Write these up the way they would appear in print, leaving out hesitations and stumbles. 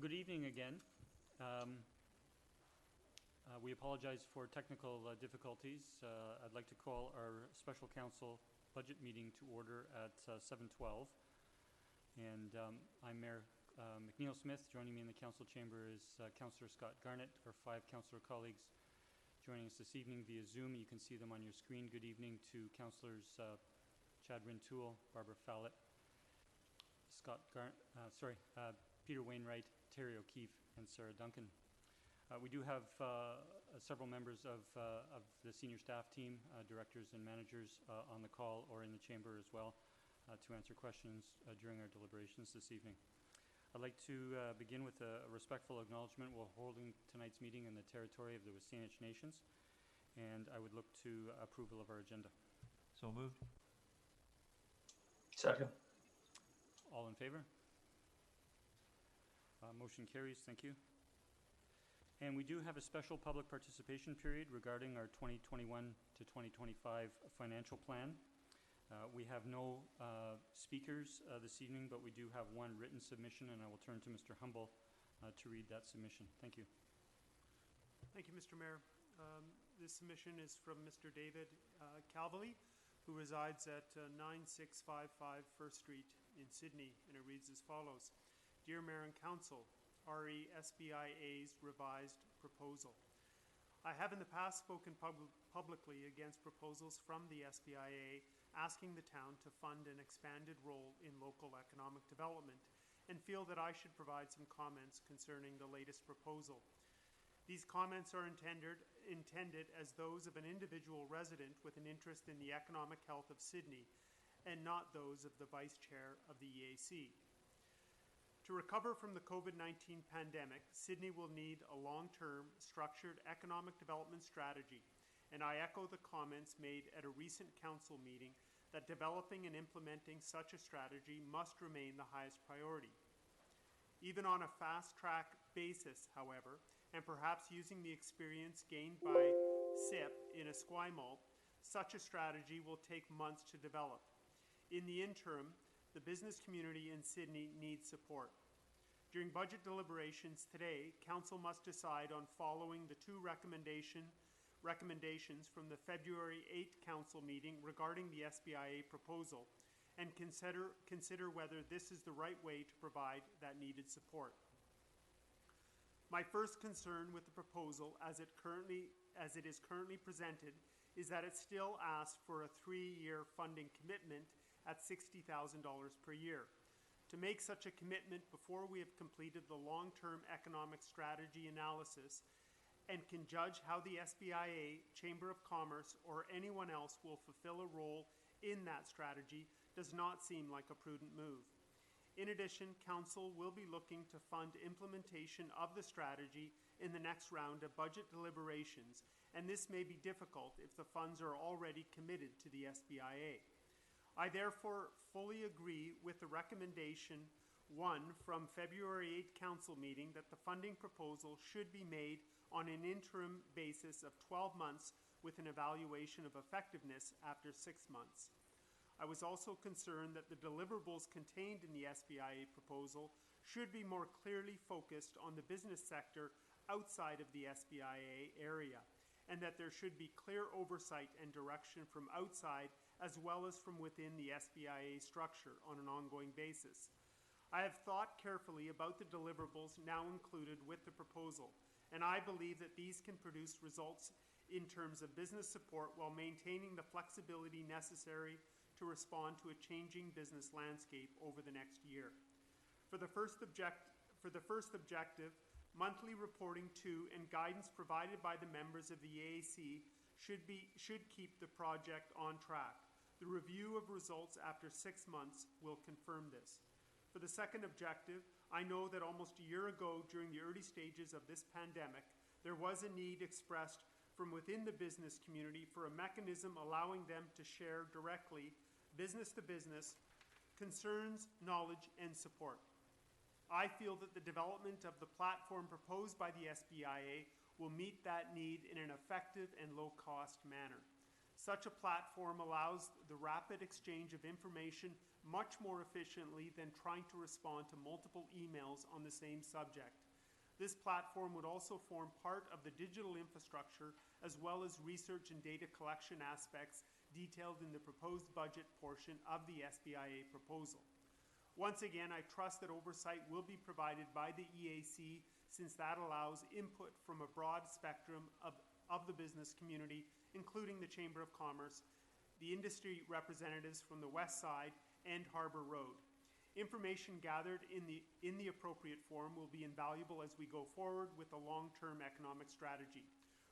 good evening again. We apologize for technical difficulties. I'd like to call our special council budget meeting to order at 7:12. And I'm Mayor McNeil Smith. Joining me in the council chamber is Councillor Scott Garnett, our 5 councillor colleagues joining us this evening via Zoom. You can see them on your screen. Good evening to Councillors Chad Rintoul, Barbara Fallett, Peter Wainwright, Terry O'Keefe, and Sarah Duncan. We do have several members of the senior staff team, directors and managers on the call or in the chamber as well to answer questions during our deliberations this evening. I'd like to begin with a respectful acknowledgement. We're holding tonight's meeting in the territory of the Wasanich Nations, and I would look to approval of our agenda. So moved. Second. All in favor? Motion carries. Thank you. And we do have a special public participation period regarding our 2021 to 2025 financial plan. We have no speakers this evening, but we do have one written submission, and I will turn to Mr. Humble to read that submission. Thank you. Thank you, Mr. Mayor. This submission is from Mr. David Calvely, who resides at 9655 First Street in Sydney, and it reads as follows. Dear Mayor and Council, RE SBIA's revised proposal. I have in the past spoken publicly against proposals from the SBIA asking the town to fund an expanded role in local economic development and feel that I should provide some comments concerning the latest proposal. These comments are intended as those of an individual resident with an interest in the economic health of Sydney and not those of the Vice Chair of the EAC. To recover from the COVID-19 pandemic, Sydney will need a long-term, structured economic development strategy, and I echo the comments made at a recent council meeting that developing and implementing such a strategy must remain the highest priority. Even on a fast-track basis, however, and perhaps using the experience gained by SIP in Esquimalt, such a strategy will take months to develop. In the interim, the business community in Sydney needs support. During budget deliberations today, Council must decide on following the 2 recommendations from the February 8 Council meeting regarding the SBIA proposal and consider whether this is the right way to provide that needed support. My first concern with the proposal as it is currently presented is that it still asks for a 3-year funding commitment at $60,000 per year. To make such a commitment before we have completed the long-term economic strategy analysis and can judge how the SBIA, Chamber of Commerce, or anyone else will fulfill a role in that strategy does not seem like a prudent move. In addition, Council will be looking to fund implementation of the strategy in the next round of budget deliberations, and this may be difficult if the funds are already committed to the SBIA. I therefore fully agree with the recommendation 1 from February 8 Council meeting that the funding proposal should be made on an interim basis of 12 months with an evaluation of effectiveness after 6 months. I was also concerned that the deliverables contained in the SBIA proposal should be more clearly focused on the business sector outside of the SBIA area, and that there should be clear oversight and direction from outside as well as from within the SBIA structure on an ongoing basis. I have thought carefully about the deliverables now included with the proposal, and I believe that these can produce results in terms of business support while maintaining the flexibility necessary to respond to a changing business landscape over the next year. For the first objective, monthly reporting to and guidance provided by the members of the EAC should keep the project on track. The review of results after 6 months will confirm this. For the second objective, I know that almost a year ago during the early stages of this pandemic, there was a need expressed from within the business community for a mechanism allowing them to share directly, business to business, concerns, knowledge, and support. I feel that the development of the platform proposed by the SBIA will meet that need in an effective and low-cost manner. Such a platform allows the rapid exchange of information much more efficiently than trying to respond to multiple emails on the same subject. This platform would also form part of the digital infrastructure as well as research and data collection aspects detailed in the proposed budget portion of the SBIA proposal. Once again, I trust that oversight will be provided by the EAC, since that allows input from a broad spectrum of the business community, including the Chamber of Commerce, the industry representatives from the West Side, and Harbour Road. Information gathered in the appropriate form will be invaluable as we go forward with a long-term economic strategy.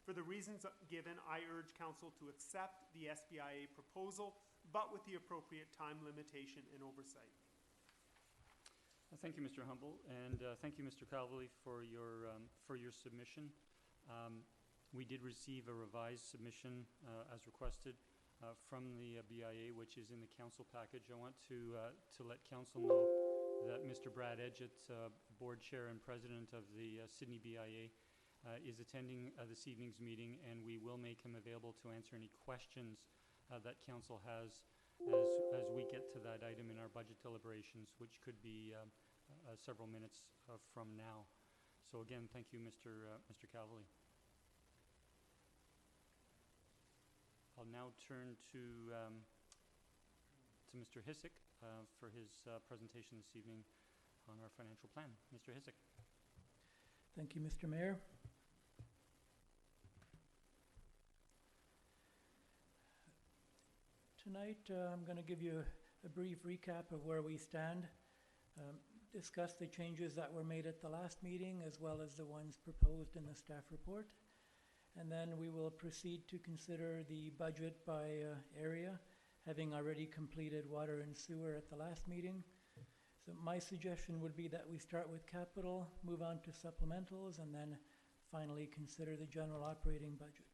For the reasons given, I urge Council to accept the SBIA proposal, but with the appropriate time limitation and oversight. Thank you, Mr. Humble, and thank you, Mr. Calvely, for your submission. We did receive a revised submission as requested from the BIA, which is in the council package. I want to let council know that Mr. Brad Edgett, board chair and president of the Sydney BIA, is attending this evening's meeting, and we will make him available to answer any questions that council has as we get to that item in our budget deliberations, which could be several minutes from now. So again, thank you, Mr. Calvely. I'll now turn to Mr. Hissick for his presentation this evening on our financial plan. Mr. Hissick. Thank you, Mr. Mayor. Tonight, I'm going to give you a brief recap of where we stand, discuss the changes that were made at the last meeting, as well as the ones proposed in the staff report. And then we will proceed to consider the budget by area, having already completed water and sewer at the last meeting. So my suggestion would be that we start with capital, move on to supplementals, and then finally consider the general operating budget.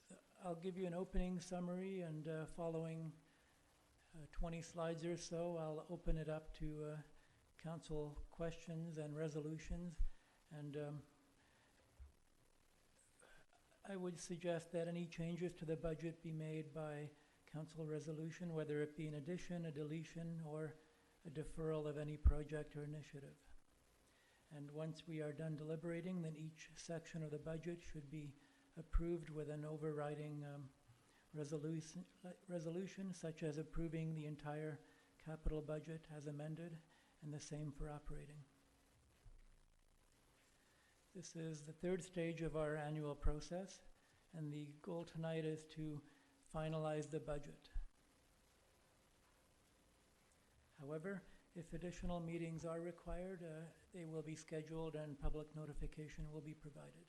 So I'll give you an opening summary, and following 20 slides or so, I'll open it up to council questions and resolutions. And I would suggest that any changes to the budget be made by council resolution, whether it be an addition, a deletion, or a deferral of any project or initiative. And once we are done deliberating, then each section of the budget should be approved with an overriding resolution, such as approving the entire capital budget as amended, and the same for operating. This is the third stage of our annual process, and the goal tonight is to finalize the budget. However, if additional meetings are required, they will be scheduled and public notification will be provided.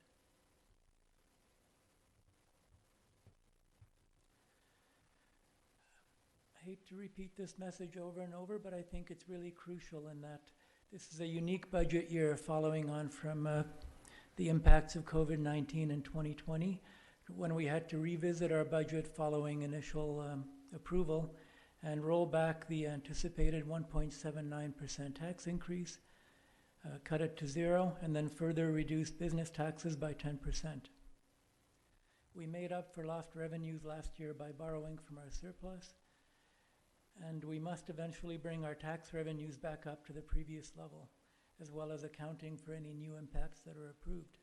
I hate to repeat this message over and over, but I think it's really crucial in that this is a unique budget year following on from the impacts of COVID-19 in 2020, when we had to revisit our budget following initial approval and roll back the anticipated 1.79% tax increase, cut it to zero, and then further reduce business taxes by 10%. We made up for lost revenues last year by borrowing from our surplus, and we must eventually bring our tax revenues back up to the previous level, as well as accounting for any new impacts that are approved.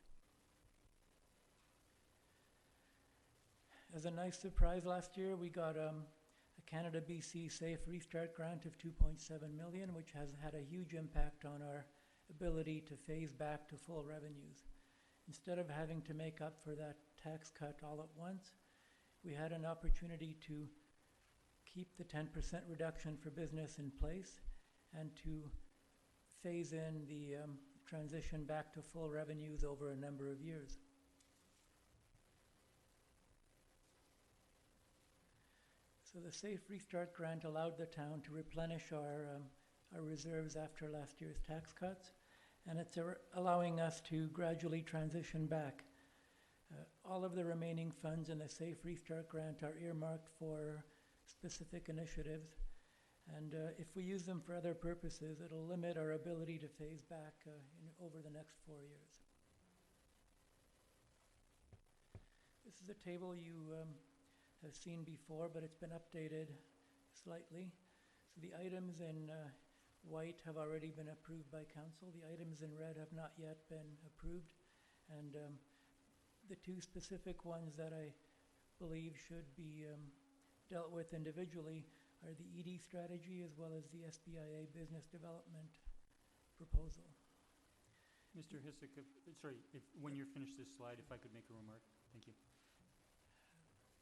As a nice surprise last year, we got a Canada BC Safe Restart grant of $2.7 million, which has had a huge impact on our ability to phase back to full revenues. Instead of having to make up for that tax cut all at once, we had an opportunity to keep the 10% reduction for business in place and to phase in the transition back to full revenues over a number of years. So the Safe Restart grant allowed the town to replenish our reserves after last year's tax cuts, and it's allowing us to gradually transition back. All of the remaining funds in the Safe Restart grant are earmarked for specific initiatives, and if we use them for other purposes, it'll limit our ability to phase back over the next 4 years. This is a table you have seen before, but it's been updated slightly. So the items in white have already been approved by council. The items in red have not yet been approved. And the two specific ones that I believe should be dealt with individually are the ED strategy as well as the SBIA business development proposal. Mr. Hissick, when you're finished this slide, if I could make a remark. Thank you.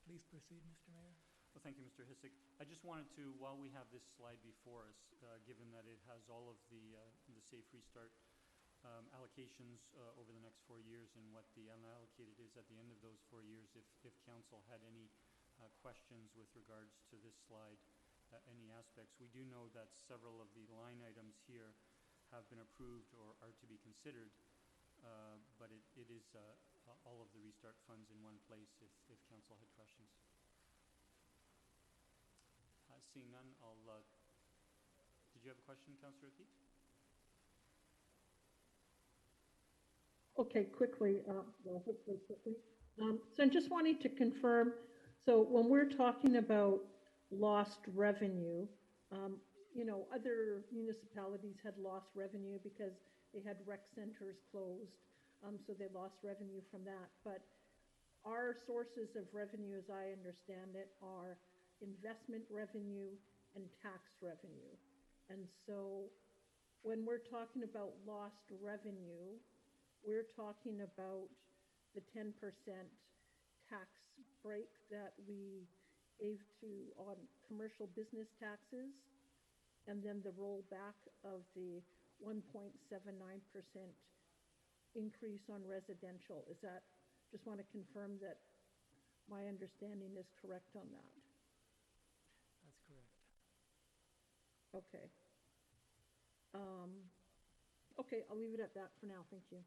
Please proceed, Mr. Mayor. Well, thank you, Mr. Hissick. I just wanted to, while we have this slide before us, given that it has all of the Safe Restart allocations over the next 4 years and what the unallocated is at the end of those 4 years, if council had any questions with regards to this slide, any aspects. We do know that several of the line items here have been approved or are to be considered, but it is all of the restart funds in one place if council had questions. Seeing none, did you have a question, Councillor Keith? Okay, quickly, well, hopefully quickly. So I'm just wanting to confirm, so when we're talking about lost revenue, you know, other municipalities had lost revenue because they had rec centers closed, so they lost revenue from that. But our sources of revenue, as I understand it, are investment revenue and tax revenue. And so when we're talking about lost revenue, we're talking about the 10% tax break that we gave to on commercial business taxes, and then the rollback of the 1.79% increase on residential. Is that, just want to confirm that my understanding is correct on that? That's correct. Okay. Okay, I'll leave it at that for now. Thank you.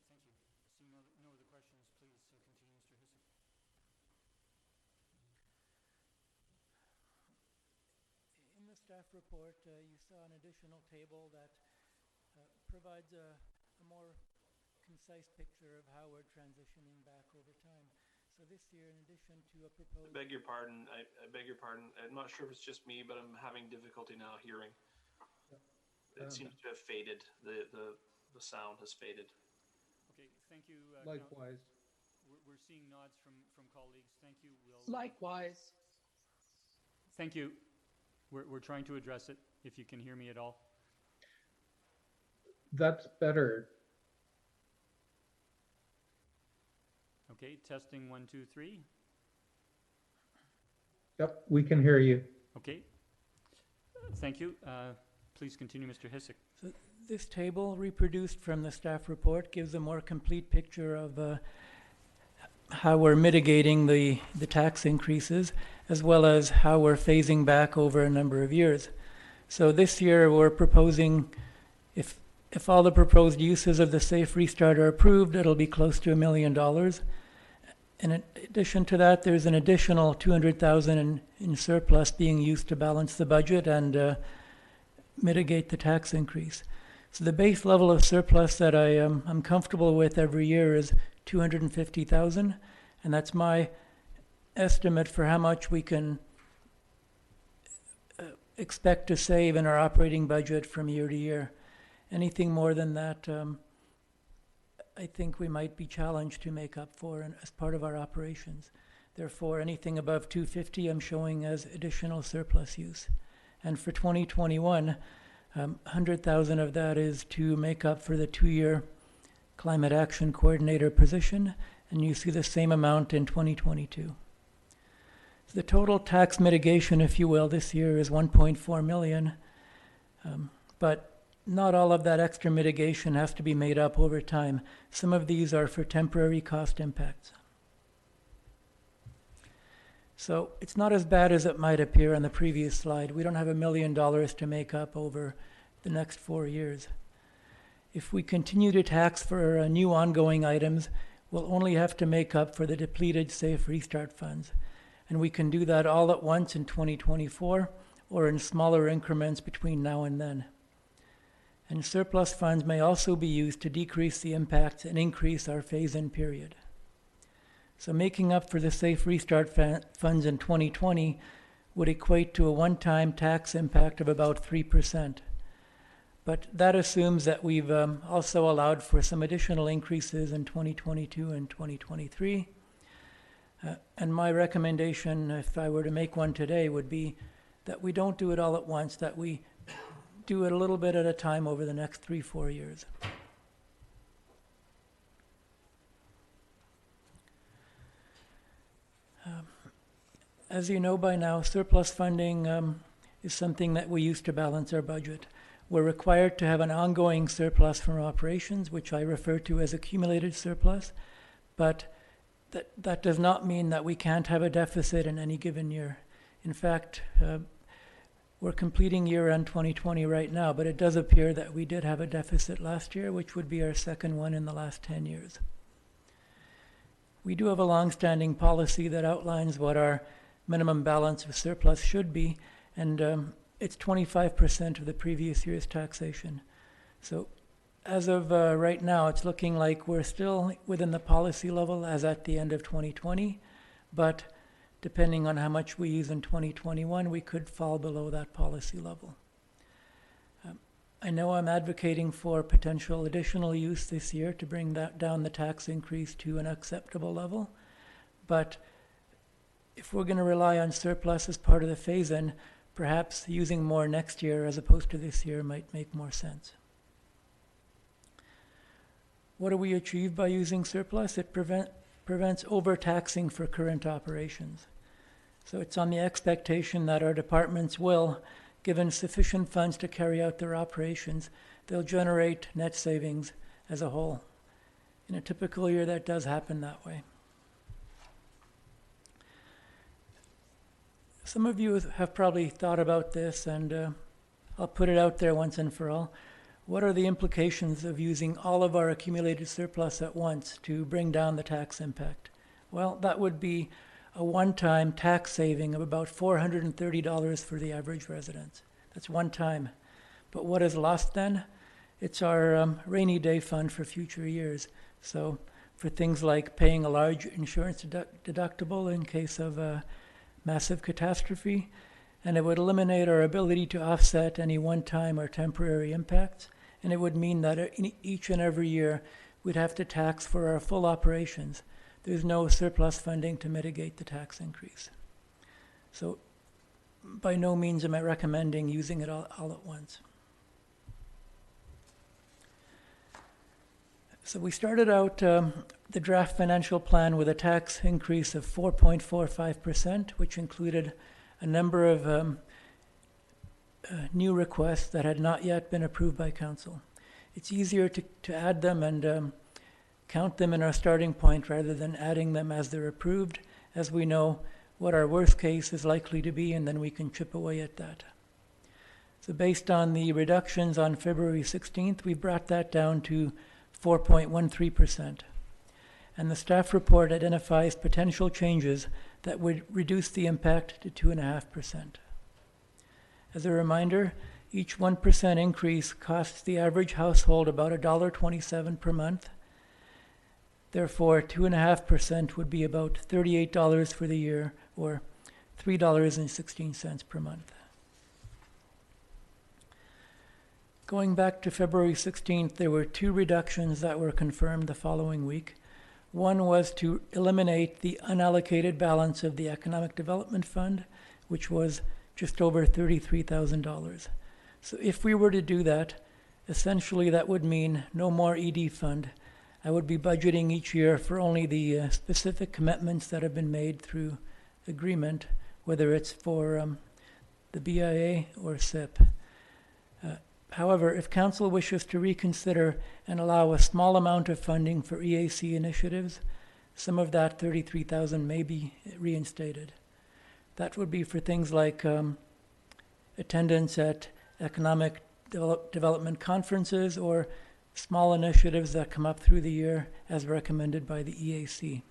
Thank you. Seeing no other questions, please continue, Mr. Hissick. In the staff report, you saw an additional table that provides a more concise picture of how we're transitioning back over time. So this year, in addition to a proposed... I beg your pardon. I beg your pardon. I'm not sure if it's just me, but I'm having difficulty now hearing. It seems to have faded. The sound has faded. Okay, thank you. Likewise. We're seeing nods from colleagues. Thank you. Likewise. Thank you. We're trying to address it, if you can hear me at all. That's better. Okay, testing 1, 2, 3. Yep, we can hear you. Okay. Thank you. Please continue, Mr. Hissick. So this table, reproduced from the staff report, gives a more complete picture of how we're mitigating the tax increases, as well as how we're phasing back over a number of years. So this year we're proposing, if all the proposed uses of the Safe Restart are approved, it'll be close to $1 million. In addition to that, there's an additional $200,000 in surplus being used to balance the budget and mitigate the tax increase. So the base level of surplus that I'm comfortable with every year is $250,000, and that's my estimate for how much we can expect to save in our operating budget from year to year. Anything more than that, I think we might be challenged to make up for as part of our operations. Therefore, anything above $250,000 I'm showing as additional surplus use. And for 2021, $100,000 of that is to make up for the 2-year Climate Action Coordinator position, and you see the same amount in 2022. So the total tax mitigation, if you will, this year is $1.4 million, but not all of that extra mitigation has to be made up over time. Some of these are for temporary cost impacts. So it's not as bad as it might appear on the previous slide. We don't have $1 million to make up over the next 4 years. If we continue to tax for new ongoing items, we'll only have to make up for the depleted Safe Restart funds. And we can do that all at once in 2024 or in smaller increments between now and then. And surplus funds may also be used to decrease the impacts and increase our phase-in period. So making up for the Safe Restart funds in 2020 would equate to a one-time tax impact of about 3%. But that assumes that we've also allowed for some additional increases in 2022 and 2023. And my recommendation, if I were to make one today, would be that we don't do it all at once, that we do it a little bit at a time over the next 3-4 years. As you know by now, surplus funding is something that we use to balance our budget. We're required to have an ongoing surplus from operations, which I refer to as accumulated surplus, but that does not mean that we can't have a deficit in any given year. In fact, we're completing year-end 2020 right now, but it does appear that we did have a deficit last year, which would be our second one in the last 10 years. We do have a long-standing policy that outlines what our minimum balance of surplus should be, and it's 25% of the previous year's taxation. So as of right now, it's looking like we're still within the policy level as at the end of 2020, but depending on how much we use in 2021, we could fall below that policy level. I know I'm advocating for potential additional use this year to bring that down the tax increase to an acceptable level, but if we're going to rely on surplus as part of the phase-in, perhaps using more next year as opposed to this year might make more sense. What do we achieve by using surplus? It prevents overtaxing for current operations. So it's on the expectation that our departments will, given sufficient funds to carry out their operations, they'll generate net savings as a whole. In a typical year, that does happen that way. Some of you have probably thought about this, and I'll put it out there once and for all. What are the implications of using all of our accumulated surplus at once to bring down the tax impact? Well, that would be a one-time tax saving of about $430 for the average resident. That's one time. But what is lost then? It's our rainy day fund for future years. So for things like paying a large insurance deductible in case of a massive catastrophe, and it would eliminate our ability to offset any one-time or temporary impacts, and it would mean that each and every year we'd have to tax for our full operations. There's no surplus funding to mitigate the tax increase. So by no means am I recommending using it all at once. So we started out the draft financial plan with a tax increase of 4.45%, which included a number of new requests that had not yet been approved by council. It's easier to add them and count them in our starting point rather than adding them as they're approved, as we know what our worst case is likely to be, and then we can chip away at that. So based on the reductions on February 16th, we brought that down to 4.13%. And the staff report identifies potential changes that would reduce the impact to 2.5%. As a reminder, each 1% increase costs the average household about $1.27 per month. Therefore, 2.5% would be about $38 for the year, or $3.16 per month. Going back to February 16th, there were two reductions that were confirmed the following week. One was to eliminate the unallocated balance of the Economic Development Fund, which was just over $33,000. So if we were to do that, essentially that would mean no more ED fund. I would be budgeting each year for only the specific commitments that have been made through agreement, whether it's for the BIA or SIP. However, if council wishes to reconsider and allow a small amount of funding for EAC initiatives, some of that $33,000 may be reinstated. That would be for things like attendance at economic development conferences or small initiatives that come up through the year as recommended by the EAC.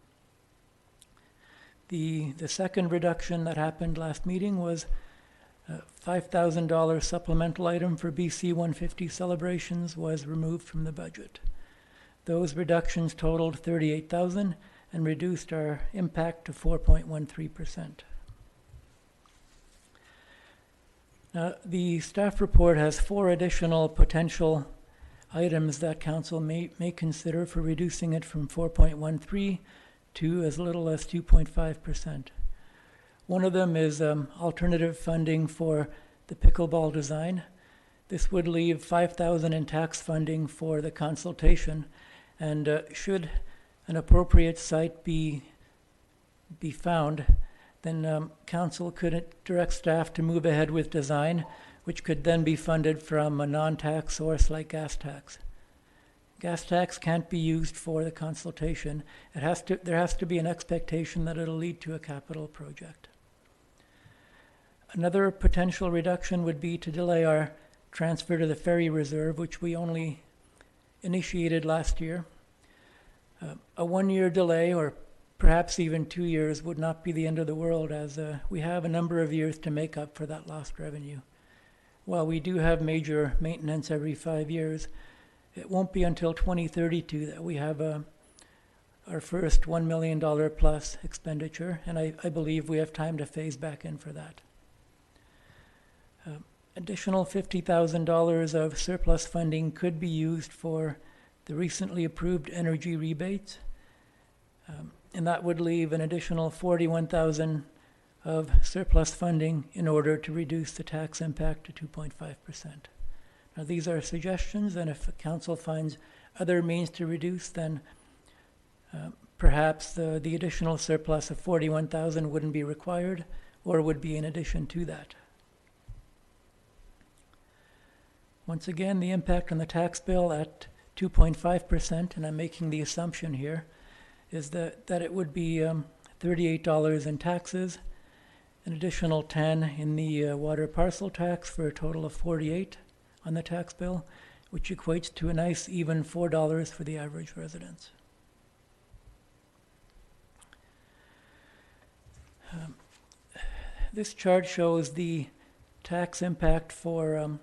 The second reduction that happened last meeting was a $5,000 supplemental item for BC 150 celebrations was removed from the budget. Those reductions totaled $38,000, and reduced our impact to 4.13%. Now, the staff report has 4 additional potential items that council may consider for reducing it from 4.13 to as little as 2.5%. One of them is alternative funding for the pickleball design. This would leave $5,000 in tax funding for the consultation, and should an appropriate site be found, then council could direct staff to move ahead with design, which could then be funded from a non-tax source like gas tax. Gas tax can't be used for the consultation. There has to be an expectation that it'll lead to a capital project. Another potential reduction would be to delay our transfer to the ferry reserve, which we only initiated last year. A 1-year delay, or perhaps even 2 years, would not be the end of the world, as we have a number of years to make up for that lost revenue. While we do have major maintenance every 5 years, it won't be until 2032 that we have our first $1 million plus expenditure, and I believe we have time to phase back in for that. Additional $50,000 of surplus funding could be used for the recently approved energy rebates, and that would leave an additional $41,000 of surplus funding in order to reduce the tax impact to 2.5%. Now, these are suggestions, and if the council finds other means to reduce, then perhaps the additional surplus of $41,000 wouldn't be required, or would be in addition to that. Once again, the impact on the tax bill at 2.5%, and I'm making the assumption here, is that it would be $38 in taxes, an additional $10 in the water parcel tax, for a total of $48 on the tax bill, which equates to a nice even $4 for the average residence. This chart shows the tax impact for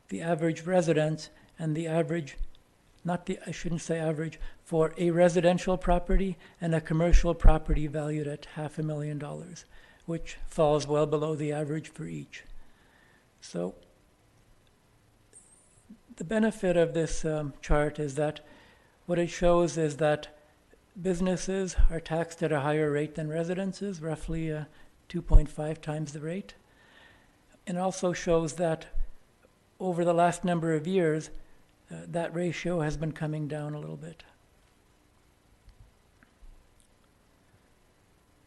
the average residence and the average, I shouldn't say average, for a residential property and a commercial property valued at $500,000, which falls well below the average for each. So the benefit of this chart is that what it shows is that businesses are taxed at a higher rate than residences, roughly 2.5 times the rate. It also shows that over the last number of years, that ratio has been coming down a little bit.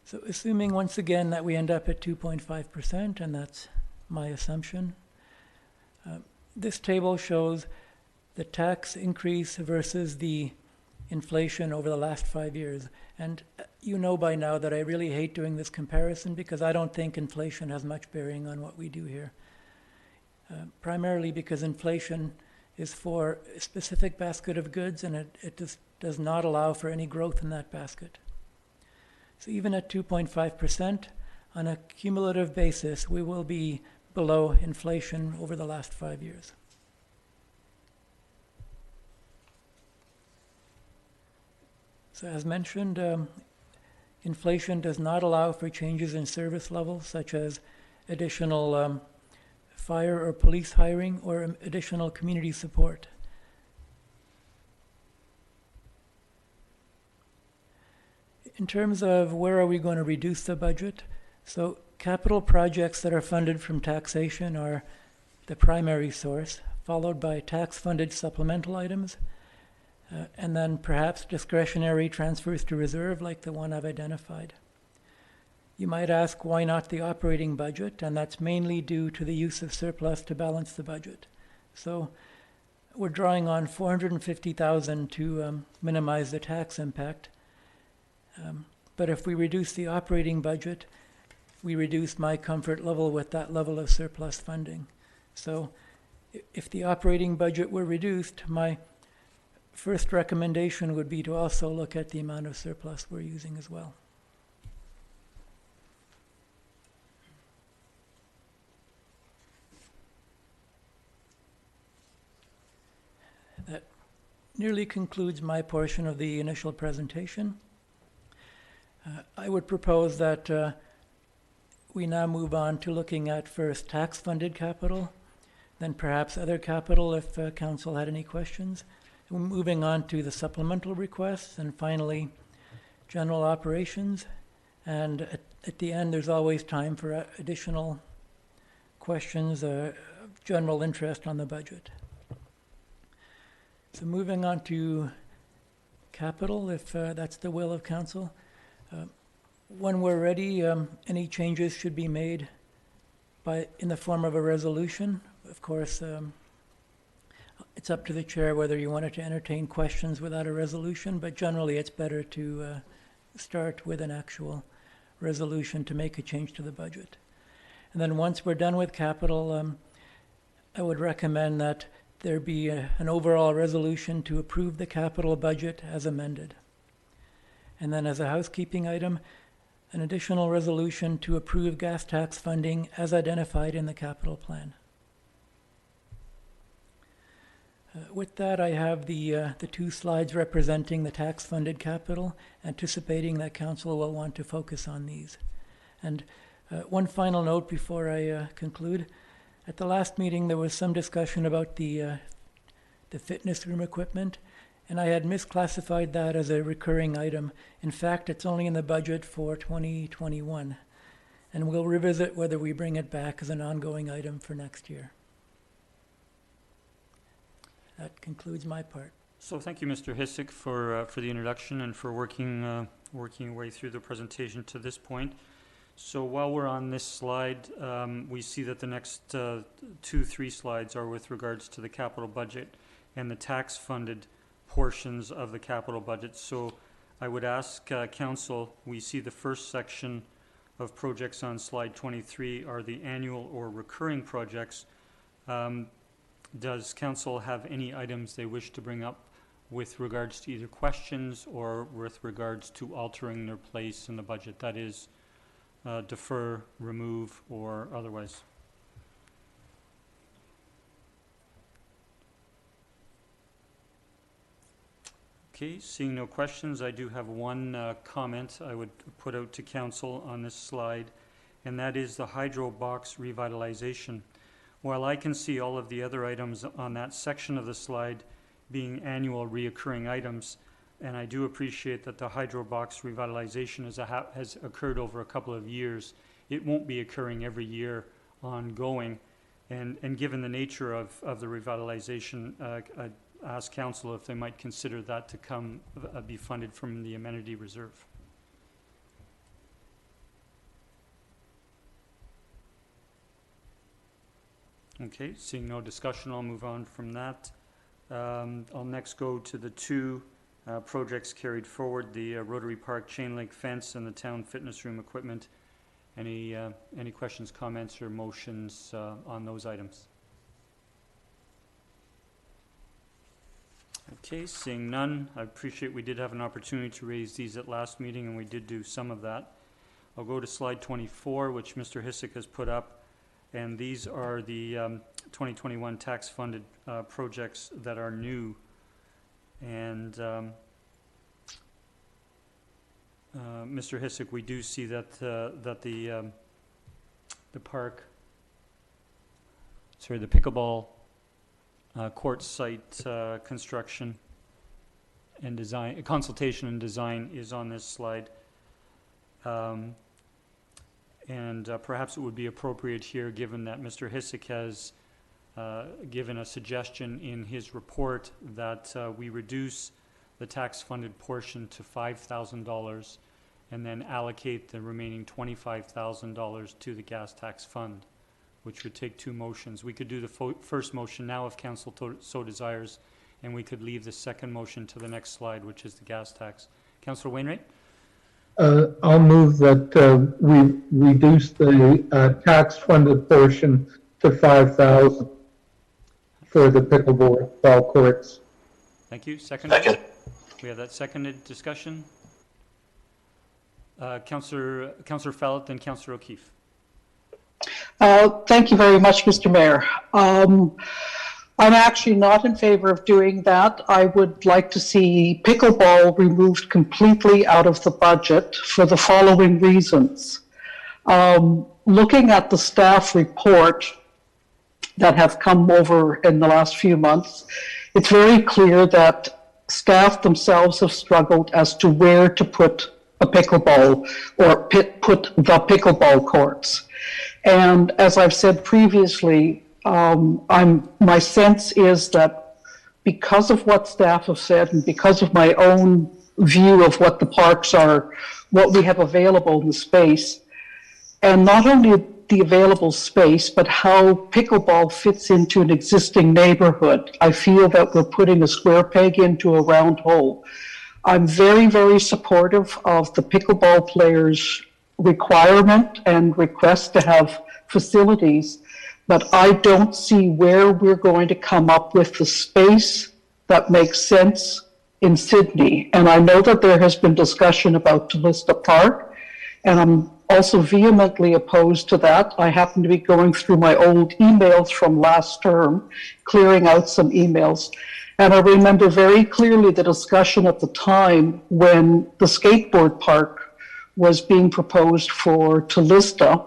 So assuming once again that we end up at 2.5%, and that's my assumption, this table shows the tax increase versus the inflation over the last 5 years. And you know by now that I really hate doing this comparison, because I don't think inflation has much bearing on what we do here. Primarily because inflation is for a specific basket of goods, and it just does not allow for any growth in that basket. So even at 2.5%, on a cumulative basis, we will be below inflation over the last 5 years. So as mentioned, inflation does not allow for changes in service levels, such as additional fire or police hiring or additional community support. In terms of where are we going to reduce the budget, so capital projects that are funded from taxation are the primary source, followed by tax-funded supplemental items, and then perhaps discretionary transfers to reserve like the one I've identified. You might ask, why not the operating budget? And that's mainly due to the use of surplus to balance the budget. So we're drawing on $450,000 to minimize the tax impact. But if we reduce the operating budget, we reduce my comfort level with that level of surplus funding. So if the operating budget were reduced, my first recommendation would be to also look at the amount of surplus we're using as well. That nearly concludes my portion of the initial presentation. I would propose that we now move on to looking at first tax-funded capital, then perhaps other capital if council had any questions. Moving on to the supplemental requests, and finally, general operations. And at the end, there's always time for additional questions, general interest on the budget. So moving on to capital, if that's the will of council. When we're ready, any changes should be made in the form of a resolution. Of course, it's up to the chair whether you wanted to entertain questions without a resolution, but generally it's better to start with an actual resolution to make a change to the budget. And then once we're done with capital, I would recommend that there be an overall resolution to approve the capital budget as amended. And then as a housekeeping item, an additional resolution to approve gas tax funding as identified in the capital plan. With that, I have the 2 slides representing the tax-funded capital, anticipating that council will want to focus on these. And one final note before I conclude. At the last meeting, there was some discussion about the fitness room equipment, and I had misclassified that as a recurring item. In fact, it's only in the budget for 2021, and we'll revisit whether we bring it back as an ongoing item for next year. That concludes my part. So thank you, Mr. Hissick, for the introduction and for working your way through the presentation to this point. So while we're on this slide, we see that the next 2-3 slides are with regards to the capital budget and the tax-funded portions of the capital budget. So I would ask council, we see the first section of projects on slide 23 are the annual or recurring projects. Does council have any items they wish to bring up with regards to either questions or with regards to altering their place in the budget? That is, defer, remove, or otherwise. Okay, seeing no questions, I do have one comment I would put out to council on this slide, and that is the hydro box revitalization. While I can see all of the other items on that section of the slide being annual reoccurring items, and I do appreciate that the hydro box revitalization has occurred over a couple of years, it won't be occurring every year ongoing. And given the nature of the revitalization, I'd ask council if they might consider that to be funded from the amenity reserve. Okay, seeing no discussion, I'll move on from that. I'll next go to the 2 projects carried forward, the Rotary Park chain link fence and the town fitness room equipment. Any questions, comments, or motions on those items? Okay, seeing none, I appreciate we did have an opportunity to raise these at last meeting, and we did do some of that. I'll go to slide 24, which Mr. Hissick has put up, and these are the 2021 tax-funded projects that are new. And Mr. Hissick, we do see that the pickleball court site construction and design, consultation and design is on this slide. And perhaps it would be appropriate here, given that Mr. Hissick has given a suggestion in his report that we reduce the tax-funded portion to $5,000 and then allocate the remaining $25,000 to the gas tax fund, which would take 2 motions. We could do the first motion now if council so desires, and we could leave the second motion to the next slide, which is the gas tax. Councillor Wainwright? I'll move that we reduce the tax-funded portion to $5,000 for the pickleball courts. Thank you. Second. We have that seconded. Discussion. Councillor Fallot, then Councillor O'Keefe. Thank you very much, Mr. Mayor. I'm actually not in favor of doing that. I would like to see pickleball removed completely out of the budget for the following reasons. Looking at the staff report that have come over in the last few months, it's very clear that staff themselves have struggled as to where to put a pickleball or put the pickleball courts. And as I've said previously, my sense is that because of what staff have said and because of my own view of what the parks are, what we have available in the space, and not only the available space, but how pickleball fits into an existing neighborhood, I feel that we're putting a square peg into a round hole. I'm very, very supportive of the pickleball players' requirement and request to have facilities, but I don't see where we're going to come up with the space that makes sense in Sydney. And I know that there has been discussion about Talista Park, and I'm also vehemently opposed to that. I happen to be going through my old emails from last term, clearing out some emails. And I remember very clearly the discussion at the time when the skateboard park was being proposed for Talista,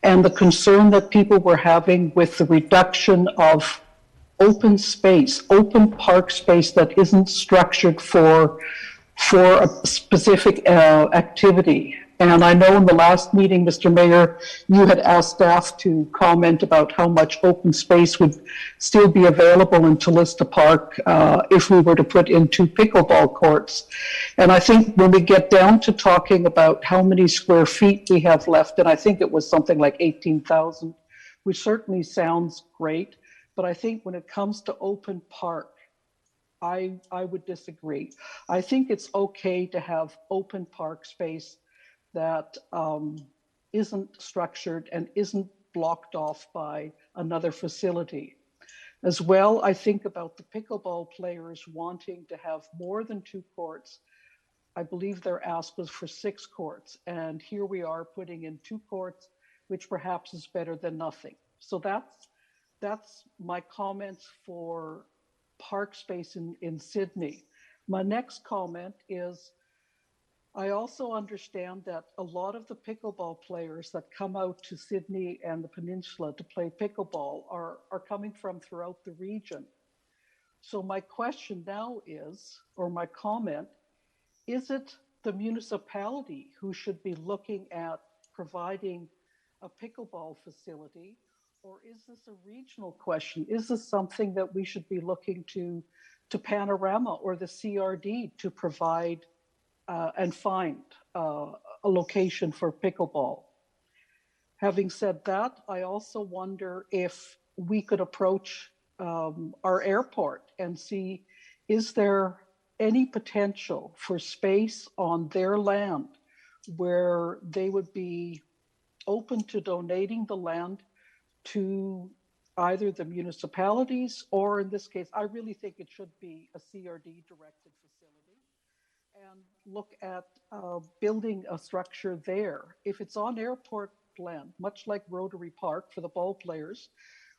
and the concern that people were having with the reduction of open space, open park space that isn't structured for a specific activity. And I know in the last meeting, Mr. Mayor, you had asked staff to comment about how much open space would still be available in Talista Park if we were to put in 2 pickleball courts. And I think when we get down to talking about how many square feet we have left, and I think it was something like 18,000, which certainly sounds great, but I think when it comes to open park, I would disagree. I think it's okay to have open park space that isn't structured and isn't blocked off by another facility. As well, I think about the pickleball players wanting to have more than 2 courts. I believe their ask was for 6 courts, and here we are putting in 2 courts, which perhaps is better than nothing. So that's my comments for park space in Sydney. My next comment is, I also understand that a lot of the pickleball players that come out to Sydney and the peninsula to play pickleball are coming from throughout the region. So my question now is, or my comment, is it the municipality who should be looking at providing a pickleball facility, or is this a regional question? Is this something that we should be looking to Panorama or the CRD to provide and find a location for pickleball? Having said that, I also wonder if we could approach our airport and see, is there any potential for space on their land where they would be open to donating the land to either the municipalities, or in this case, I really think it should be a CRD directed facility, and look at building a structure there. If it's on airport land, much like Rotary Park for the ball players,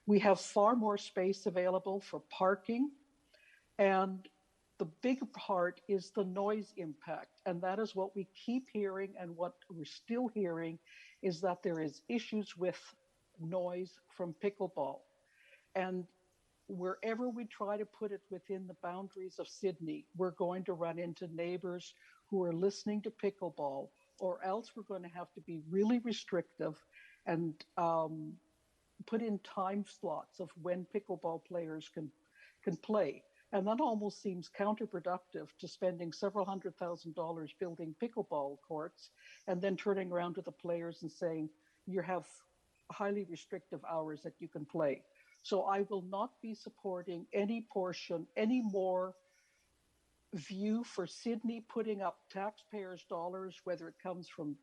we have far more space available for parking. And the big part is the noise impact. And that is what we keep hearing, and what we're still hearing is that there is issues with noise from pickleball. And wherever we try to put it within the boundaries of Sydney, we're going to run into neighbors who are listening to pickleball, or else we're going to have to be really restrictive and put in time slots of when pickleball players can play. And that almost seems counterproductive to spending several $100,000 building pickleball courts and then turning around to the players and saying, you have highly restrictive hours that you can play. So I will not be supporting any portion, any more view for Sydney putting up taxpayers' dollars, whether it comes from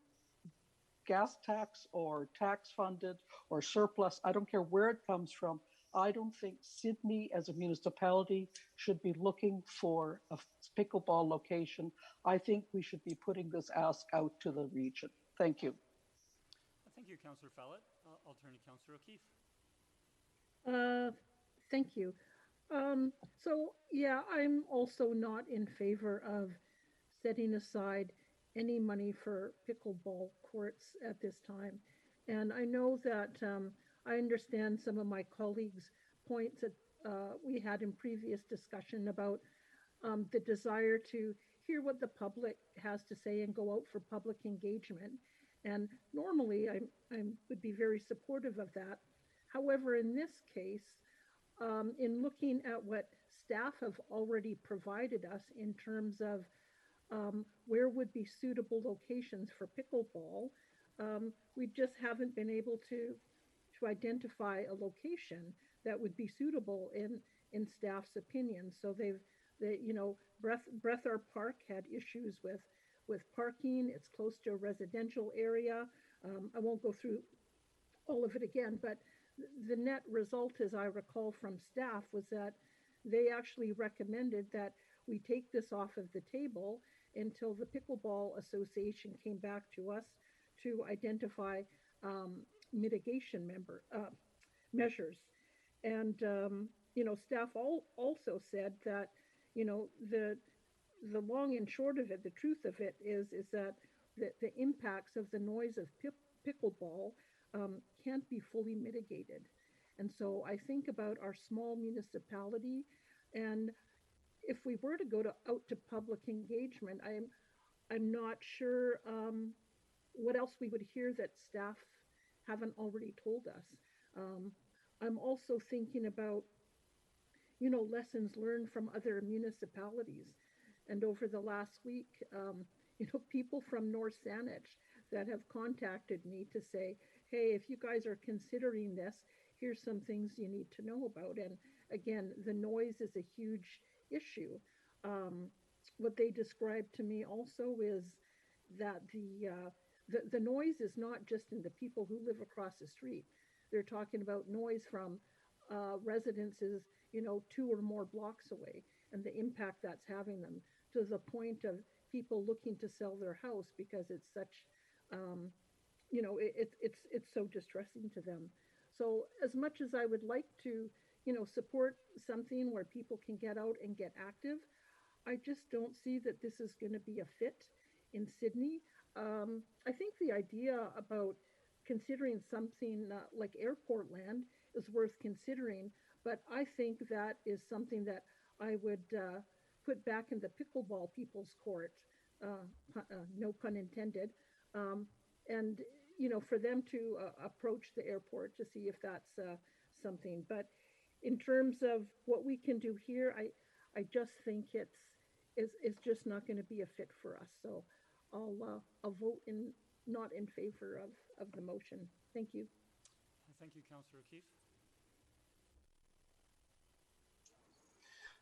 gas tax or tax funded or surplus. I don't care where it comes from. I don't think Sydney as a municipality should be looking for a pickleball location. I think we should be putting this ask out to the region. Thank you. Thank you, Councillor Fallett. I'll turn to Councillor O'Keefe. Thank you. So, yeah, I'm also not in favor of setting aside any money for pickleball courts at this time. And I know that I understand some of my colleagues' points that we had in previous discussion about the desire to hear what the public has to say and go out for public engagement. And normally I would be very supportive of that. However, in this case, in looking at what staff have already provided us in terms of where would be suitable locations for pickleball, we just haven't been able to identify a location that would be suitable in staff's opinion. So Breathitt Park had issues with parking. It's close to a residential area. I won't go through all of it again, but the net result, as I recall from staff, was that they actually recommended that we take this off of the table until the Pickleball Association came back to us to identify mitigation measures. And, staff also said that, the long and short of it, the truth of it is that the impacts of the noise of pickleball can't be fully mitigated. And so I think about our small municipality, and if we were to go out to public engagement, I'm not sure what else we would hear that staff haven't already told us. I'm also thinking about, lessons learned from other municipalities. And over the last week, people from North Saanich that have contacted me to say, hey, if you guys are considering this, here's some things you need to know about. And again, the noise is a huge issue. What they described to me also is that the noise is not just in the people who live across the street. They're talking about noise from residences, 2 or more blocks away, and the impact that's having them, to the point of people looking to sell their house because it's such, it's so distressing to them. So as much as I would like to, support something where people can get out and get active, I just don't see that this is going to be a fit in Sydney. I think the idea about considering something like airport land is worth considering, but I think that is something that I would put back in the pickleball people's court, no pun intended, and for them to approach the airport to see if that's something. But in terms of what we can do here, I just think it's just not going to be a fit for us. So I'll vote not in favor of the motion. Thank you. Thank you, Councillor O'Keefe.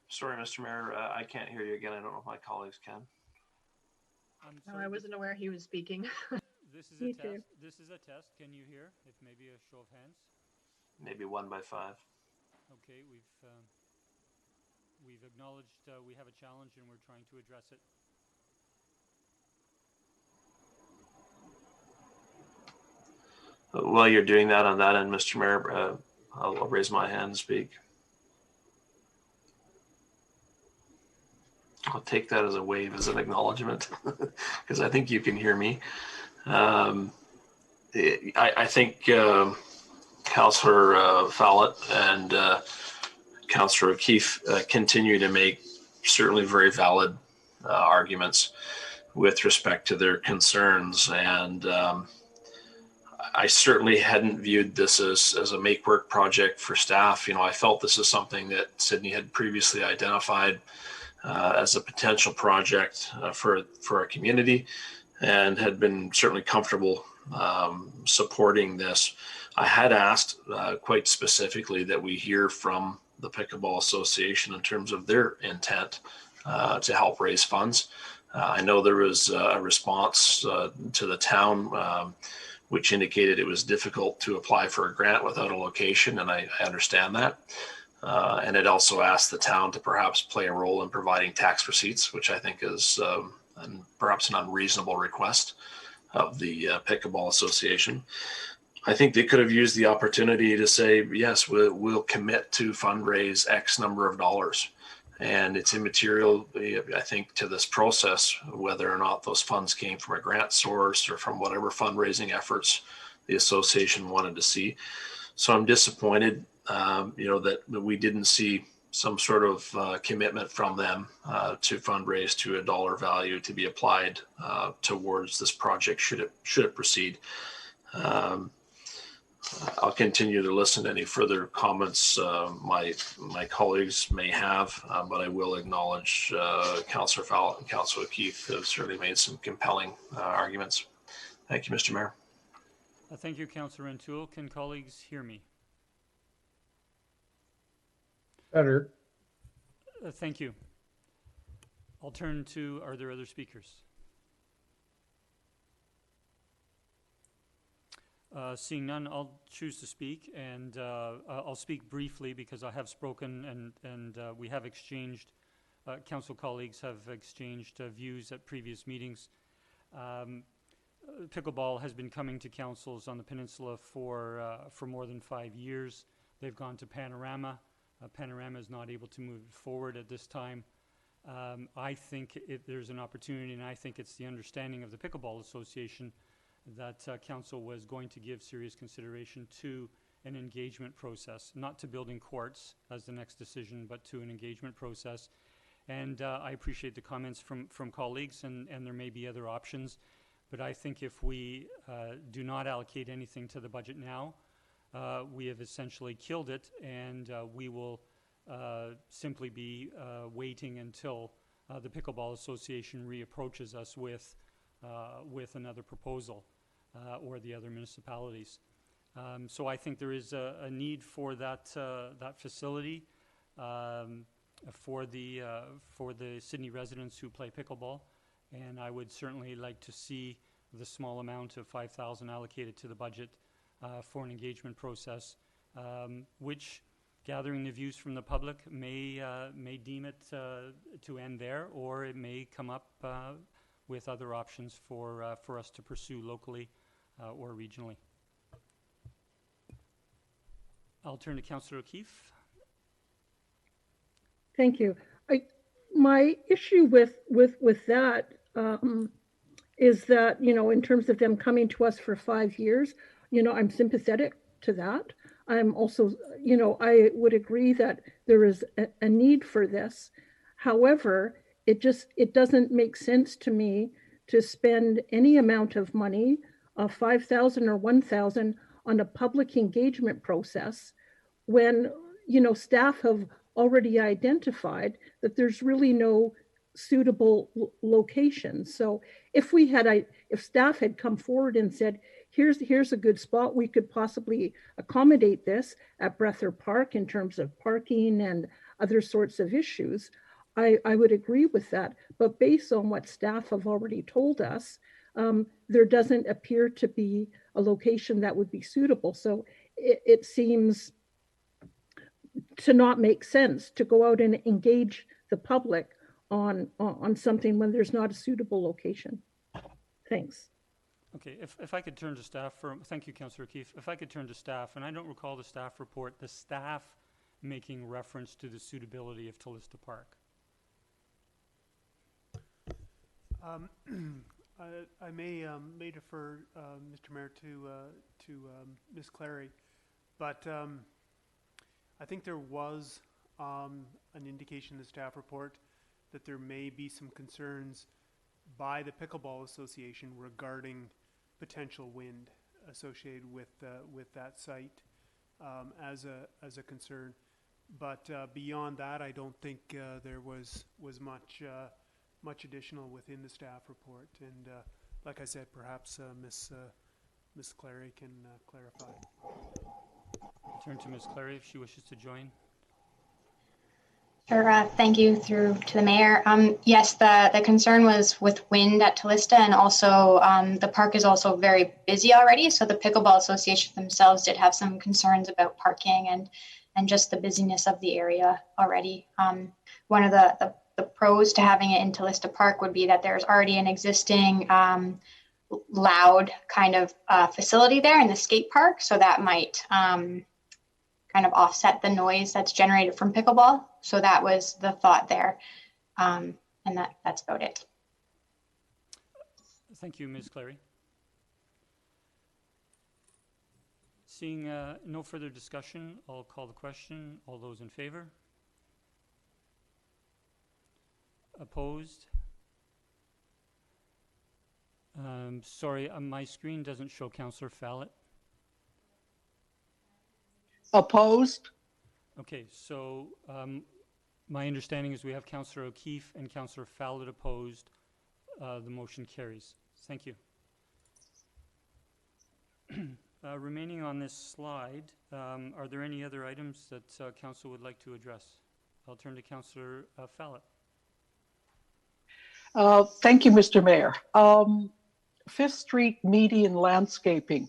Sorry, Mr. Mayor, I can't hear you again. I don't know if my colleagues can. I'm No, sorry, I wasn't aware he was speaking. This is Me a too. test. This is a test. Can you hear? If maybe a show of hands. Maybe 1 by 5. Okay, we've acknowledged we have a challenge and we're trying to address it. While you're doing that on that end, Mr. Mayor, I'll raise my hand and speak. I'll take that as a wave, as an acknowledgement, because I think you can hear me. I think Councillor Follett and Councillor O'Keefe continue to make certainly very valid arguments with respect to their concerns. And I certainly hadn't viewed this as a make work project for staff. I felt this is something that Sydney had previously identified as a potential project for our community, and had been certainly comfortable supporting this. I had asked quite specifically that we hear from the Pickleball Association in terms of their intent to help raise funds. I know there was a response to the town which indicated it was difficult to apply for a grant without a location, and I understand that. And it also asked the town to perhaps play a role in providing tax receipts, which I think is perhaps an unreasonable request of the Pickleball Association. I think they could have used the opportunity to say, yes, we'll commit to fundraise X number of dollars. And it's immaterial, I think, to this process, whether or not those funds came from a grant source or from whatever fundraising efforts the association wanted to see. So I'm disappointed, that we didn't see some sort of commitment from them to fundraise to a dollar value to be applied towards this project should it proceed. I'll continue to listen to any further comments my colleagues may have, but I will acknowledge Councillor Fowler and Councillor Keith have certainly made some compelling arguments. Thank you, Mr. Mayor. Thank you, Councillor Rantoul. Can colleagues hear me? Better. Thank you. I'll turn to, are there other speakers? Seeing none, I'll choose to speak, and I'll speak briefly because I have spoken and we have exchanged, council colleagues have exchanged views at previous meetings. Pickleball has been coming to councils on the peninsula for more than 5 years. They've gone to Panorama. Panorama is not able to move forward at this time. I think there's an opportunity, and I think it's the understanding of the Pickleball Association that council was going to give serious consideration to an engagement process, not to building courts as the next decision, but to an engagement process. And I appreciate the comments from colleagues, and there may be other options, but I think if we do not allocate anything to the budget now, we have essentially killed it, and we will simply be waiting until the Pickleball Association reapproaches us with another proposal, or the other municipalities. So I think there is a need for that facility for the Sydney residents who play pickleball, and I would certainly like to see the small amount of $5,000 allocated to the budget for an engagement process, which, gathering the views from the public, may deem it to end there, or it may come up with other options for us to pursue locally or regionally. I'll turn to Councillor O'Keefe. Thank you. My issue with that is that, in terms of them coming to us for 5 years, I'm sympathetic to that. I'm also, I would agree that there is a need for this. However, it doesn't make sense to me to spend any amount of money, $5,000 or $1,000, on a public engagement process when, staff have already identified that there's really no suitable location. So if staff had come forward and said, here's a good spot, we could possibly accommodate this at Breather Park in terms of parking and other sorts of issues, I would agree with that. But based on what staff have already told us, there doesn't appear to be a location that would be suitable. So it seems to not make sense to go out and engage the public on something when there's not a suitable location. Thanks. Okay, if I could turn to staff thank you, Councillor O'Keefe. If I could turn to staff, and I don't recall the staff report, the staff making reference to the suitability of Tallista Park. I may defer, Mr. Mayor, to Ms. Clary, but I think there was an indication in the staff report that there may be some concerns by the Pickleball Association regarding potential wind associated with that site as a concern. But beyond that, I don't think there was much additional within the staff report. And like I said, perhaps Ms. Clary can clarify. Turn to Ms. Clary if she wishes to join. Sure, thank you through to the mayor. Yes, the concern was with wind at Tallista, and also the park is also very busy already. So the Pickleball Association themselves did have some concerns about parking and just the busyness of the area already. One of the pros to having it in Tallista Park would be that there's already an existing loud kind of facility there in the skate park. So that might kind of offset the noise that's generated from pickleball. So that was the thought there. And that's about it. Thank you, Ms. Clary. Seeing no further discussion, I'll call the question. All those in favor? Opposed? Sorry, my screen doesn't show Councillor Fallett. Opposed? Okay, so my understanding is we have Councillor O'Keefe and Councillor Fallett opposed. The motion carries. Thank you. Remaining on this slide, are there any other items that Council would like to address? I'll turn to Councillor Fallett. Thank you, Mr. Mayor. Fifth Street median landscaping.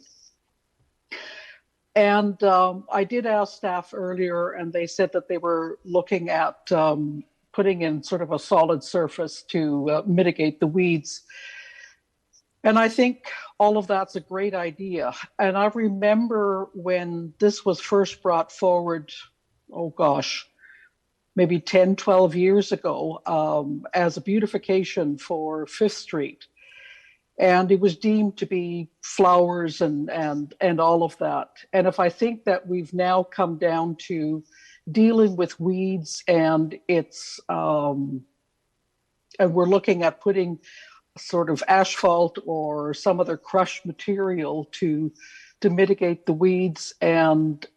And I did ask staff earlier, and they said that they were looking at putting in sort of a solid surface to mitigate the weeds. And I think all of that's a great idea. And I remember when this was first brought forward, oh gosh, maybe 10, 12 years ago, as a beautification for Fifth Street. And it was deemed to be flowers and all of that. And if I think that we've now come down to dealing with weeds and it's, and we're looking at putting sort of asphalt or some other crushed material to mitigate the weeds, and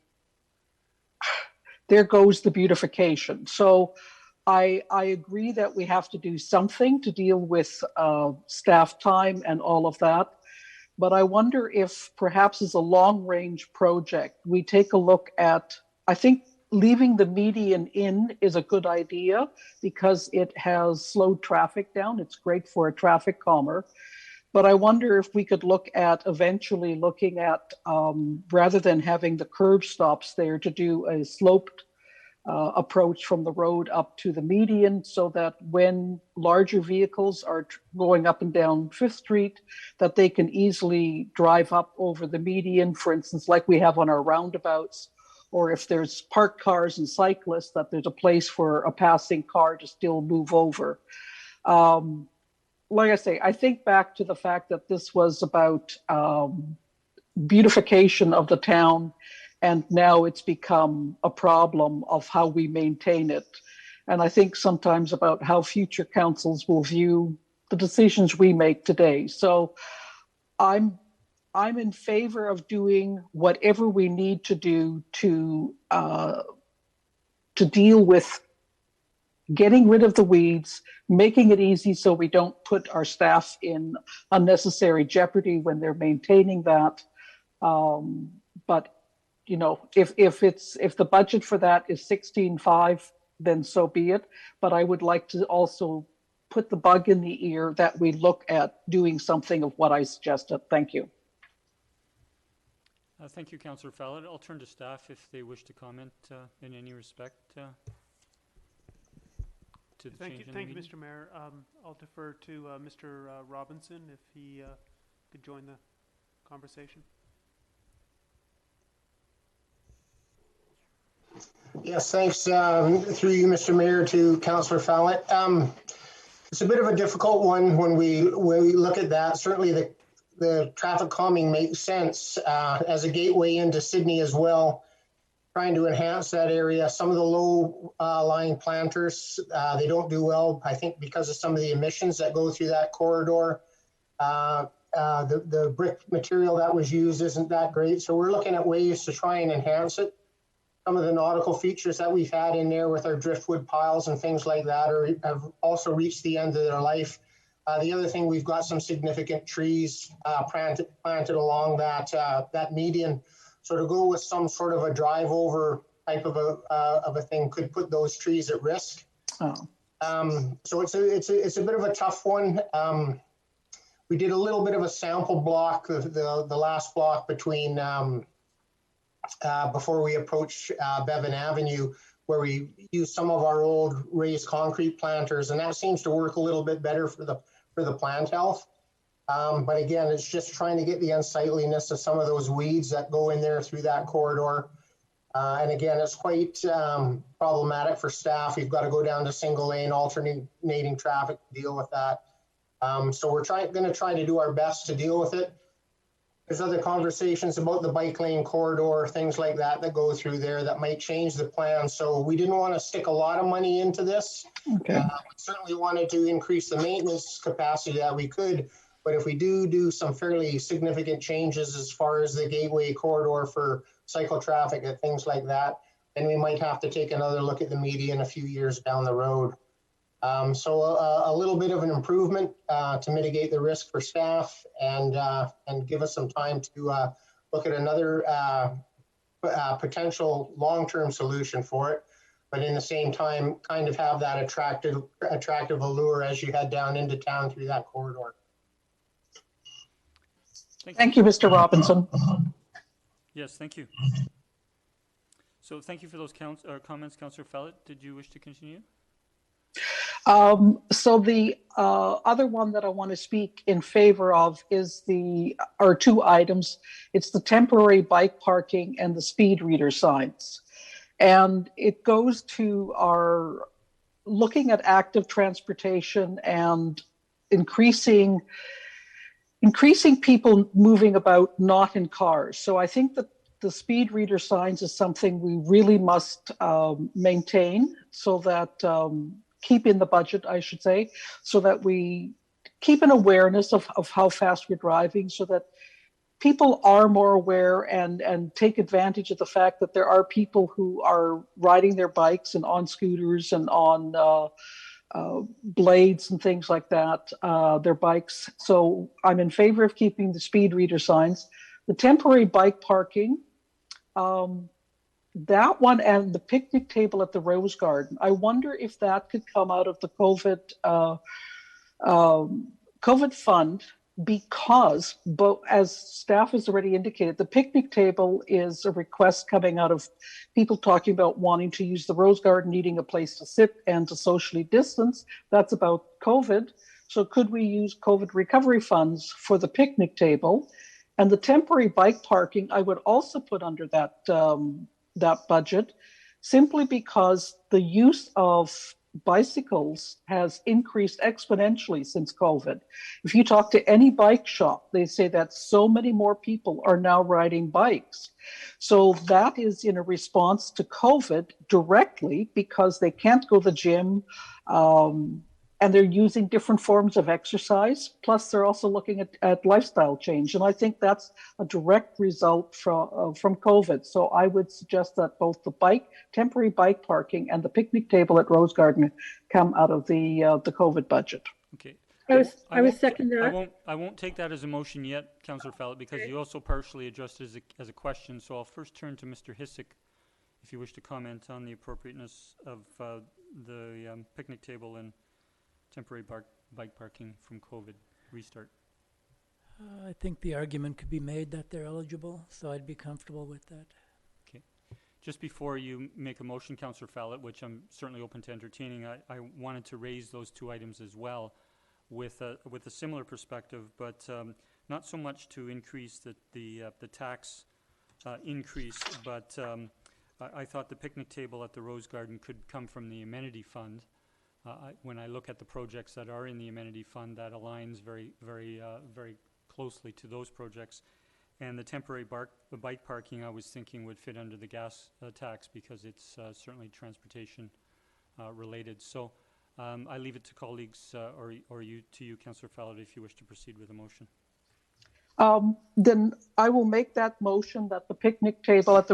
there goes the beautification. So I agree that we have to do something to deal with staff time and all of that. But I wonder if perhaps as a long range project, we take a look at, I think leaving the median in is a good idea because it has slowed traffic down. It's great for a traffic calmer. But I wonder if we could look at eventually looking at, rather than having the curb stops there, to do a sloped approach from the road up to the median, so that when larger vehicles are going up and down Fifth Street, that they can easily drive up over the median, for instance, like we have on our roundabouts, or if there's parked cars and cyclists, that there's a place for a passing car to still move over. Like I say, I think back to the fact that this was about beautification of the town, and now it's become a problem of how we maintain it. And I think sometimes about how future councils will view the decisions we make today. So I'm in favor of doing whatever we need to do to deal with getting rid of the weeds, making it easy so we don't put our staff in unnecessary jeopardy when they're maintaining that. But you know, if the budget for that is 16.5, then so be it. But I would like to also put the bug in the ear that we look at doing something of what I suggested. Thank you. Thank you, Councillor Fallett. I'll turn to staff if they wish to comment in any respect to the change in the Thank you, meeting. Mr. Mayor. I'll defer to Mr. Robinson if he could join the conversation. Yes, thanks. Through you, Mr. Mayor, to Councillor Fallett. It's a bit of a difficult one when we look at that. Certainly the traffic calming makes sense as a gateway into Sydney as well, trying to enhance that area. Some of the low lying planters, they don't do well, I think, because of some of the emissions that go through that corridor. The brick material that was used isn't that great. So we're looking at ways to try and enhance it. Some of the nautical features that we've had in there with our driftwood piles and things like that have also reached the end of their life. The other thing, we've got some significant trees planted along that median. So to go with some sort of a drive over type of a thing could put those trees at risk. Oh. So it's a bit of a tough one. We did a little bit of a sample block of the last block between before we approach Bevan Avenue, where we use some of our old raised concrete planters, and that seems to work a little bit better for the plant health. But again, it's just trying to get the unsightliness of some of those weeds that go in there through that corridor. And again, it's quite problematic for staff. You've got to go down to single lane, alternating traffic to deal with that. So we're going to try to do our best to deal with it. There's other conversations about the bike lane corridor, things like that that go through there that might change the plan. So we didn't want to stick a lot of money into this. Okay. We certainly wanted to increase the maintenance capacity that we could. But if we do some fairly significant changes as far as the gateway corridor for cycle traffic and things like that, then we might have to take another look at the median a few years down the road. So a little bit of an improvement to mitigate the risk for staff and give us some time to look at another potential long-term solution for it. But in the same time, kind of have that attractive allure as you head down into town through that corridor. Thank you, Mr. Robinson. Yes, thank you. So thank you for those comments, Councillor Fallett. Did you wish to continue? So the other one that I want to speak in favor of is are two items. It's the temporary bike parking and the speed reader signs. And it goes to our looking at active transportation and increasing people moving about not in cars. So I think that the speed reader signs is something we really must maintain so that keep in the budget, I should say, so that we keep an awareness of how fast we're driving so that people are more aware and take advantage of the fact that there are people who are riding their bikes and on scooters and on blades and things like that, their bikes. So I'm in favor of keeping the speed reader signs. The temporary bike parking, that one and the picnic table at the Rose Garden, I wonder if that could come out of the COVID fund, because, but as staff has already indicated, the picnic table is a request coming out of people talking about wanting to use the Rose Garden, needing a place to sit and to socially distance. That's about COVID. So could we use COVID recovery funds for the picnic table? And the temporary bike parking, I would also put under that budget, simply because the use of bicycles has increased exponentially since COVID. If you talk to any bike shop, they say that so many more people are now riding bikes. So that is in a response to COVID directly, because they can't go to the gym, and they're using different forms of exercise. Plus, they're also looking at lifestyle change. And I think that's a direct result from COVID. So I would suggest that both the temporary bike parking and the picnic table at Rose Garden come out of the COVID budget. Okay. I was second that. I won't take that as a motion yet, Councillor Fallett, because you also partially addressed it as a question. So I'll first turn to Mr. Hissick, if you wish to comment on the appropriateness of the picnic table and temporary bike parking from COVID restart. I think the argument could be made that they're eligible, so I'd be comfortable with that. Okay. Just before you make a motion, Councillor Fallett, which I'm certainly open to entertaining, I wanted to raise those two items as well with a similar perspective, but not so much to increase the tax increase, but I thought the picnic table at the Rose Garden could come from the amenity fund. When I look at the projects that are in the amenity fund, that aligns very, very, very closely to those projects. And the temporary bike parking, I was thinking, would fit under the gas tax because it's certainly transportation related. So I leave it to colleagues or to you, Councillor Fallett, if you wish to proceed with a motion. Then I will make that motion that the picnic table at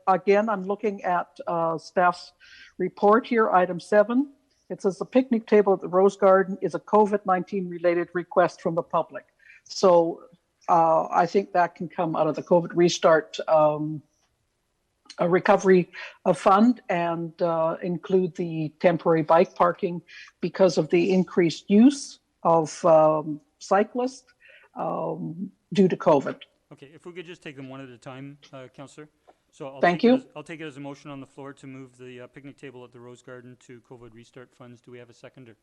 again, I'm looking at staff's report here, item 7. It says the picnic table at the Rose Garden is a COVID-19 related request from the public. So I think that can come out of the COVID restart a recovery fund and include the temporary bike parking because of the increased use of cyclists due to COVID. Okay, if we could just take them one at a time, Councillor. So I'll take it as a motion on the floor to move the picnic table at the Rose Garden to COVID restart funds. Do we have a seconder?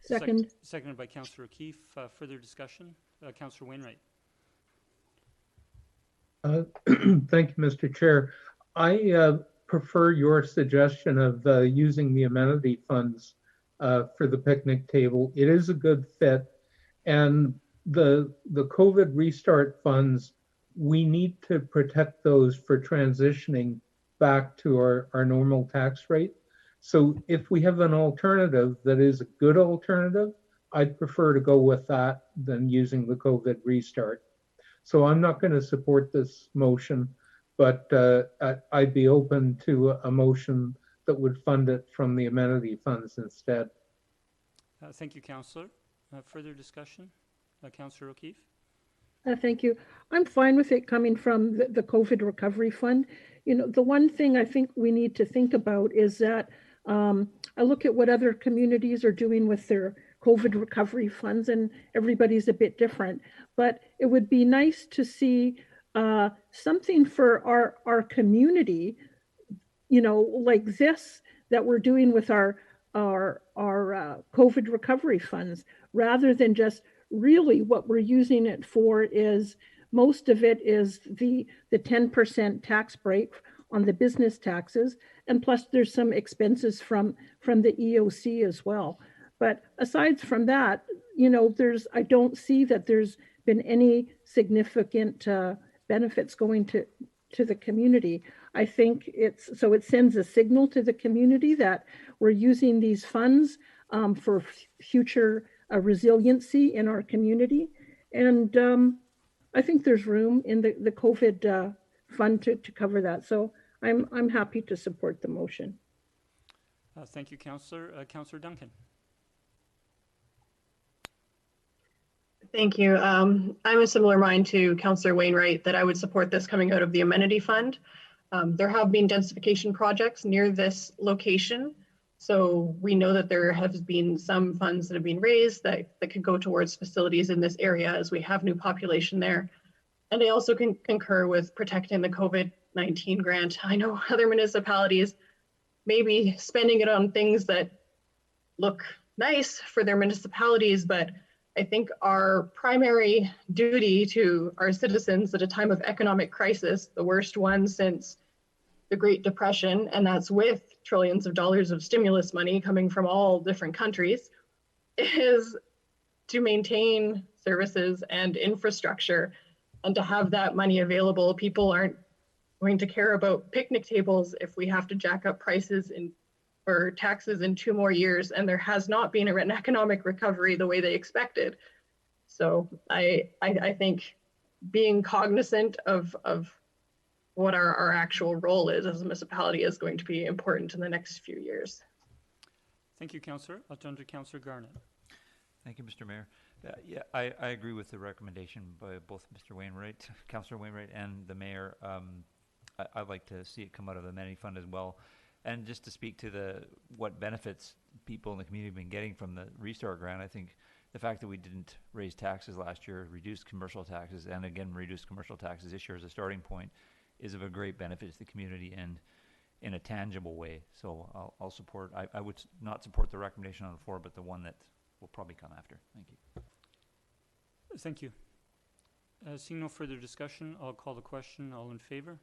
Second. Seconded by Councillor O'Keefe. Further discussion? Councillor Wainwright. Thank you, Mr. Chair. I prefer your suggestion of using the amenity funds for the picnic table. It is a good fit. And the COVID restart funds, we need to protect those for transitioning back to our normal tax rate. So if we have an alternative that is a good alternative, I'd prefer to go with that than using the COVID restart. So I'm not going to support this motion, but I'd be open to a motion that would fund it from the amenity funds instead. Thank you, Councillor. Further discussion? Councillor O'Keefe? Thank you. I'm fine with it coming from the COVID Recovery Fund. You know, the one thing I think we need to think about is that I look at what other communities are doing with their COVID recovery funds, and everybody's a bit different. But it would be nice to see something for our community, you know, like this that we're doing with our COVID recovery funds, rather than just really what we're using it for is most of it is the 10% tax break on the business taxes, and plus there's some expenses from the EOC as well. But aside from that, you know, I don't see that there's been any significant benefits going to the community. I think it sends a signal to the community that we're using these funds for future resiliency in our community. And I think there's room in the COVID fund to cover that. So I'm happy to support the motion. Thank you, Councillor. Councillor Duncan. Thank you. I'm a similar mind to Councillor Wainwright that I would support this coming out of the amenity fund. There have been densification projects near this location. So we know that there have been some funds that have been raised that could go towards facilities in this area as we have new population there. And I also can concur with protecting the COVID-19 grant. I know other municipalities may be spending it on things that look nice for their municipalities, but I think our primary duty to our citizens at a time of economic crisis, the worst one since the Great Depression, and that's with trillions of dollars of stimulus money coming from all different countries, is to maintain services and infrastructure and to have that money available. People aren't going to care about picnic tables if we have to jack up prices or taxes in 2 more years, and there has not been an economic recovery the way they expected. So I think being cognizant of what our actual role is as a municipality is going to be important in the next few years. Thank you, Councillor. I'll turn to Councillor Garnett. Thank you, Mr. Mayor. Yeah, I agree with the recommendation by both Mr. Wainwright, Councillor Wainwright, and the Mayor. I'd like to see it come out of the amenity fund as well. And just to speak to what benefits people in the community have been getting from the Restart Grant, I think the fact that we didn't raise taxes last year, reduced commercial taxes, and again reduced commercial taxes this year as a starting point is of a great benefit to the community and in a tangible way. So I'll support, I would not support the recommendation on the floor, but the one that will probably come after. Thank you. Thank you. Seeing no further discussion, I'll call the question. All in favor?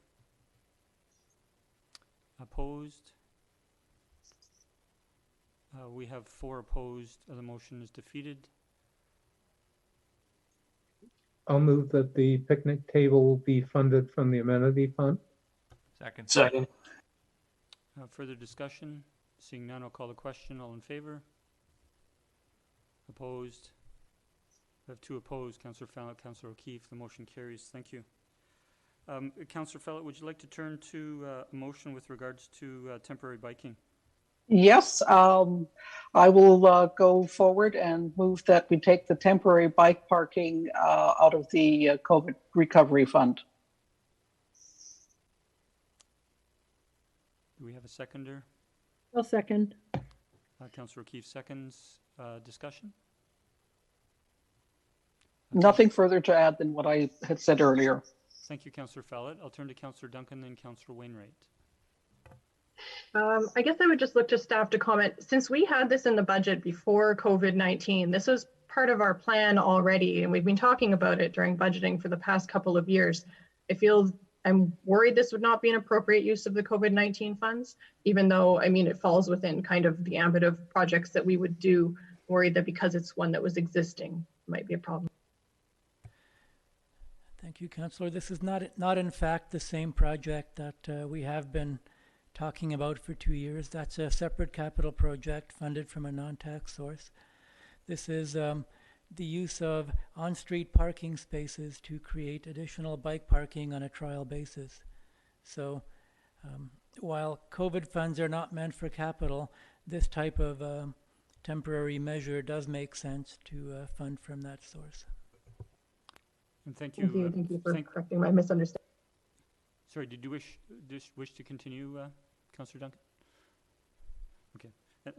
Opposed? We have 4 opposed. The motion is defeated. I'll move that the picnic table be funded from the amenity fund. Second. Second. Further discussion? Seeing none, I'll call the question. All in favor? Opposed? We have 2 opposed. Councillor Fallett, Councillor O'Keefe. The motion carries. Thank you. Councillor Fallett, would you like to turn to a motion with regards to temporary biking? Yes, I will go forward and move that we take the temporary bike parking out of the COVID recovery fund. Do we have a seconder? I'll second. Councillor O'Keefe seconds. Discussion? Nothing further to add than what I had said earlier. Thank you, Councillor Fallett. I'll turn to Councillor Duncan, then Councillor Wainwright. I guess I would just look to staff to comment. Since we had this in the budget before COVID-19, this was part of our plan already, and we've been talking about it during budgeting for the past couple of years. I'm worried this would not be an appropriate use of the COVID-19 funds, even though, I mean, it falls within kind of the ambit of projects that we would do. Worried that because it's one that was existing, might be a problem. Thank you, Councillor. This is not in fact the same project that we have been talking about for 2 years. That's a separate capital project funded from a non-tax source. This is the use of on-street parking spaces to create additional bike parking on a trial basis. So while COVID funds are not meant for capital, this type of temporary measure does make sense to fund from that source. And thank you. Thank you for correcting my misunderstanding. Sorry, did you wish to continue, Councillor Duncan? Okay.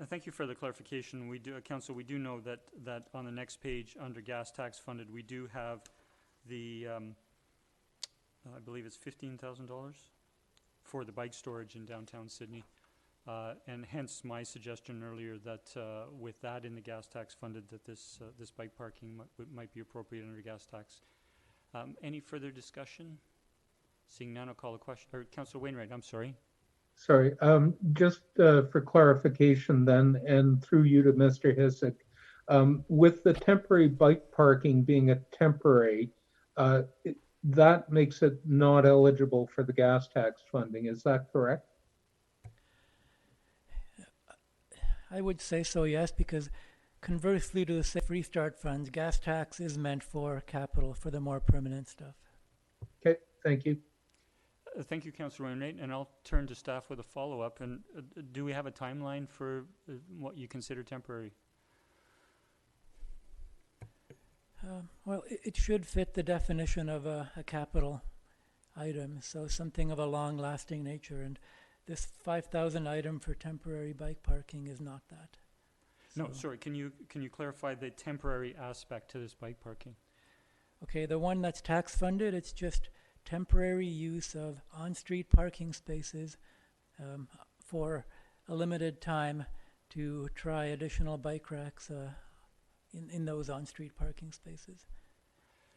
Thank you for the clarification. We do, Council, we do know that on the next page under gas tax funded, we do have the, I believe it's $15,000 for the bike storage in downtown Sydney. And hence my suggestion earlier that with that in the gas tax funded, that this bike parking might be appropriate under gas tax. Any further discussion? Seeing none, I'll call a question. Or Councillor Wainwright, I'm sorry. Sorry, just for clarification then, and through you to Mr. Hisik, with the temporary bike parking being a temporary, that makes it not eligible for the gas tax funding. Is that correct? I would say so, yes, because conversely to the Safe Restart funds, gas tax is meant for capital, for the more permanent stuff. Okay, thank you. Thank you, Councillor Wainwright, and I'll turn to staff with a follow-up. And do we have a timeline for what you consider temporary? Well, it should fit the definition of a capital item, so something of a long-lasting nature. And this 5,000 item for temporary bike parking is not that. No, So- sorry. Can you clarify the temporary aspect to this bike parking? Okay, the one that's tax funded, it's just temporary use of on-street parking spaces for a limited time to try additional bike racks in those on-street parking spaces.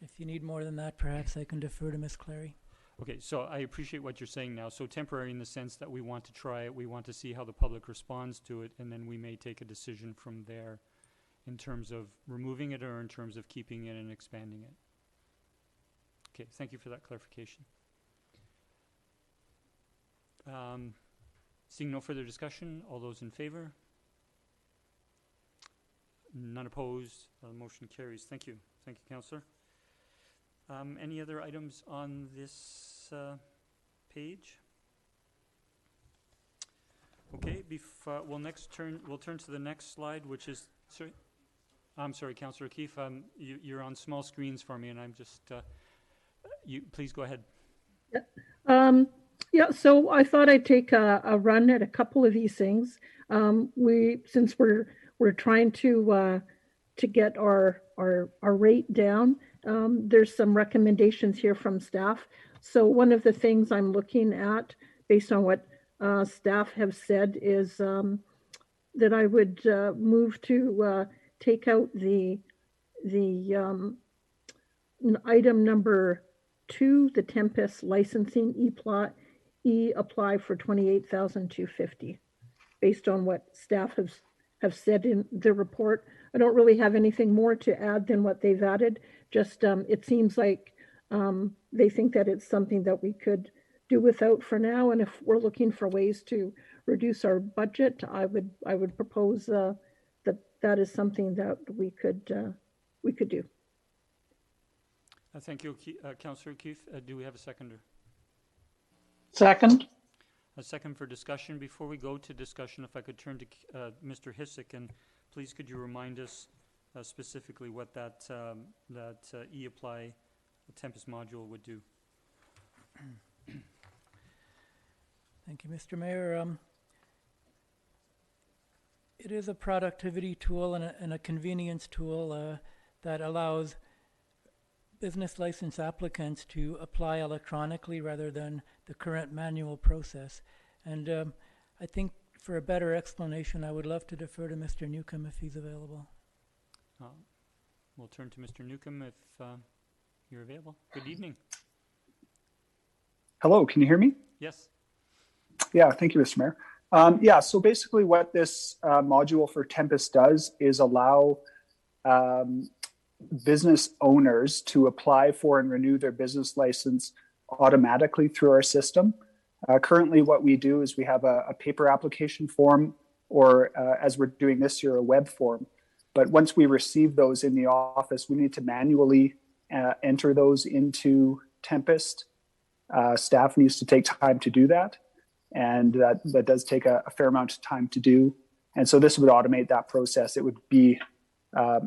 If you need more than that, perhaps I can defer to Ms. Clary. Okay, so I appreciate what you're saying now. So temporary in the sense that we want to try it, we want to see how the public responds to it, and then we may take a decision from there in terms of removing it or in terms of keeping it and expanding it. Okay, thank you for that clarification. Seeing no further discussion, all those in favor? None opposed, the motion carries. Thank you. Thank you, Councillor. Any other items on this page? Okay, we'll turn to the next slide, which is, sorry, I'm sorry, Councillor O'Keefe, you're on small screens for me, and I'm just, please go ahead. Yeah, so I thought I'd take a run at a couple of these things. Since we're trying to get our rate down, there's some recommendations here from staff. So one of the things I'm looking at, based on what staff have said, is that I would move to take out the item number 2, the Tempest licensing apply for $28,250, based on what staff have said in the report. I don't really have anything more to add than what they've added. Just it seems like they think that it's something that we could do without for now. And if we're looking for ways to reduce our budget, I would propose that is something that we could do. Thank you, Councillor O'Keefe. Do we have a seconder? Second. A second for discussion. Before we go to discussion, if I could turn to Mr. Hisik, and please could you remind us specifically what that e-apply Tempest module would do? Thank you, Mr. Mayor. It is a productivity tool and a convenience tool that allows business license applicants to apply electronically rather than the current manual process. And I think for a better explanation, I would love to defer to Mr. Newcomb if he's available. We'll turn to Mr. Newcomb if you're available. Good evening. Hello, can you hear me? Yes. Yeah, thank you, Mr. Mayor. Yeah, so basically what this module for Tempest does is allow business owners to apply for and renew their business license automatically through our system. Currently, what we do is we have a paper application form, or as we're doing this year, a web form. But once we receive those in the office, we need to manually enter those into Tempest. Staff needs to take time to do that. And that does take a fair amount of time to do. And so this would automate that process. It would be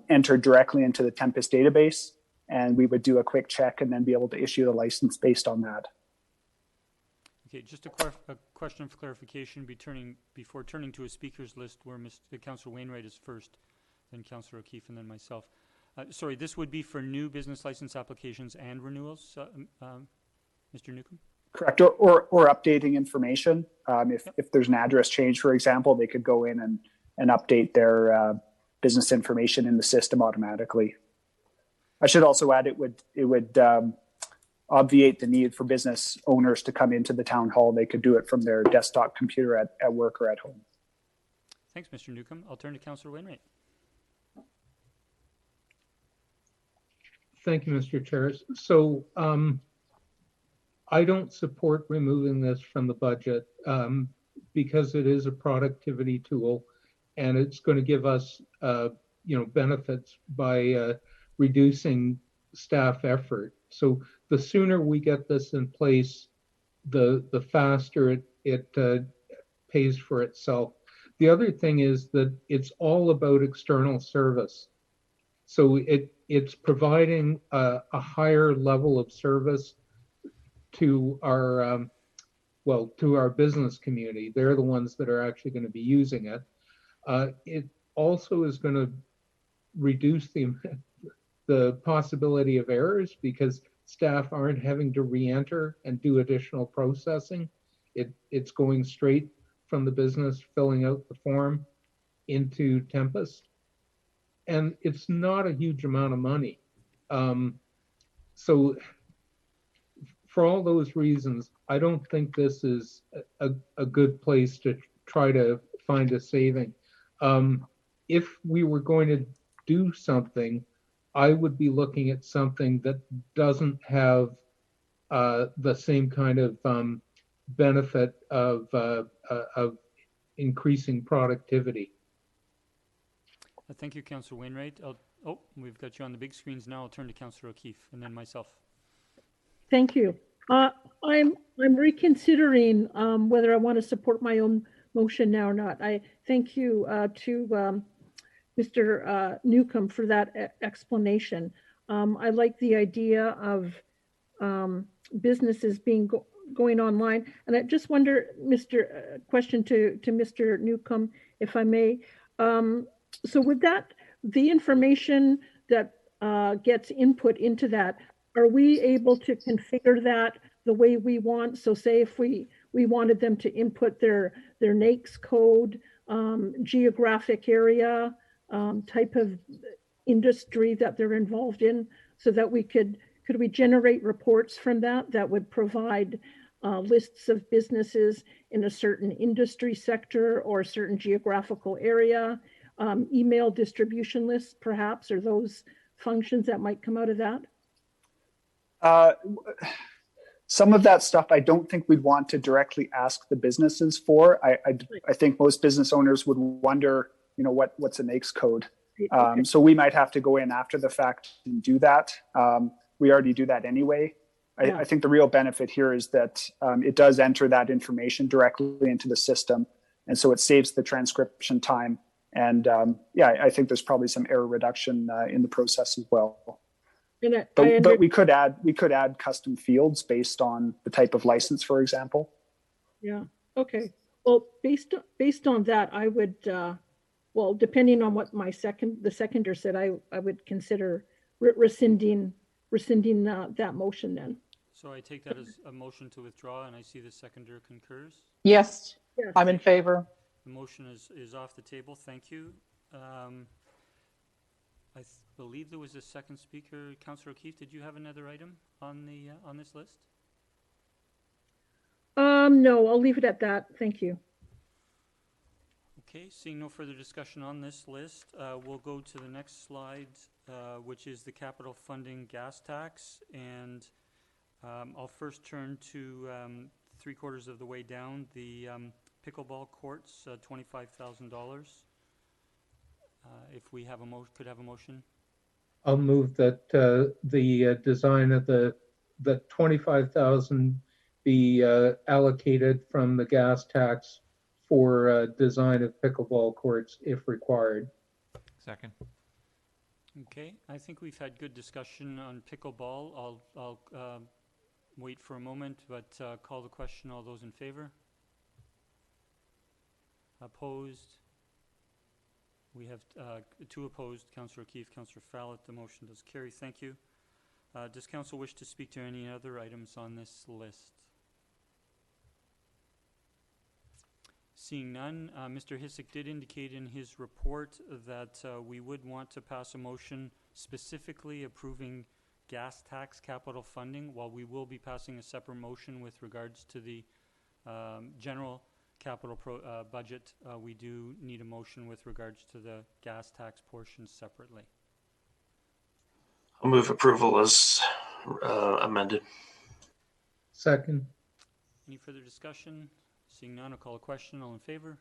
entered directly into the Tempest database, and we would do a quick check and then be able to issue the license based on that. Okay, just a question of clarification before turning to a speakers list where Councillor Wainwright is first, then Councillor O'Keefe, and then myself. Sorry, this would be for new business license applications and renewals, Mr. Newcomb? Correct, or updating information. If there's an address change, for example, they could go in and update their business information in the system automatically. I should also add it would obviate the need for business owners to come into the town hall. They could do it from their desktop computer at work or at home. Thanks, Mr. Newcomb. I'll turn to Councillor Wainwright. Thank you, Mr. Chair. So I don't support removing this from the budget because it is a productivity tool, and it's going to give us benefits by reducing staff effort. So the sooner we get this in place, the faster it pays for itself. The other thing is that it's all about external service. So it's providing a higher level of service to our business community. They're the ones that are actually going to be using it. It also is going to reduce the possibility of errors because staff aren't having to re-enter and do additional processing. It's going straight from the business, filling out the form into Tempest. And it's not a huge amount of money. So for all those reasons, I don't think this is a good place to try to find a saving. If we were going to do something, I would be looking at something that doesn't have the same kind of benefit of increasing productivity. Thank you, Councillor Wainwright. We've got you on the big screens now. I'll turn to Councillor O'Keefe and then myself. Thank you. I'm reconsidering whether I want to support my own motion now or not. I thank you to Mr. Newcomb for that explanation. I like the idea of businesses going online, and I just wonder, question to Mr. Newcomb, if I may. So with that, the information that gets input into that, are we able to configure that the way we want? So say if we wanted them to input their NAICS code, geographic area, type of industry that they're involved in, so that could we generate reports from that would provide lists of businesses in a certain industry sector or a certain geographical area, email distribution lists perhaps, or those functions that might come out of that? Some of that stuff I don't think we'd want to directly ask the businesses for. I think most business owners would wonder, what's a NAICS code? Okay. So we might have to go in after the fact and do that. We already do that anyway. I think the real benefit here is that it does enter that information directly into the system. And so it saves the transcription time. And I think there's probably some error reduction in the process as well. But we could add custom fields based on the type of license, for example. Yeah. Okay. Well, based on that, I would depending on what the seconder said, I would consider rescinding that motion then. So I take that as a motion to withdraw, and I see the seconder concurs. Yes. Yes. I'm in favor. The motion is off the table. Thank you. I believe there was a second speaker. Councillor O'Keefe, did you have another item on the on this list? No, I'll leave it at that. Thank you. Okay, seeing no further discussion on this list, we'll go to the next slide, which is the capital funding gas tax. And I'll first turn to 3/4 of the way down, the pickleball courts, $25,000. If we have could have a motion. I'll move that the design of the 25,000 be allocated from the gas tax for design of pickleball courts if required. Second. Okay, I think we've had good discussion on pickleball. I'll wait for a moment, but call the question. All those in favor? Opposed? We have 2 opposed, Councillor O'Keefe, Councillor Fallett. The motion does carry. Thank you. Does council wish to speak to any other items on this list? Seeing none, Mr. Hisik did indicate in his report that we would want to pass a motion specifically approving gas tax capital funding, while we will be passing a separate motion with regards to the general capital budget. We do need a motion with regards to the gas tax portion separately. I'll move approval as amended. Second. Any further discussion? Seeing none, I'll call a question. All in favor?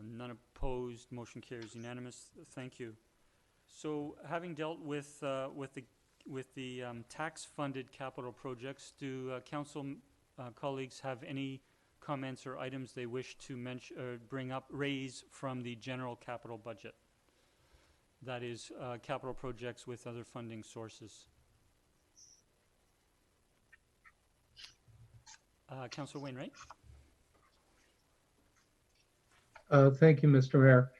None opposed. Motion carries unanimous. Thank you. So, having dealt with the tax-funded capital projects, do council colleagues have any comments or items they wish to mention or raise from the general capital budget? That is, capital projects with other funding sources. Councillor Wainwright. Thank you, Mr. Mayor.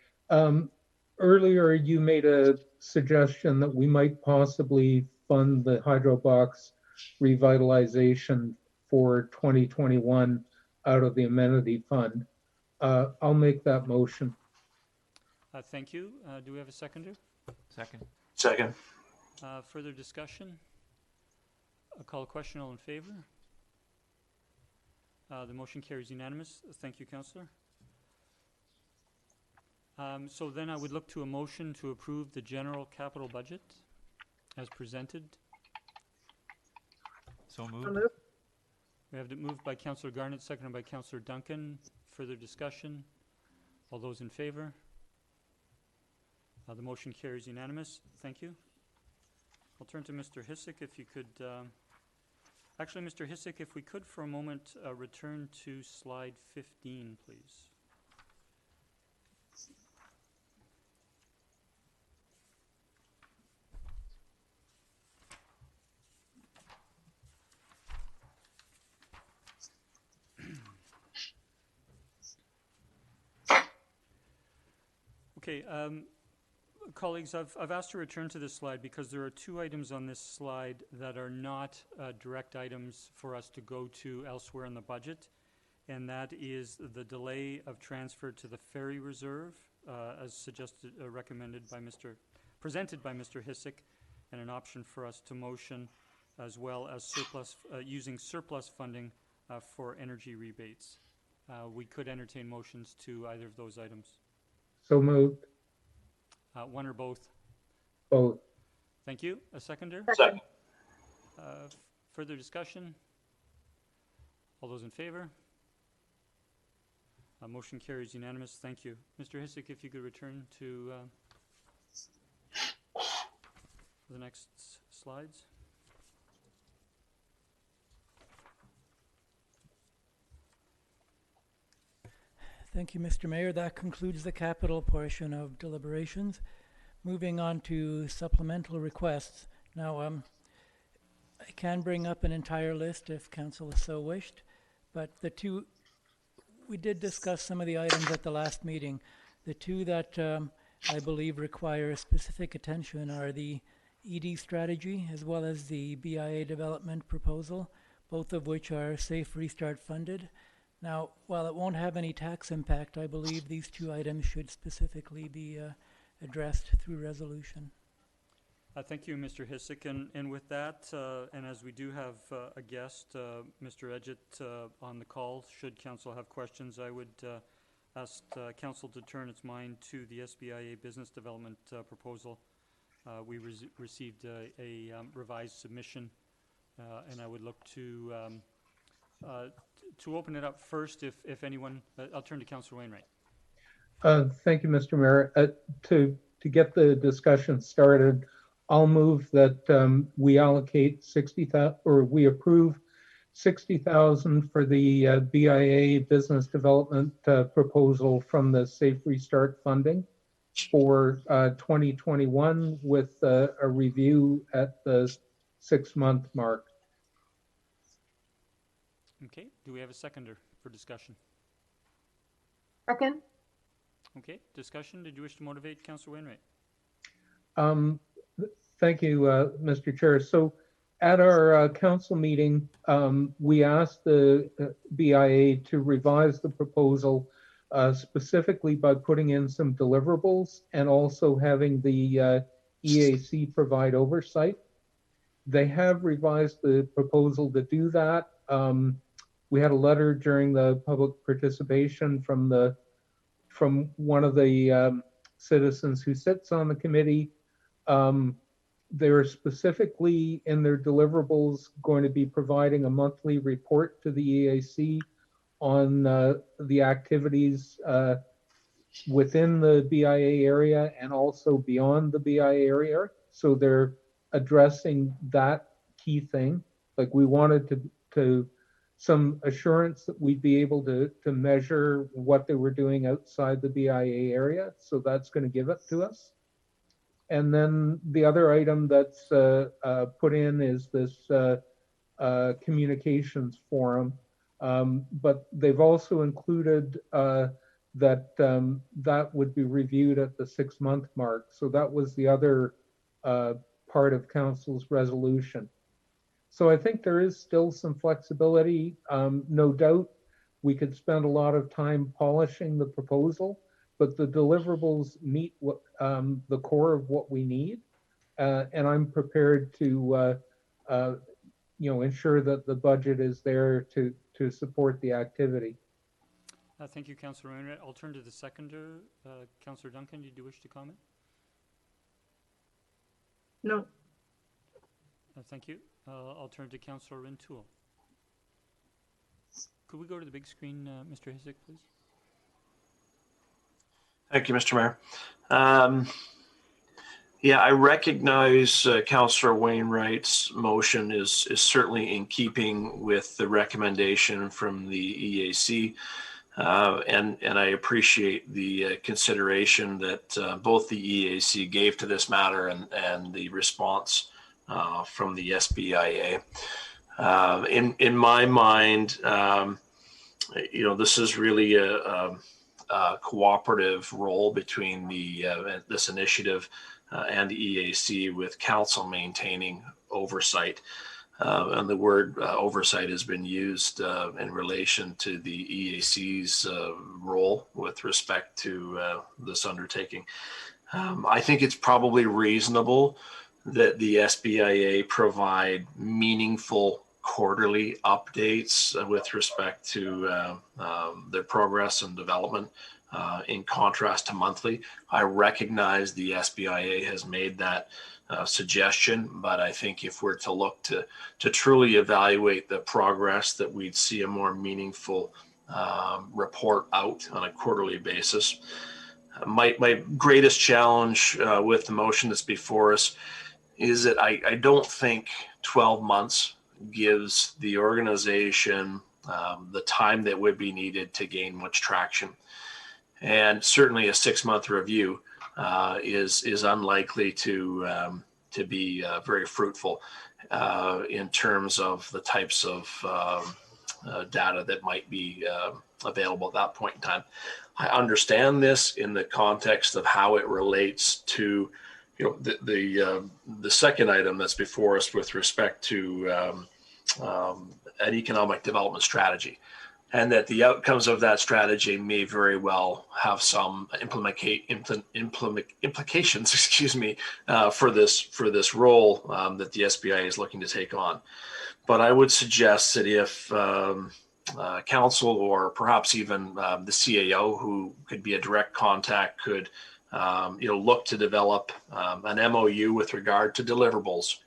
Earlier, you made a suggestion that we might possibly fund the Box Revitalization for 2021 out of the amenity fund. I'll make that motion. Thank you. Do we have a seconder? Second. Second. Further discussion? I'll call a question. All in favor? The motion carries unanimous. Thank you, Councillor. So then I would look to a motion to approve the general capital budget as presented. So moved. We have it moved by Councillor Garnett, seconded by Councillor Duncan. Further discussion? All those in favor? The motion carries unanimous. Thank you. I'll turn to Mr. Hisik, if you could... Actually, Mr. Hisik, if we could for a moment return to slide 15, please. Okay, colleagues, I've asked to return to this slide because there are 2 items on this slide that are not direct items for us to go to elsewhere in the budget, and that is the delay of transfer to the ferry reserve, as suggested, presented by Mr. Hisik, and an option for us to motion, as well as using surplus funding for energy rebates. We could entertain motions to either of those items. So moved. One or both? Both. Thank you. A seconder? Second. Further discussion? All those in favor? Motion carries unanimous. Thank you. Mr. Hisik, if you could return to the next slides. Thank you, Mr. Mayor. That concludes the capital portion of deliberations. Moving on to supplemental requests. Now, I can bring up an entire list if council so wished, but we did discuss some of the items at the last meeting. The 2 that I believe require specific attention are the ED strategy as well as the BIA development proposal, both of which are Safe Restart funded. Now, while it won't have any tax impact, I believe these two items should specifically be addressed through resolution. Thank you, Mr. Hissick. And with that, and as we do have a guest, Mr. Edgett, on the call, should council have questions, I would ask council to turn its mind to the SBIA business development proposal. We received a revised submission, and I would look to open it up first if anyone, I'll turn to Councillor Wainwright. Thank you, Mr. Mayor. To get the discussion started, I'll move that we allocate 60,000, or we approve 60,000 for the BIA business development proposal from the Safe Restart funding for 2021 with a review at the 6-month mark. Okay, do we have a seconder for discussion? Second. Okay, discussion. Did you wish to motivate Councillor Wainwright? Thank you, Mr. Chair. So at our council meeting, we asked the BIA to revise the proposal specifically by putting in some deliverables and also having the EAC provide oversight. They have revised the proposal to do that. We had a letter during the public participation from one of the citizens who sits on the committee. They're specifically in their deliverables going to be providing a monthly report to the EAC on the activities within the BIA area and also beyond the BIA area. So they're addressing that key thing. Like, we wanted to some assurance that we'd be able to measure what they were doing outside the BIA area. So that's going to give it to us. And then the other item that's put in is this communications forum. But they've also included that that would be reviewed at the 6-month mark. So that was the other part of council's resolution. So I think there is still some flexibility. No doubt we could spend a lot of time polishing the proposal, but the deliverables meet what, the core of what we need. And I'm prepared to ensure that the budget is there to support the activity. Thank you, Councillor Wainwright. I'll turn to the seconder. Councillor Duncan, did you wish to comment? No. Thank you. I'll turn to Councillor Rintoul. Could we go to the big screen, Mr. Hissick, please? Thank you, Mr. Mayor. Yeah, I recognize Councillor Wainwright's motion is certainly in keeping with the recommendation from the EAC, and I appreciate the consideration that both the EAC gave to this matter and the response from the SBIA. In my mind, this is really a cooperative role between this initiative and the EAC, with council maintaining oversight. And the word oversight has been used in relation to the EAC's role with respect to this undertaking. I think it's probably reasonable that the SBIA provide meaningful quarterly updates with respect to their progress and development in contrast to monthly. I recognize the SBIA has made that suggestion, but I think if we're to look to truly evaluate the progress, that we'd see a more meaningful report out on a quarterly basis. My greatest challenge with the motion that's before us is that I don't think 12 months gives the organization the time that would be needed to gain much traction. And certainly a 6-month review is unlikely to be very fruitful in terms of the types of data that might be available at that point in time. I understand this in the context of how it relates to the second item that's before us with respect to an economic development strategy. and that the outcomes of that strategy may very well have some implications, excuse me, for this role that the SBIA is looking to take on. But I would suggest that if council or perhaps even the CAO, who could be a direct contact, could look to develop an MOU with regard to deliverables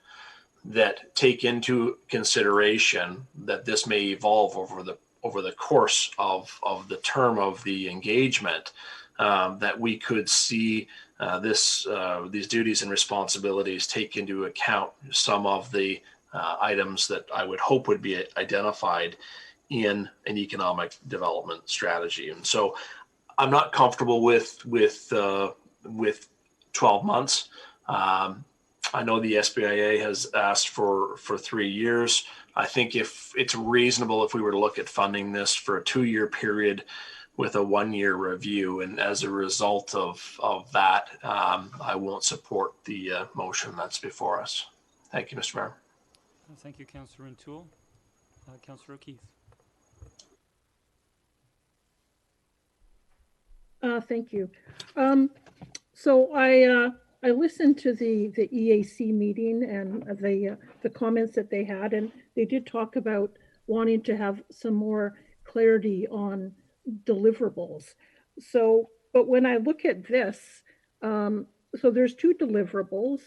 that take into consideration that this may evolve over the course of the term of the engagement, that we could see these duties and responsibilities take into account some of the items that I would hope would be identified in an economic development strategy. And so I'm not comfortable with 12 months. I know the SBIA has asked for 3 years. I think if it's reasonable if we were to look at funding this for a 2-year period with a 1-year review, and as a result of that, I won't support the motion that's before us. Thank you, Mr. Mayor. Thank you, Councillor O'Toole. Councillor O'Keefe. Thank you. So I listened to the EAC meeting and the comments that they had, and they did talk about wanting to have some more clarity on deliverables. So, but when I look at this, so there's 2 deliverables.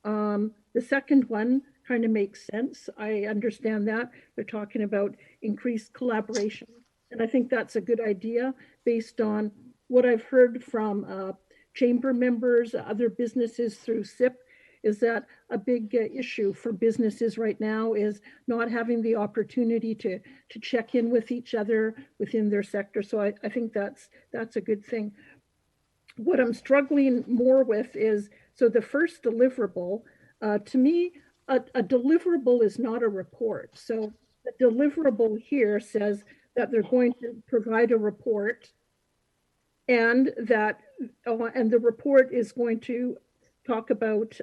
The second one kind of makes sense. I understand that. They're talking about increased collaboration. And I think that's a good idea based on what I've heard from chamber members, other businesses through SIP, is that a big issue for businesses right now is not having the opportunity to check in with each other within their sector. So I think that's a good thing. What I'm struggling more with is, so the first deliverable, to me, a deliverable is not a report. So the deliverable here says that they're going to provide a report, and that and the report is going to talk about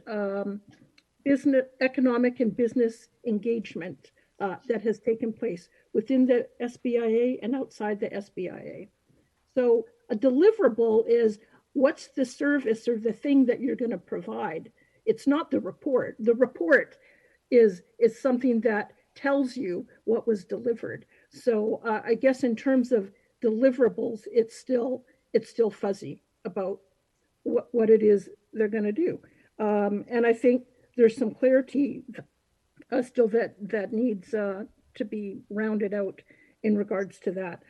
economic and business engagement that has taken place within the SBIA and outside the SBIA. So a deliverable is what's the service or the thing that you're going to provide. It's not the report. The report is something that tells you what was delivered. So I guess in terms of deliverables, it's still fuzzy about what it is they're going to do. And I think there's some clarity still that needs to be rounded out in regards to that.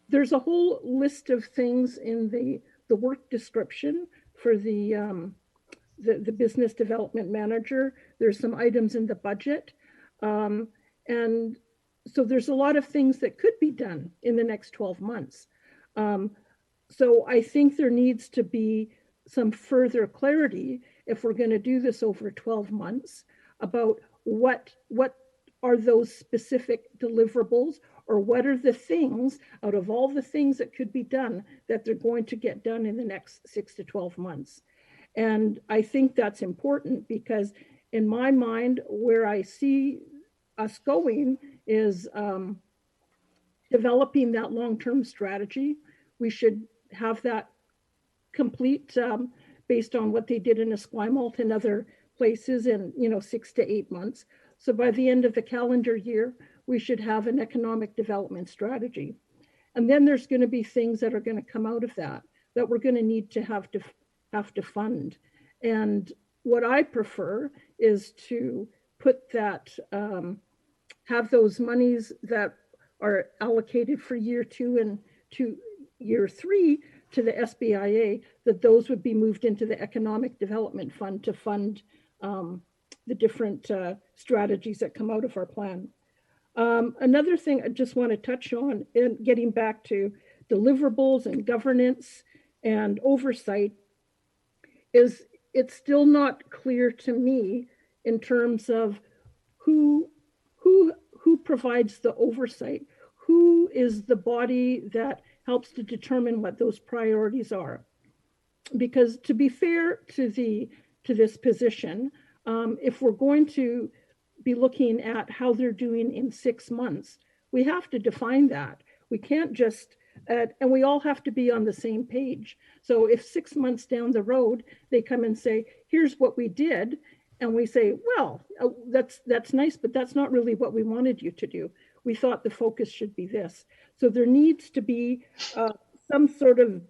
There's a whole list of things in the work description for the business development manager. There's some items in the budget. And so there's a lot of things that could be done in the next 12 months. So I think there needs to be some further clarity if we're going to do this over 12 months about what are those specific deliverables, or what are the things out of all the things that could be done that they're going to get done in the next 6 to 12 months. And I think that's important because in my mind, where I see us going is developing that long-term strategy. We should have that complete based on what they did in Esquimalt and other places in 6 to 8 months. So by the end of the calendar year, we should have an economic development strategy. And then there's going to be things that are going to come out of that we're going to need to have to fund. And what I prefer is to put that, have those monies that are allocated for year 2 and year 3 to the SBIA, that those would be moved into the Economic Development Fund to fund the different strategies that come out of our plan. Another thing I just want to touch on, in getting back to deliverables and governance and oversight, is it's still not clear to me in terms of who provides the oversight, who is the body that helps to determine what those priorities are. Because to be fair to this position, if we're going to be looking at how they're doing in 6 months, We have to define that. We can't just, and we all have to be on the same page. So if 6 months down the road, they come and say, here's what we did, and we say, well, that's nice, but that's not really what we wanted you to do. We thought the focus should be this. So there needs to be some sort of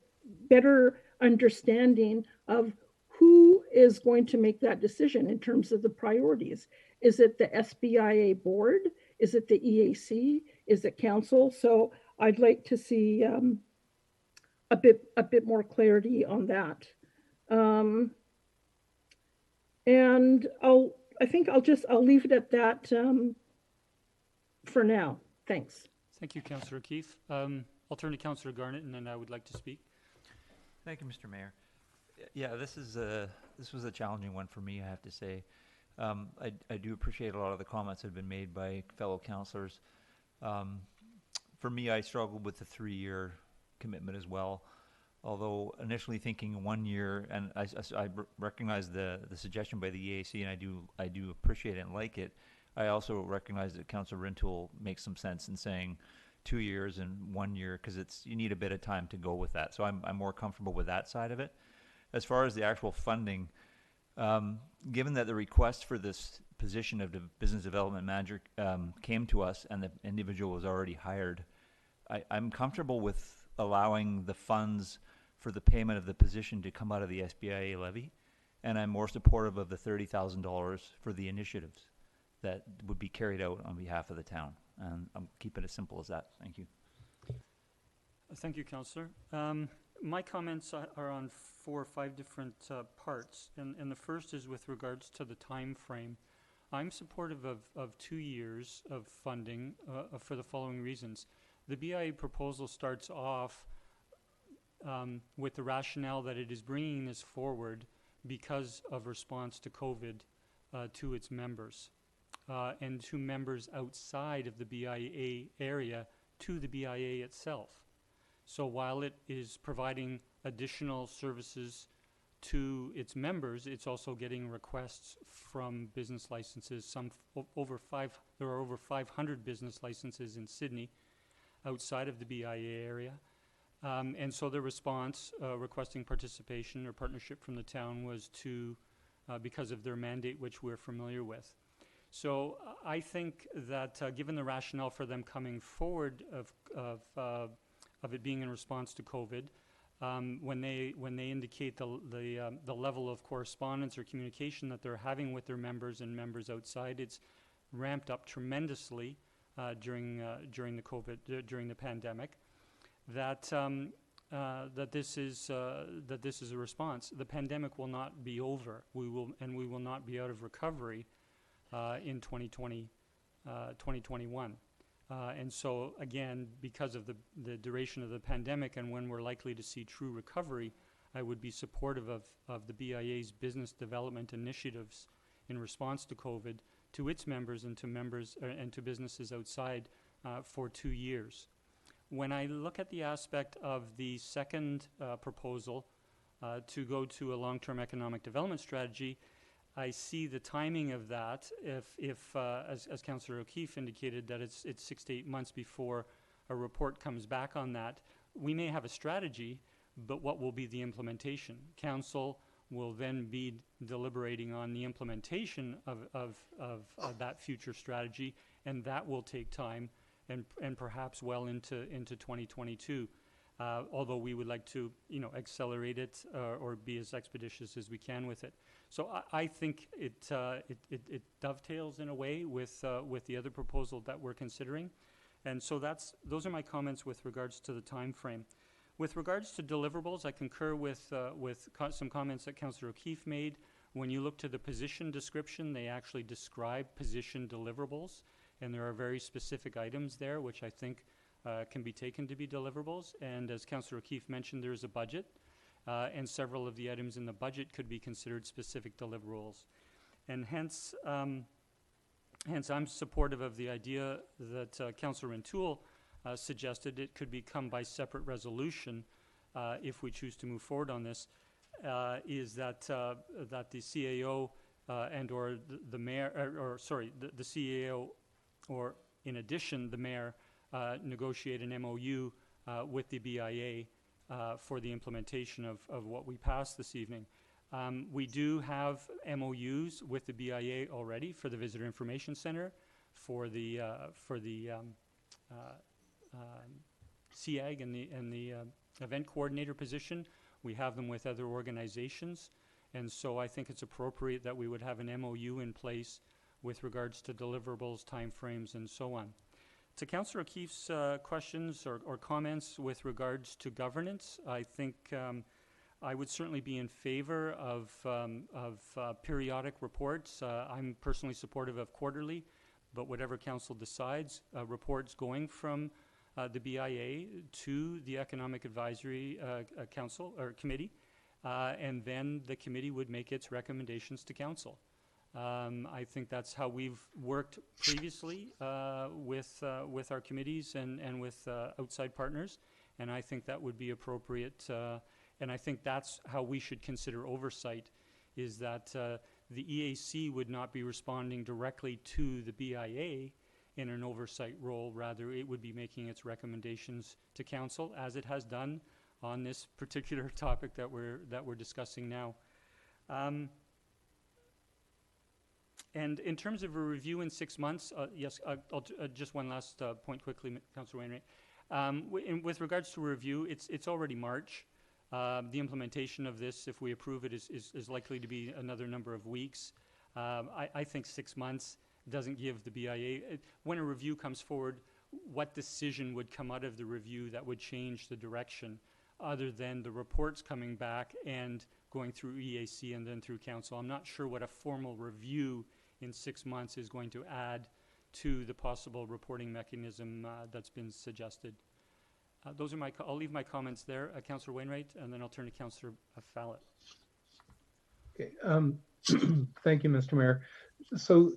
better understanding of who is going to make that decision in terms of the priorities. Is it the SBIA board? Is it the EAC? Is it council? So I'd like to see a bit more clarity on that. And I think I'll leave it at that for now. Thanks. Thank you, Councillor O'Keefe. I'll turn to Councillor Garnett, and then I would like to speak. Thank you, Mr. Mayor. Yeah, this was a challenging one for me, I have to say. I do appreciate a lot of the comments that have been made by fellow councillors. For me, I struggled with the 3-year commitment as well. Although initially thinking 1 year, and I recognize the suggestion by the EAC, and I do appreciate it and like it. I also recognize that Councillor Rintoul makes some sense in saying 2 years and 1 year, because you need a bit of time to go with that. So I'm more comfortable with that side of it. As far as the actual funding, given that the request for this position of the business development manager came to us and the individual was already hired, I'm comfortable with allowing the funds for the payment of the position to come out of the SBIA levy, and I'm more supportive of the $30,000 for the initiatives that would be carried out on behalf of the town. And I'm keeping it as simple as that. Thank you. Thank you, Councillor. My comments are on 4 or 5 different parts, and the first is with regards to the time frame. I'm supportive of 2 years of funding for the following reasons. The BIA proposal starts off with the rationale that it is bringing this forward because of response to COVID to its members and to members outside of the BIA area to the BIA itself. So while it is providing additional services to its members, it's also getting requests from business licenses. There are over 500 business licenses in Sydney outside of the BIA area. And so the response requesting participation or partnership from the town was to, because of their mandate, which we're familiar with. So I think that given the rationale for them coming forward of it being in response to COVID, when they indicate the level of correspondence or communication that they're having with their members and members outside, it's ramped up tremendously during the pandemic. That this is a response. The pandemic will not be over. We will not be out of recovery in 2021. And so again, because of the duration of the pandemic and when we're likely to see true recovery, I would be supportive of the BIA's business development initiatives in response to COVID to its members and to businesses outside for 2 years. When I look at the aspect of the second proposal to go to a long-term economic development strategy, I see the timing of that. If as Councillor O'Keefe indicated, that it's 6 to 8 months before a report comes back on that, we may have a strategy, but what will be the implementation? Council will then be deliberating on the implementation of that future strategy, and that will take time and perhaps well into 2022. Although we would like to, accelerate it or be as expeditious as we can with it. So I think it dovetails in a way with the other proposal that we're considering, and so those are my comments with regards to the time frame. With regards to deliverables, I concur with some comments that Councillor O'Keefe made. When you look to the position description, they actually describe position deliverables, and there are very specific items there which I think can be taken to be deliverables. And as Councillor O'Keefe mentioned, there is a budget, and several of the items in the budget could be considered specific deliverables. And hence I'm supportive of the idea that Councillor Rintoul suggested. It could become by separate resolution if we choose to move forward on this, is that the CAO and or the mayor, the CAO, or in addition the mayor, negotiate an MOU with the BIA for the implementation of what we passed this evening. We do have MOUs with the BIA already for the Visitor Information Center, for the CIAG and the event coordinator position. We have them with other organizations, and so I think it's appropriate that we would have an MOU in place with regards to deliverables, timeframes, and so on. To Councillor O'Keefe's questions or comments with regards to governance, I think I would certainly be in favor of periodic reports. I'm personally supportive of quarterly, but whatever council decides, reports going from the BIA to the Economic Advisory Council or Committee, and then the committee would make its recommendations to council. I think that's how we've worked previously with our committees and with outside partners, and I think that would be appropriate. And I think that's how we should consider oversight, is that the EAC would not be responding directly to the BIA in an oversight role. Rather, it would be making its recommendations to council, as it has done on this particular topic that we're discussing now. And in terms of a review in 6 months, yes, I'll just one last point quickly, Councillor Wainwright. With regards to a review, it's already March. The implementation of this, if we approve it, is likely to be another number of weeks. I think 6 months doesn't give the BIA, when a review comes forward, what decision would come out of the review that would change the direction, other than the reports coming back and going through EAC and then through council. I'm not sure what a formal review in 6 months is going to add to the possible reporting mechanism that's been suggested. Those are I'll leave my comments there, Councillor Wainwright, and then I'll turn to Councillor Fallett. Okay, thank you, Mr. Mayor. So,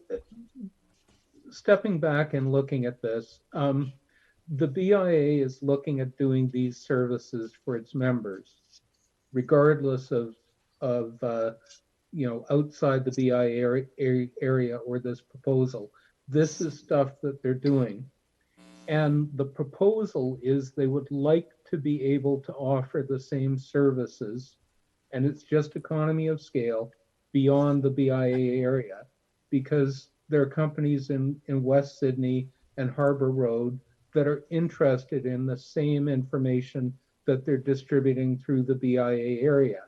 stepping back and looking at this, the BIA is looking at doing these services for its members, regardless of outside the BIA area or this proposal. This is stuff that they're doing. And the proposal is they would like to be able to offer the same services, and it's just economy of scale, beyond the BIA area, because there are companies in West Sydney and Harbour Road that are interested in the same information that they're distributing through the BIA area.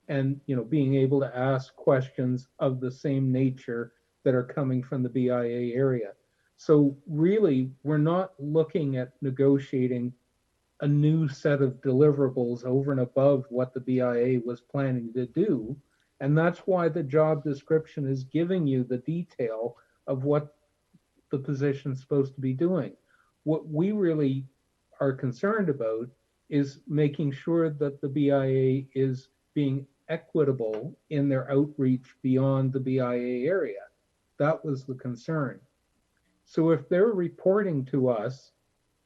And, being able to ask questions of the same nature that are coming from the BIA area. So really, we're not looking at negotiating a new set of deliverables over and above what the BIA was planning to do. And that's why the job description is giving you the detail of what the position's supposed to be doing. What we really are concerned about is making sure that the BIA is being equitable in their outreach beyond the BIA area. That was the concern. So if they're reporting to us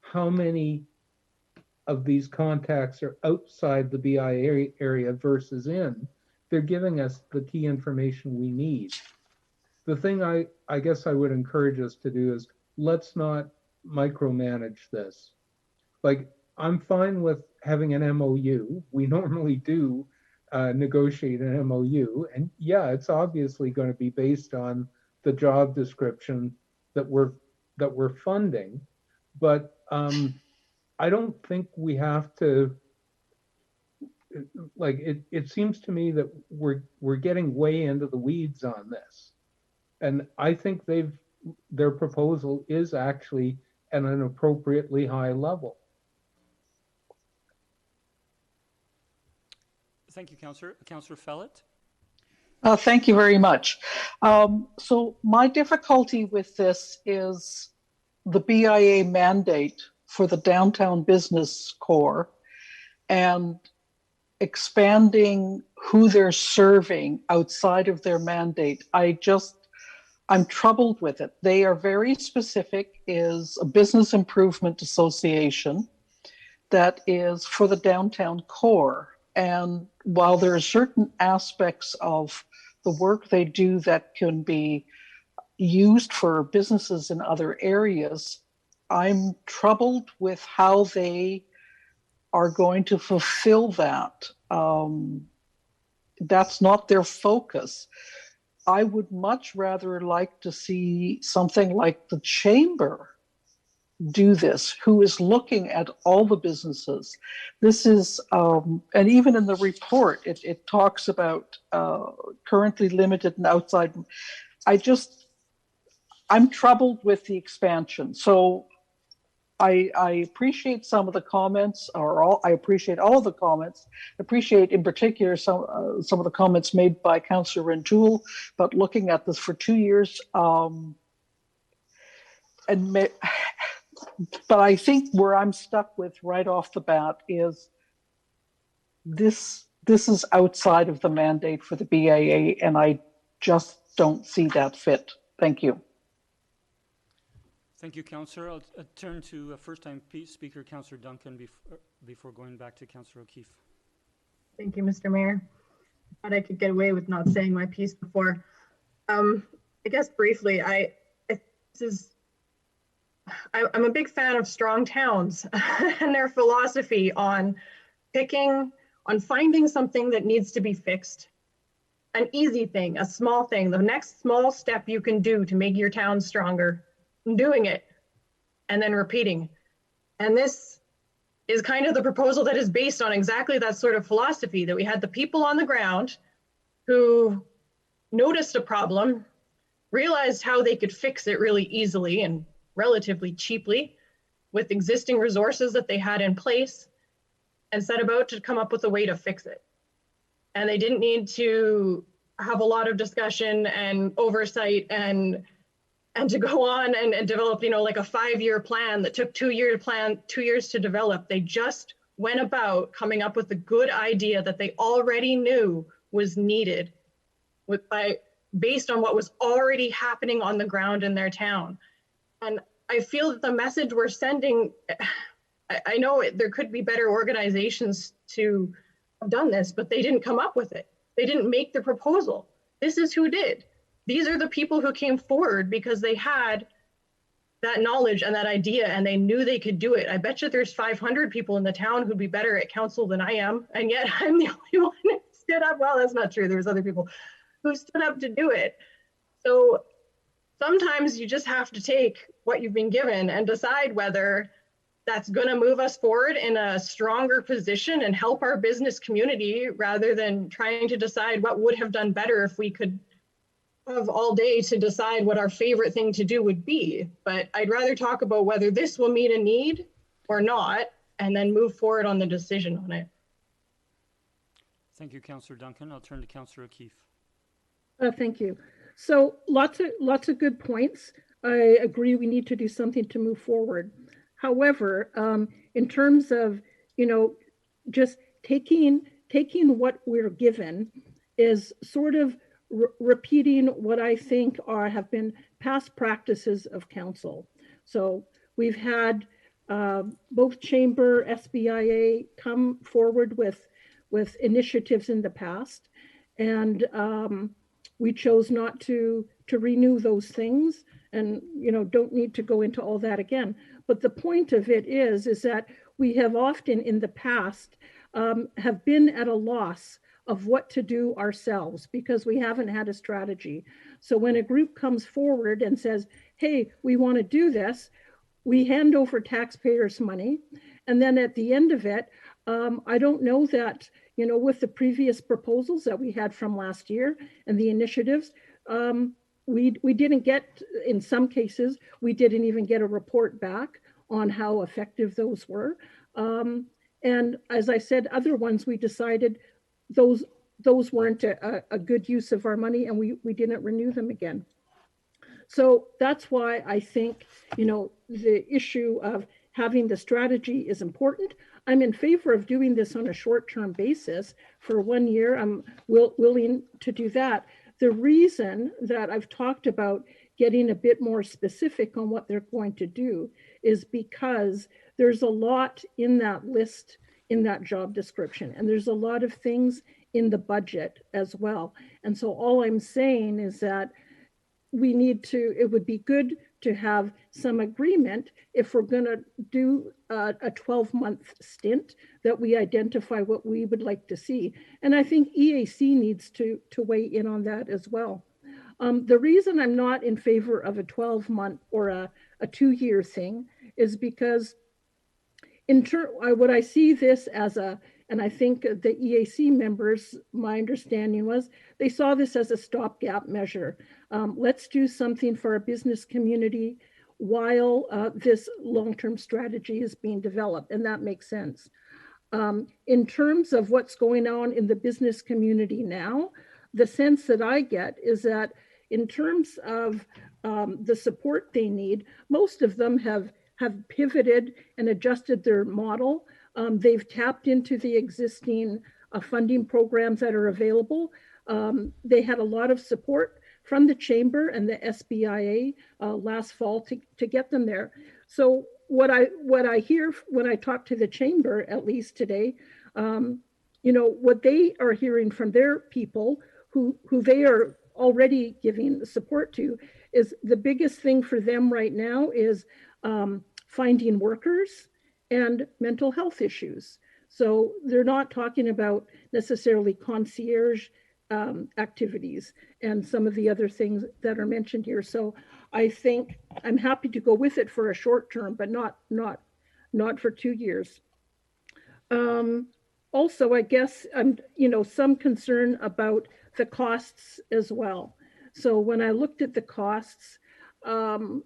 how many of these contacts are outside the BIA area versus in, they're giving us the key information we need. The thing I guess I would encourage us to do is, let's not micromanage this. Like, I'm fine with having an MOU. We normally do negotiate an MOU. And yeah, it's obviously going to be based on the job description that we're funding. But I don't think we have to, like, it seems to me that we're getting way into the weeds on this. And I think their proposal is actually at an appropriately high level. Thank you, Councillor. Councillor Fallett? Thank you very much. So my difficulty with this is the BIA mandate for the downtown business core and expanding who they're serving outside of their mandate. I'm troubled with it. They are very specific, is a business improvement association that is for the downtown core. And while there are certain aspects of the work they do that can be used for businesses in other areas, I'm troubled with how they are going to fulfill that. That's not their focus. I would much rather like to see something like the chamber do this, who is looking at all the businesses. This is, and even in the report, it talks about currently limited and outside. I'm troubled with the expansion. So I appreciate some of the comments, I appreciate all of the comments. Appreciate in particular some of the comments made by Councillor Rentoul, but looking at this for 2 years, but I think where I'm stuck with right off the bat is this is outside of the mandate for the BIA, and I just don't see that fit. Thank you. Thank you, Councillor. I'll turn to first-time speaker, Councillor Duncan, before going back to Councillor O'Keefe. Thank you, Mr. Mayor. I thought I could get away with not saying my piece before. I guess briefly, I'm a big fan of strong towns and their philosophy on finding something that needs to be fixed. An easy thing, a small thing, the next small step you can do to make your town stronger, doing it, and then repeating. And this is kind of the proposal that is based on exactly that sort of philosophy, that we had the people on the ground who noticed a problem, realized how they could fix it really easily and relatively cheaply with existing resources that they had in place, and set about to come up with a way to fix it. And they didn't need to have a lot of discussion and oversight and to go on and develop, like a 5-year plan that took 2 years to develop. They just went about coming up with a good idea that they already knew was needed based on what was already happening on the ground in their town. And I feel that the message we're sending, I know there could be better organizations to have done this, but they didn't come up with it. They didn't make the proposal. This is who did. These are the people who came forward because they had that knowledge and that idea, and they knew they could do it. I bet you there's 500 people in the town who'd be better at council than I am, and yet I'm the only one who stood up. Well, that's not true. There's other people who stood up to do it. So sometimes you just have to take what you've been given and decide whether that's going to move us forward in a stronger position and help our business community, rather than trying to decide what would have done better if we could have all day to decide what our favorite thing to do would be. But I'd rather talk about whether this will meet a need or not, and then move forward on the decision on it. Thank you, Councillor Duncan. I'll turn to Councillor O'Keefe. Thank you. So lots of good points. I agree we need to do something to move forward. However, in terms of, just taking what we're given is sort of repeating what I think have been past practices of council. So we've had both Chamber, SBIA come forward with initiatives in the past, and we chose not to renew those things, and don't need to go into all that again. But the point of it is that we have often in the past have been at a loss of what to do ourselves because we haven't had a strategy. So when a group comes forward and says, hey, we want to do this, we hand over taxpayers' money. And then at the end of it, I don't know that, with the previous proposals that we had from last year and the initiatives, we didn't get, in some cases, we didn't even get a report back on how effective those were. And as I said, other ones we decided those weren't a good use of our money, and we didn't renew them again. So that's why I think, the issue of having the strategy is important. I'm in favor of doing this on a short-term basis for 1 year. I'm willing to do that. The reason that I've talked about getting a bit more specific on what they're going to do is because there's a lot in that list, in that job description, and there's a lot of things in the budget as well. And so all I'm saying is that it would be good to have some agreement if we're going to do a 12-month stint, that we identify what we would like to see. And I think EAC needs to weigh in on that as well. The reason I'm not in favor of a 12-month or a 2-year thing is because what I see this as and I think the EAC members, my understanding was, they saw this as a stopgap measure. Let's do something for our business community while this long-term strategy is being developed, and that makes sense. In terms of what's going on in the business community now, the sense that I get is that in terms of the support they need, most of them have pivoted and adjusted their model. They've tapped into the existing funding programs that are available. They had a lot of support from the Chamber and the SBIA last fall to get them there. So what I hear when I talk to the Chamber, at least today, what they are hearing from their people who they are already giving support to is the biggest thing for them right now is finding workers and mental health issues. So they're not talking about necessarily concierge activities and some of the other things that are mentioned here. So I think I'm happy to go with it for a short term, but not for 2 years. Also, I guess some concern about the costs as well. So when I looked at the costs, I'm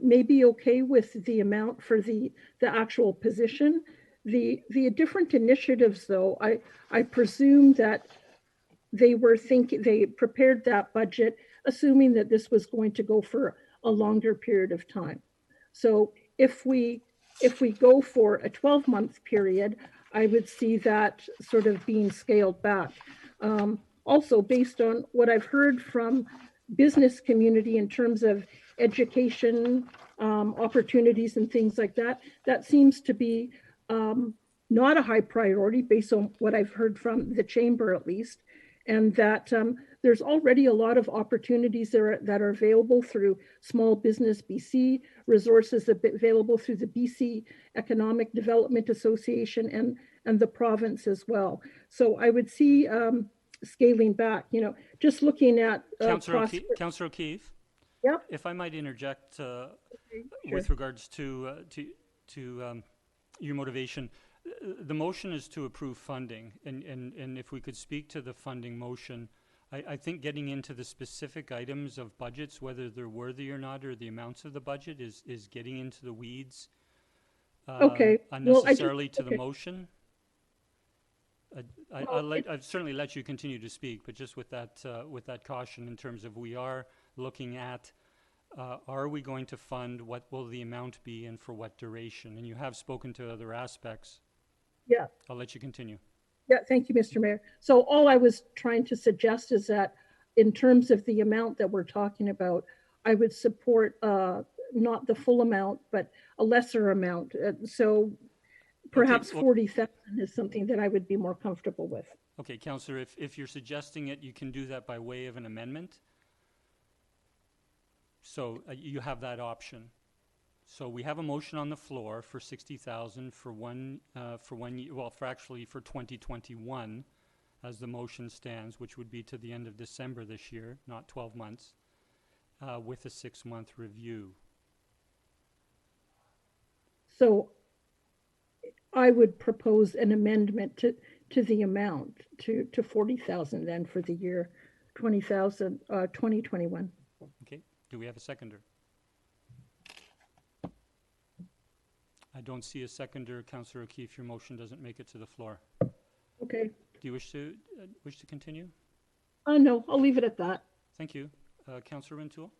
maybe okay with the amount for the actual position. The different initiatives, though, I presume that they prepared that budget assuming that this was going to go for a longer period of time. So if we go for a 12-month period, I would see that sort of being scaled back. Also, based on what I've heard from business community in terms of education opportunities and things like that, that seems to be not a high priority based on what I've heard from the Chamber at least, and that there's already a lot of opportunities that are available through Small Business BC, resources available through the BC Economic Development Association and the province as well. So I would see scaling back, just looking at Councillor O'Keefe. Yep. If I might interject Sure. with regards to your motivation, the motion is to approve funding, and if we could speak to the funding motion, I think getting into the specific items of budgets, whether they're worthy or not, or the amounts of the budget, is getting into the weeds unnecessarily to the motion. I'd certainly let you continue to speak, but just with that caution in terms of we are looking at are we going to fund, what will the amount be, and for what duration? And you have spoken to other aspects. Yeah. I'll let you continue. Yeah, thank you, Mr. Mayor. So all I was trying to suggest is that in terms of the amount that we're talking about, I would support not the full amount, but a lesser amount. So perhaps 40,000 is something that I would be more comfortable with. Okay, Councillor, if you're suggesting it, you can do that by way of an amendment. So you have that option. So we have a motion on the floor for 60,000 for one year, well, for 2021, as the motion stands, which would be to the end of December this year, not 12 months, with a 6-month review. So I would propose an amendment to the amount to 40,000 then for the year 2021. Okay. Do we have a seconder? I don't see a seconder. Councillor O'Keefe, your motion doesn't make it to the floor. Okay. Do you wish to continue? No, I'll leave it at that. Thank you. Councillor Rintoul?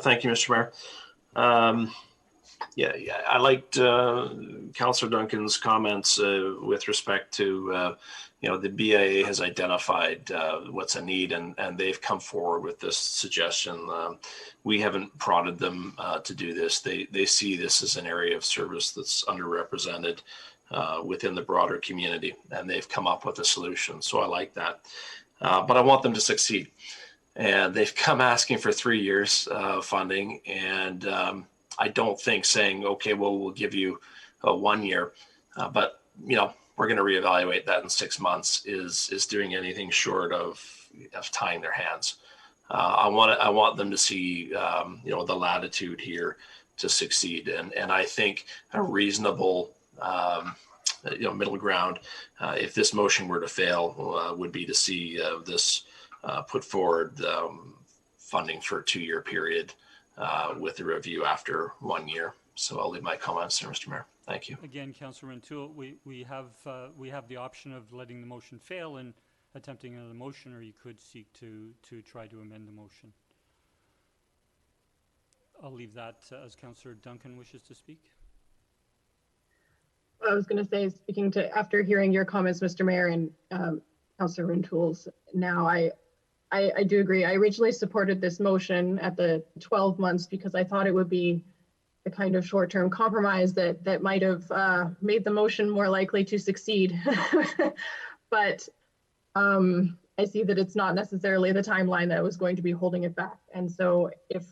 Thank you, Mr. Mayor. Yeah, I liked Councillor Duncan's comments with respect to, the BIA has identified what's a need, and they've come forward with this suggestion. We haven't prodded them to do this. They see this as an area of service that's underrepresented within the broader community, and they've come up with a solution. So I like that. But I want them to succeed. and they've come asking for 3 years of funding. And I don't think saying, okay, well, we'll give you 1 year, but we're going to reevaluate that in 6 months is doing anything short of tying their hands. I want them to see the latitude here to succeed, and I think a reasonable middle ground, if this motion were to fail, would be to see this put forward funding for a 2-year period with a review after 1 year. So I'll leave my comments there, Mr. Mayor. Thank you. Again, Councillor Rintoul, we have the option of letting the motion fail and attempting another motion, or you could seek to try to amend the motion. I'll leave that as Councillor Duncan wishes to speak. I was going to say, after hearing your comments, Mr. Mayor, and Councillor Rintoul's, now I do agree. I originally supported this motion at the 12 months because I thought it would be the kind of short-term compromise that might have made the motion more likely to succeed. But I see that it's not necessarily the timeline that was going to be holding it back. And so if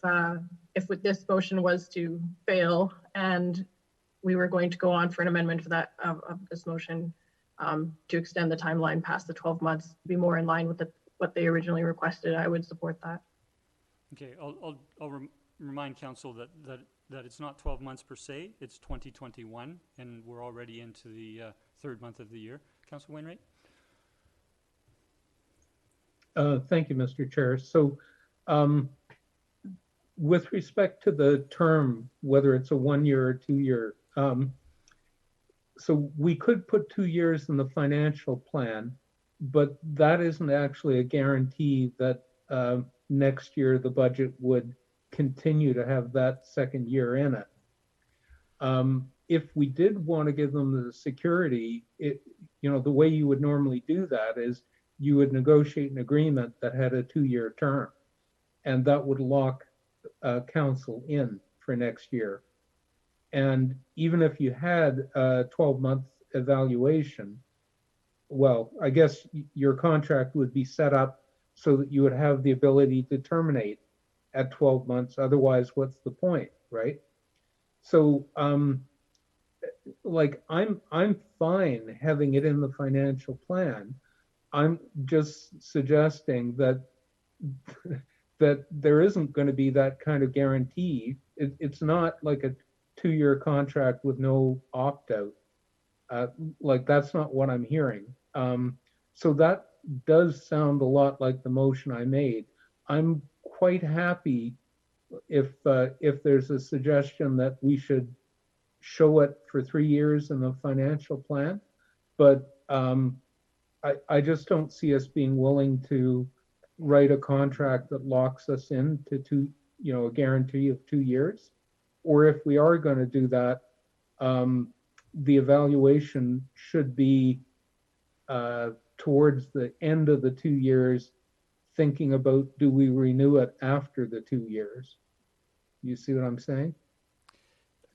this motion was to fail and we were going to go on for an amendment for that of this motion to extend the timeline past the 12 months, to be more in line with what they originally requested, I would support that. Okay, I'll remind council that it's not 12 months per se, it's 2021, and we're already into the third month of the year. Councillor Wainwright? Thank you, Mr. Chair. So with respect to the term, whether it's a 1 year or 2 year, so we could put 2 years in the financial plan, but that isn't actually a guarantee that next year the budget would continue to have that second year in it. If we did want to give them the security, the way you would normally do that is you would negotiate an agreement that had a 2-year term, and that would lock council in for next year. And even if you had a 12-month evaluation, well, I guess your contract would be set up so that you would have the ability to terminate at 12 months. Otherwise, what's the point, right? So, I'm fine having it in the financial plan. I'm just suggesting that that there isn't going to be that kind of guarantee. It's not like a 2-year contract with no opt-out. That's not what I'm hearing. So that does sound a lot like the motion I made. I'm quite happy if there's a suggestion that we should show it for 3 years in the financial plan, but I just don't see us being willing to write a contract that locks us into a guarantee of 2 years. Or if we are going to do that, the evaluation should be towards the end of the 2 years, thinking about, do we renew it after the 2 years? You see what I'm saying?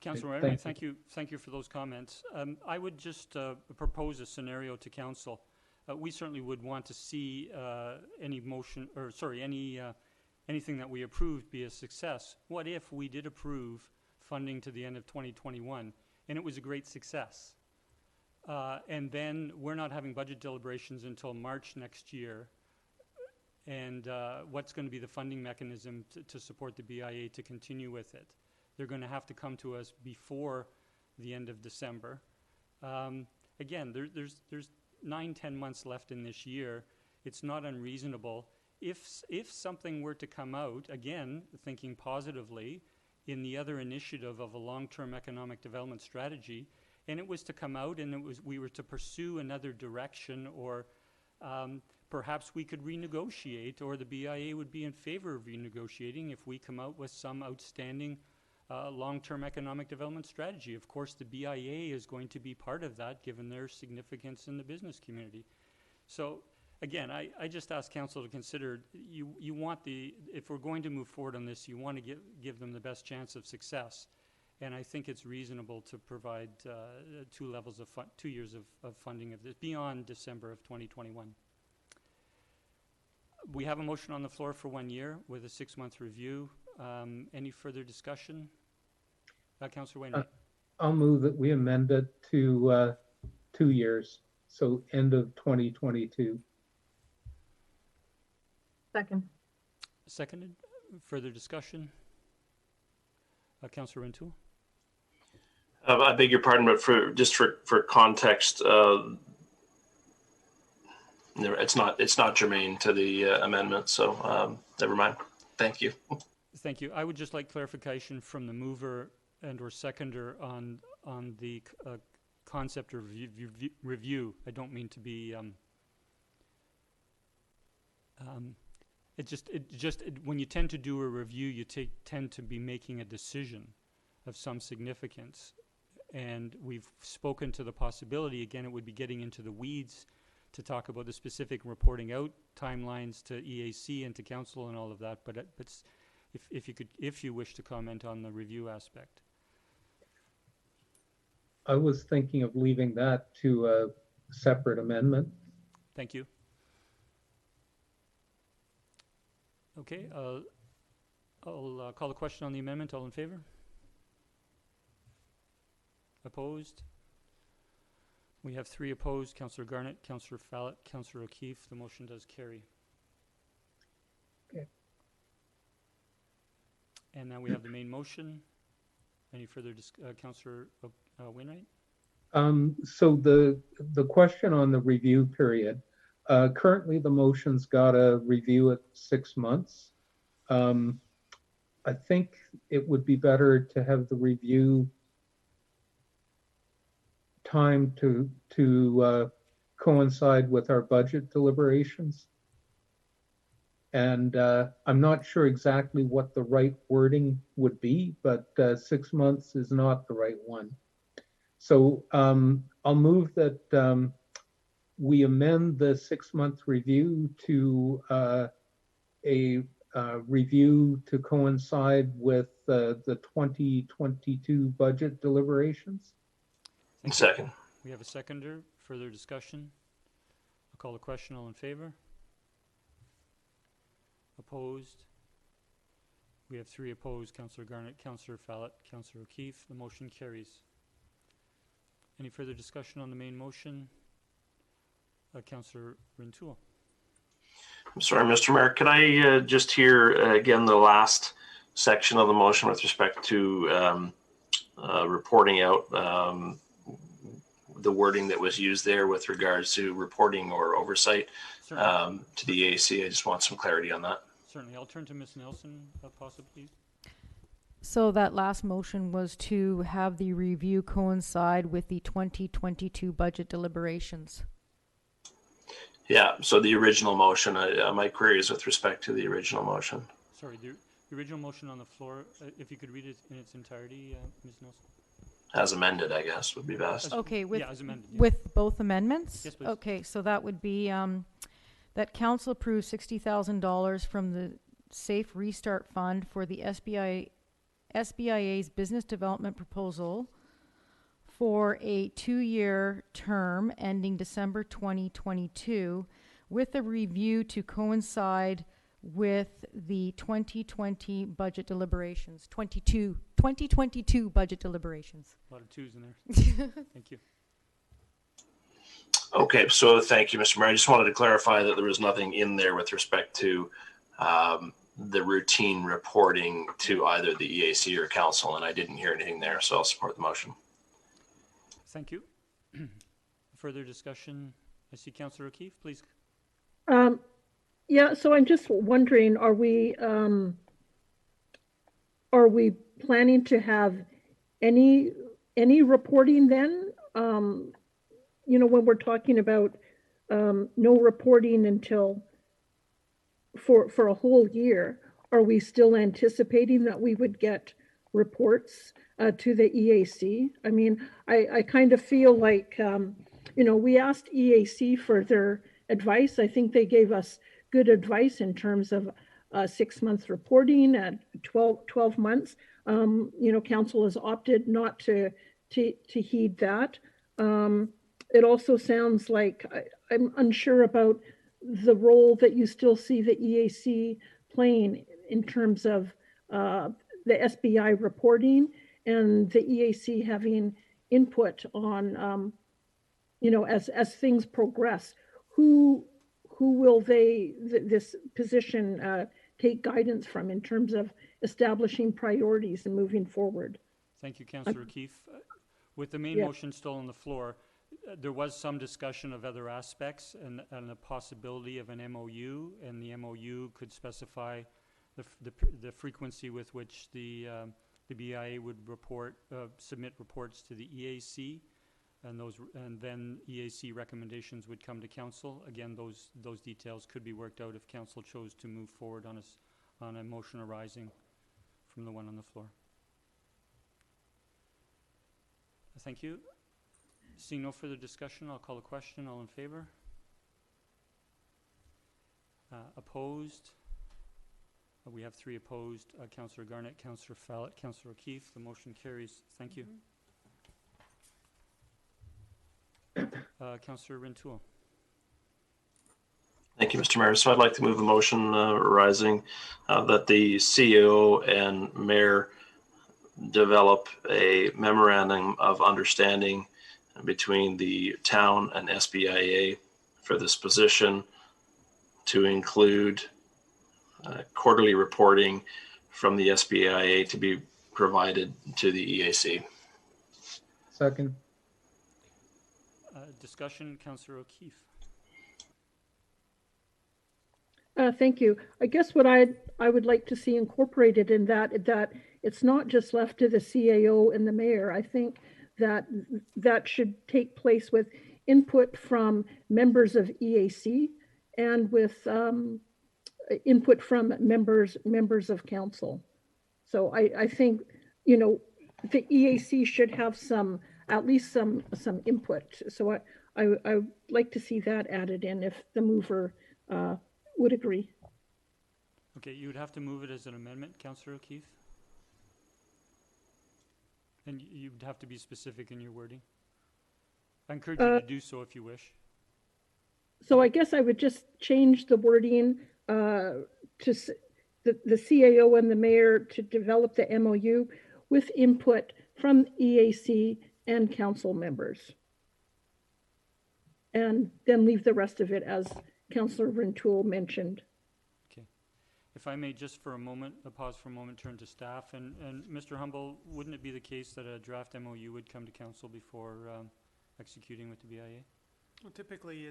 Councillor Wainwright, thank you for those comments. I would just propose a scenario to council. We certainly would want to see anything that we approved be a success. What if we did approve funding to the end of 2021 and it was a great success? And then we're not having budget deliberations until March next year. And what's going to be the funding mechanism to support the BIA to continue with it? They're going to have to come to us before the end of December. Again, there's 9-10 months left in this year. It's not unreasonable. If something were to come out, again, thinking positively, in the other initiative of a long-term economic development strategy, and it was to come out and we were to pursue another direction, or perhaps we could renegotiate, or the BIA would be in favor of renegotiating if we come out with some outstanding long-term economic development strategy. Of course, the BIA is going to be part of that, given their significance in the business community. So, again, I just ask council to consider, you want if we're going to move forward on this, you want to give them the best chance of success. And I think it's reasonable to provide 2 years of funding of this beyond December of 2021. we have a motion on the floor for 1 year with a 6-month review. Any further discussion? Councillor Wainwright. I'll move that we amend it to 2 years, so end of 2022. Second. Seconded. Further discussion? Councillor Rintoul. I beg your pardon, but for context, it's not germane to the amendment, so never mind. Thank you. Thank you. I would just like clarification from the mover and/or seconder on the concept of review. I don't mean to be. When you tend to do a review, you tend to be making a decision of some significance, and we've spoken to the possibility. Again, it would be getting into the weeds to talk about the specific reporting out timelines to EAC and to council and all of that. But if you wish to comment on the review aspect. I was thinking of leaving that to a separate amendment. Thank you. Okay, I'll call the question on the amendment. All in favor? Opposed? We have 3 opposed. Councillor Garnett, Councillor Fallett, Councillor O'Keefe. The motion does carry. Okay. And now we have the main motion. Any further Councillor Wainwright? So the question on the review period, currently the motion's got a review at 6 months. I think it would be better to have the review time to coincide with our budget deliberations. And I'm not sure exactly what the right wording would be, but 6 months is not the right one. So I'll move that we amend the 6-month review to a review to coincide with the 2022 budget deliberations. Second. We have a seconder. Further discussion? I'll call the question. All in favor? Opposed? We have 3 opposed. Councillor Garnett, Councillor Fallett, Councillor O'Keefe. The motion carries. Any further discussion on the main motion? Councillor Rintoul. I'm sorry, Mr. Mayor. Can I just hear again the last section of the motion with respect to reporting out, the wording that was used there with regards to reporting or oversight to the EAC? I just want some clarity on that. Certainly. I'll turn to Ms. Nelson, possibly. So that last motion was to have the review coincide with the 2022 budget deliberations. Yeah, so the original motion, my query is with respect to the original motion. Sorry, the original motion on the floor, if you could read it in its entirety, Ms. Nelson. As amended, I guess, would be best. Okay, as amended, yeah. With both amendments? Yes, please. Okay, so that would be that council approves $60,000 from the Safe Restart Fund for the SBIA's business development proposal for a 2-year term ending December 2022, with a review to coincide with the 2020 budget deliberations, 2022 budget deliberations. A lot of 2s in there. Thank you. Okay, so thank you, Mr. Mayor. I just wanted to clarify that there was nothing in there with respect to the routine reporting to either the EAC or council, and I didn't hear anything there, so I'll support the motion. Thank you. Further discussion? I see Councillor O'Keefe, please. Yeah, so I'm just wondering, are we planning to have any reporting then? When we're talking about no reporting until for a whole year, are we still anticipating that we would get reports to the EAC? I mean, I kind of feel like, we asked EAC for their advice. I think they gave us good advice in terms of 6 months reporting at 12 months. Council has opted not to heed that. It also sounds like I'm unsure about the role that you still see the EAC playing in terms of the SBI reporting and the EAC having input on, as things progress. Who will this position take guidance from in terms of establishing priorities and moving forward? Thank you, Councillor O'Keefe. With the main motion still on the floor, there was some discussion of other aspects and the possibility of an MOU, and the MOU could specify the frequency with which the BIA would submit reports to the EAC, and then EAC recommendations would come to council. Again, those details could be worked out if council chose to move forward on a motion arising from the one on the floor. Thank you. Seeing no further discussion, I'll call a question. All in favor? Opposed? We have 3 opposed. Councillor Garnett, Councillor Fallett, Councillor O'Keefe. The motion carries. Thank you. Councillor Rintoul. Thank you, Mr. Mayor. So I'd like to move a motion arising that the CEO and mayor develop a memorandum of understanding between the town and SBIA for this position to include quarterly reporting from the SBIA to be provided to the EAC. Second. Discussion, Councillor O'Keefe. Thank you. I guess what I would like to see incorporated in that it's not just left to the CAO and the mayor. I think that should take place with input from members of EAC and with input from members of council. So I think, the EAC should have at least some input. So I would like to see that added in if the mover would agree. Okay, you would have to move it as an amendment, Councillor O'Keefe. And you'd have to be specific in your wording. I encourage you to do so if you wish. So I guess I would just change the wording to the CAO and the mayor to develop the MOU with input from EAC and council members. And then leave the rest of it as Councillor Rintoul mentioned. Okay. If I may just for a moment, pause for a moment, turn to staff. And Mr. Humble, wouldn't it be the case that a draft MOU would come to council before executing with the BIA? Well, typically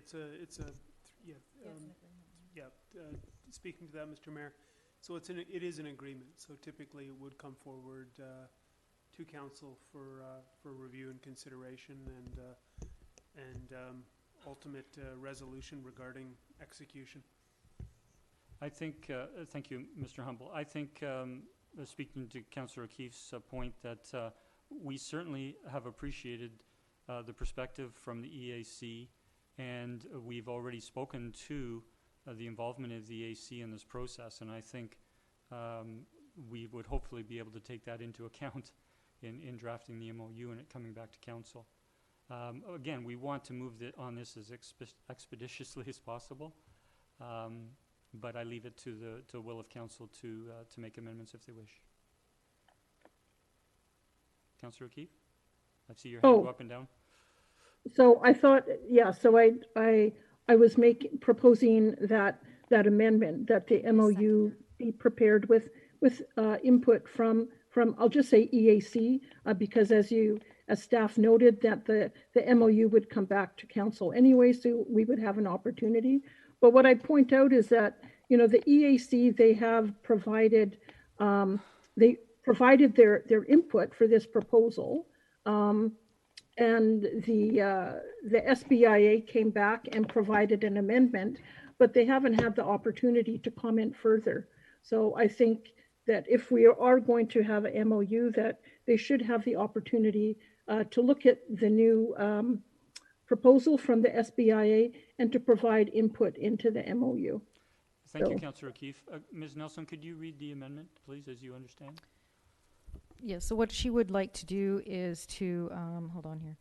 speaking to that, Mr. Mayor, so it is an agreement. So typically it would come forward to council for review and consideration and ultimate resolution regarding execution. I think, thank you, Mr. Humble. I think, speaking to Councillor O'Keefe's point, that we certainly have appreciated the perspective from the EAC, and we've already spoken to the involvement of the EAC in this process, and I think we would hopefully be able to take that into account in drafting the MOU and it coming back to council. Again, we want to move on this as expeditiously as possible, but I leave it to the will of council to make amendments if they wish. Councillor O'Keefe, I see your hand go up and down. So I thought, so I was proposing that amendment, that the MOU be prepared with input from I'll just say EAC, because as staff noted that the MOU would come back to council anyway, so we would have an opportunity. But what I point out is that, the EAC, they have provided, their input for this proposal. And the SBIA came back and provided an amendment, but they haven't had the opportunity to comment further. So I think that if we are going to have an MOU, that they should have the opportunity to look at the new proposal from the SBIA and to provide input into the MOU. Thank you, Councillor O'Keefe. Ms. Nelson, could you read the amendment, please, as you understand? Yes, so what she would like to do is to, hold on here,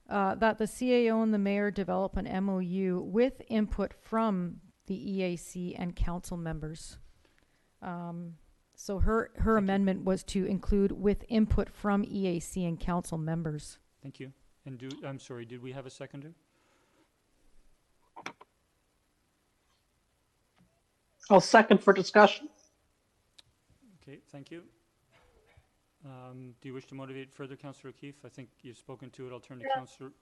that the CAO and the mayor develop an MOU with input from the EAC and council members. So her amendment was to include with input from EAC and council members. Thank you. And I'm sorry, did we have a seconder? I'll second for discussion. Okay, thank you. Do you wish to motivate further, Councillor O'Keefe? I think you've spoken to it. I'll turn to Councillor.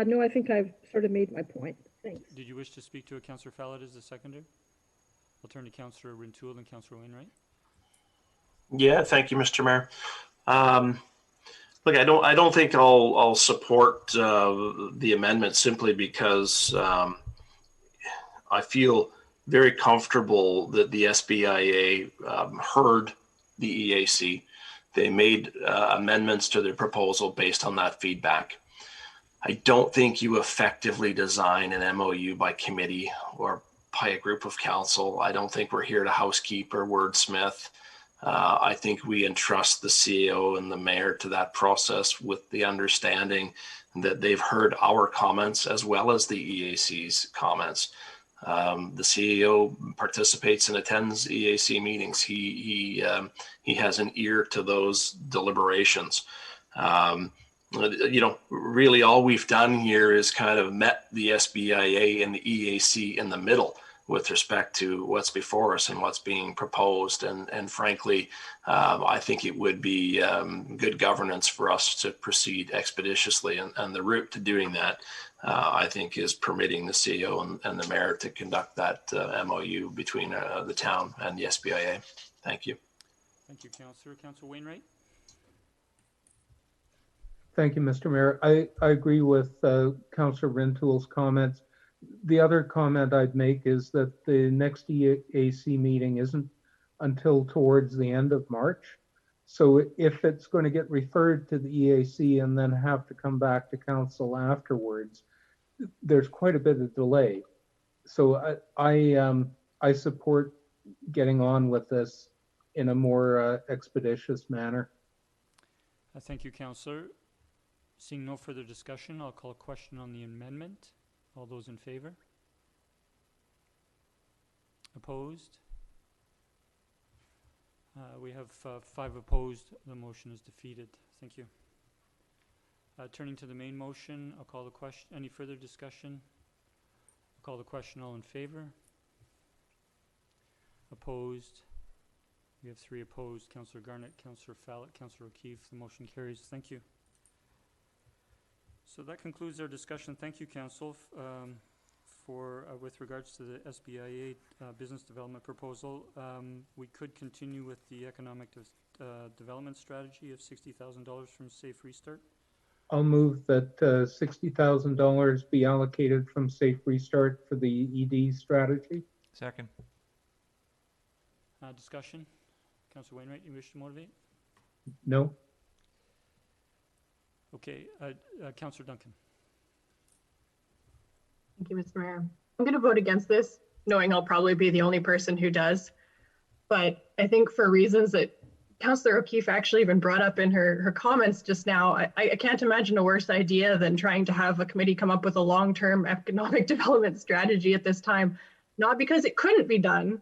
No, I think I've sort of made my point. Thanks. Did you wish to speak to it, Councillor Fallot as the seconder? I'll turn to Councillor Rintoul and Councillor Wainwright. Yeah, thank you, Mr. Mayor. Look, I don't think I'll support the amendment simply because I feel very comfortable that the SBIA heard the EAC. They made amendments to their proposal based on that feedback. I don't think you effectively design an MOU by committee or by a group of council. I don't think we're here to housekeep or wordsmith. I think we entrust the CEO and the mayor to that process with the understanding that they've heard our comments as well as the EAC's comments. The CEO participates and attends EAC meetings. He has an ear to those deliberations. Really all we've done here is kind of met the SBIA and the EAC in the middle with respect to what's before us and what's being proposed. And frankly, I think it would be good governance for us to proceed expeditiously. And the route to doing that, I think, is permitting the CEO and the mayor to conduct that MOU between the town and the SBIA. Thank you. Thank you, Councillor. Councillor Wainwright. Thank you, Mr. Mayor. I agree with Councillor Rintoul's comments. The other comment I'd make is that the next EAC meeting isn't until towards the end of March. So if it's going to get referred to the EAC and then have to come back to council afterwards, there's quite a bit of delay. So I support getting on with this in a more expeditious manner. Thank you, Councillor. Seeing no further discussion, I'll call a question on the amendment. All those in favor? Opposed? We have 5 opposed. The motion is defeated. Thank you. Turning to the main motion, I'll call the question. Any further discussion? I'll call the question. All in favor? Opposed? We have 3 opposed. Councillor Garnett, Councillor Fallot, Councillor O'Keefe. The motion carries. Thank you. So that concludes our discussion. Thank you, Council, with regards to the SBIA business development proposal. We could continue with the economic development strategy of $60,000 from Safe Restart. I'll move that $60,000 be allocated from Safe Restart for the ED strategy. Second. Discussion. Councillor Wainwright, you wish to motivate? No. Okay, Councillor Duncan. Thank you, Mr. Mayor. I'm going to vote against this, knowing I'll probably be the only person who does. But I think for reasons that Councillor O'Keefe actually even brought up in her comments just now, I can't imagine a worse idea than trying to have a committee come up with a long-term economic development strategy at this time. Not because it couldn't be done,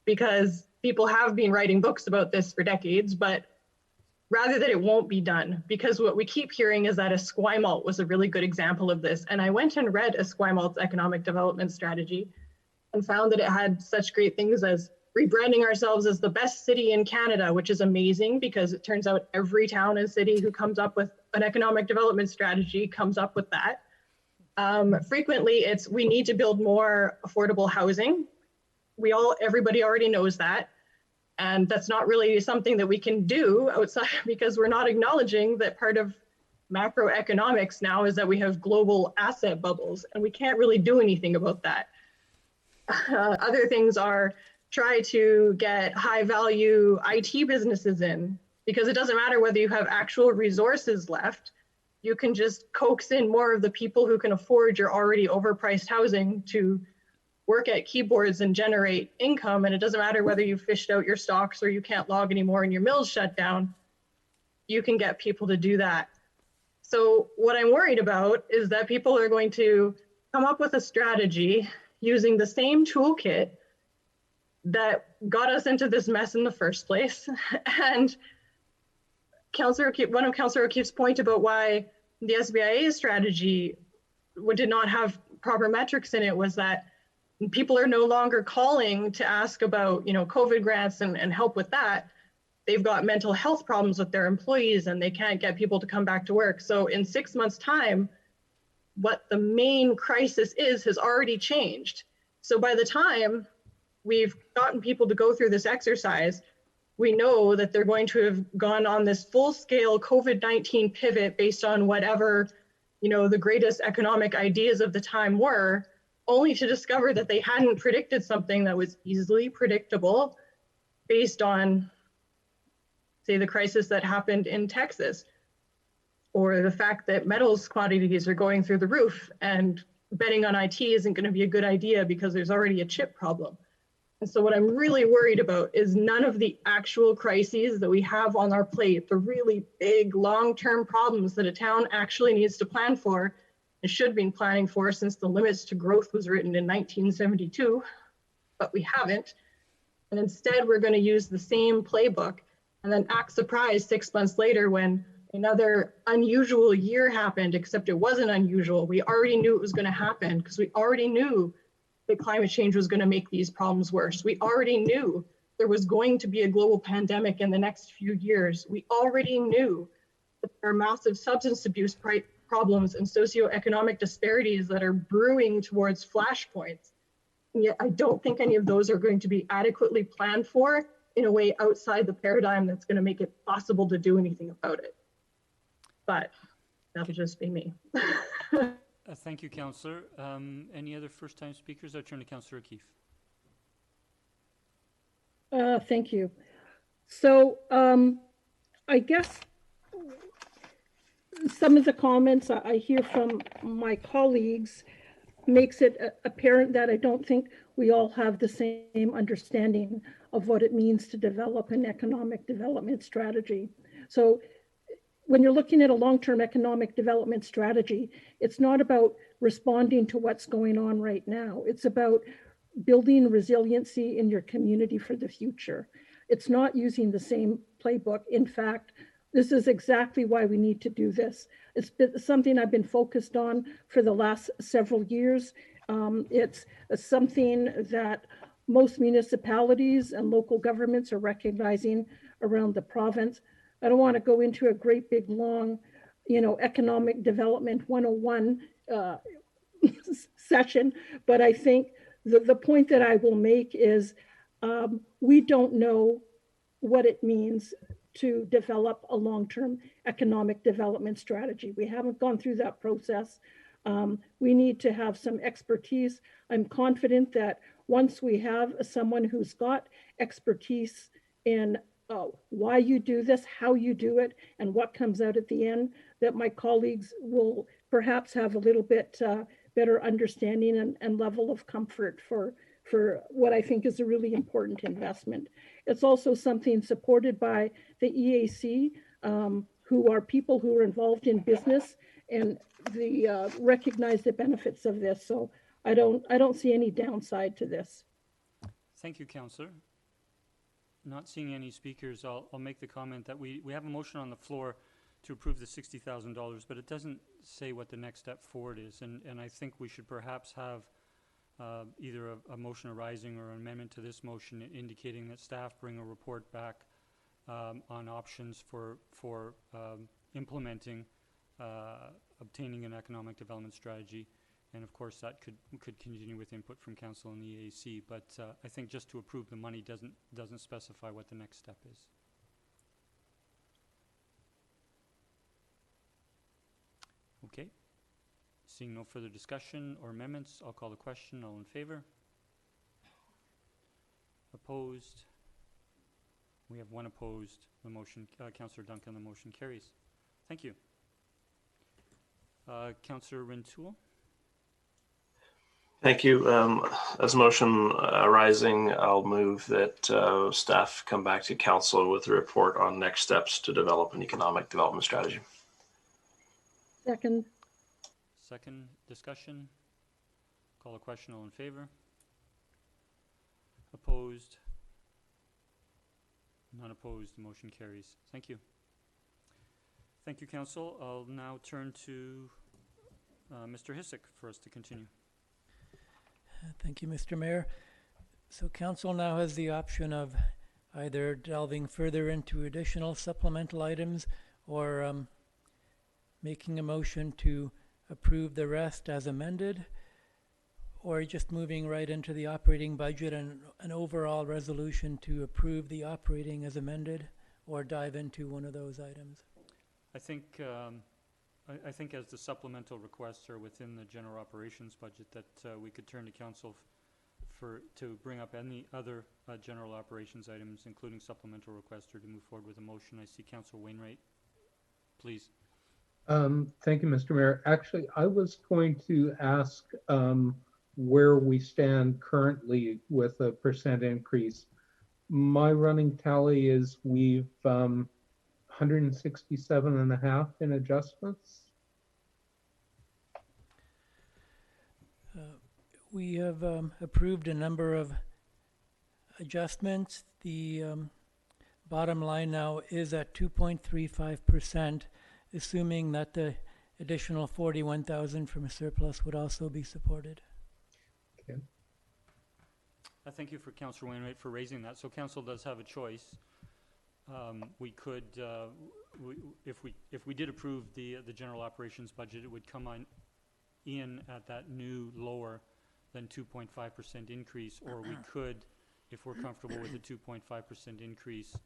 because people have been writing books about this for decades, but rather that it won't be done, because what we keep hearing is that Esquimalt was a really good example of this. And I went and read Esquimalt's economic development strategy and found that it had such great things as rebranding ourselves as the best city in Canada, which is amazing because it turns out every town and city who comes up with an economic development strategy comes up with that. Frequently, it's we need to build more affordable housing. Everybody already knows that. And that's not really something that we can do outside because we're not acknowledging that part of macroeconomics now is that we have global asset bubbles and we can't really do anything about that. Other things are try to get high value IT businesses in, because it doesn't matter whether you have actual resources left, you can just coax in more of the people who can afford your already overpriced housing to work at keyboards and generate income. And it doesn't matter whether you fished out your stocks or you can't log anymore and your mill's shut down, you can get people to do that. So what I'm worried about is that people are going to come up with a strategy using the same toolkit that got us into this mess in the first place. And one of Councillor O'Keefe's point about why the SBIA strategy did not have proper metrics in it was that people are no longer calling to ask about, COVID grants and help with that. They've got mental health problems with their employees and they can't get people to come back to work. So in 6 months' time, what the main crisis is has already changed. So by the time we've gotten people to go through this exercise, we know that they're going to have gone on this full-scale COVID-19 pivot based on whatever, the greatest economic ideas of the time were, only to discover that they hadn't predicted something that was easily predictable based on, say, the crisis that happened in Texas, or the fact that metals quantities are going through the roof and betting on IT isn't going to be a good idea because there's already a chip problem. And so what I'm really worried about is none of the actual crises that we have on our plate, the really big long-term problems that a town actually needs to plan for and should have been planning for since the Limits to Growth was written in 1972, but we haven't. And instead, we're going to use the same playbook and then act surprised 6 months later when another unusual year happened, except it wasn't unusual. We already knew it was going to happen because we already knew that climate change was going to make these problems worse. We already knew there was going to be a global pandemic in the next few years. We already knew that there are massive substance abuse problems and socioeconomic disparities that are brewing towards flashpoints. And yet I don't think any of those are going to be adequately planned for in a way outside the paradigm that's going to make it possible to do anything about it. But that'll just be me. Thank you, Councillor. Any other first-time speakers? I'll turn to Councillor O'Keefe. Thank you. So I guess some of the comments I hear from my colleagues makes it apparent that I don't think we all have the same understanding of what it means to develop an economic development strategy. So when you're looking at a long-term economic development strategy, it's not about responding to what's going on right now. It's about building resiliency in your community for the future. It's not using the same playbook. In fact, this is exactly why we need to do this. It's been something I've been focused on for the last several years. It's something that most municipalities and local governments are recognizing around the province. I don't want to go into a great big long, economic development 101 session, but I think the point that I will make is we don't know what it means to develop a long-term economic development strategy. We haven't gone through that process. We need to have some expertise. I'm confident that once we have someone who's got expertise in why you do this, how you do it, and what comes out at the end, that my colleagues will perhaps have a little bit better understanding and level of comfort for what I think is a really important investment. It's also something supported by the EAC, who are people who are involved in business and recognize the benefits of this. So I don't see any downside to this. Thank you, Councillor. Not seeing any speakers, I'll make the comment that we have a motion on the floor to approve the $60,000, but it doesn't say what the next step forward is. And I think we should perhaps have either a motion arising or an amendment to this motion indicating that staff bring a report back on options for implementing, obtaining an economic development strategy. And of course, that could continue with input from council and the EAC. But I think just to approve the money doesn't specify what the next step is. Okay. Seeing no further discussion or amendments, I'll call the question. All in favor? Opposed? We have one opposed. The motion, Councillor Duncan, the motion carries. Thank you. Councillor Rintoul. Thank you. As a motion arising, I'll move that staff come back to council with a report on next steps to develop an economic development strategy. Second. Second discussion. Call a question. All in favor? Opposed? None opposed. The motion carries. Thank you. Thank you, Council. I'll now turn to Mr. Hisik for us to continue. Thank you, Mr. Mayor. So Council now has the option of either delving further into additional supplemental items or making a motion to approve the rest as amended, or just moving right into the operating budget and an overall resolution to approve the operating as amended, or dive into one of those items. I think I think as the supplemental requests are within the general operations budget, that we could turn to council to bring up any other general operations items, including supplemental requests, or to move forward with a motion. I see Councillor Wainwright. Please. Thank you, Mr. Mayor. Actually, I was going to ask where we stand currently with a percent increase. My running tally is we've 167.5 in adjustments. We have approved a number of adjustments. The bottom line now is at 2.35%, assuming that the additional 41,000 from a surplus would also be supported. Okay. I thank you for Councillor Wainwright for raising that. So council does have a choice. We could, if we did approve the general operations budget, it would come in at that new lower than 2.5% increase, or we could, if we're comfortable with a 2.5% increase,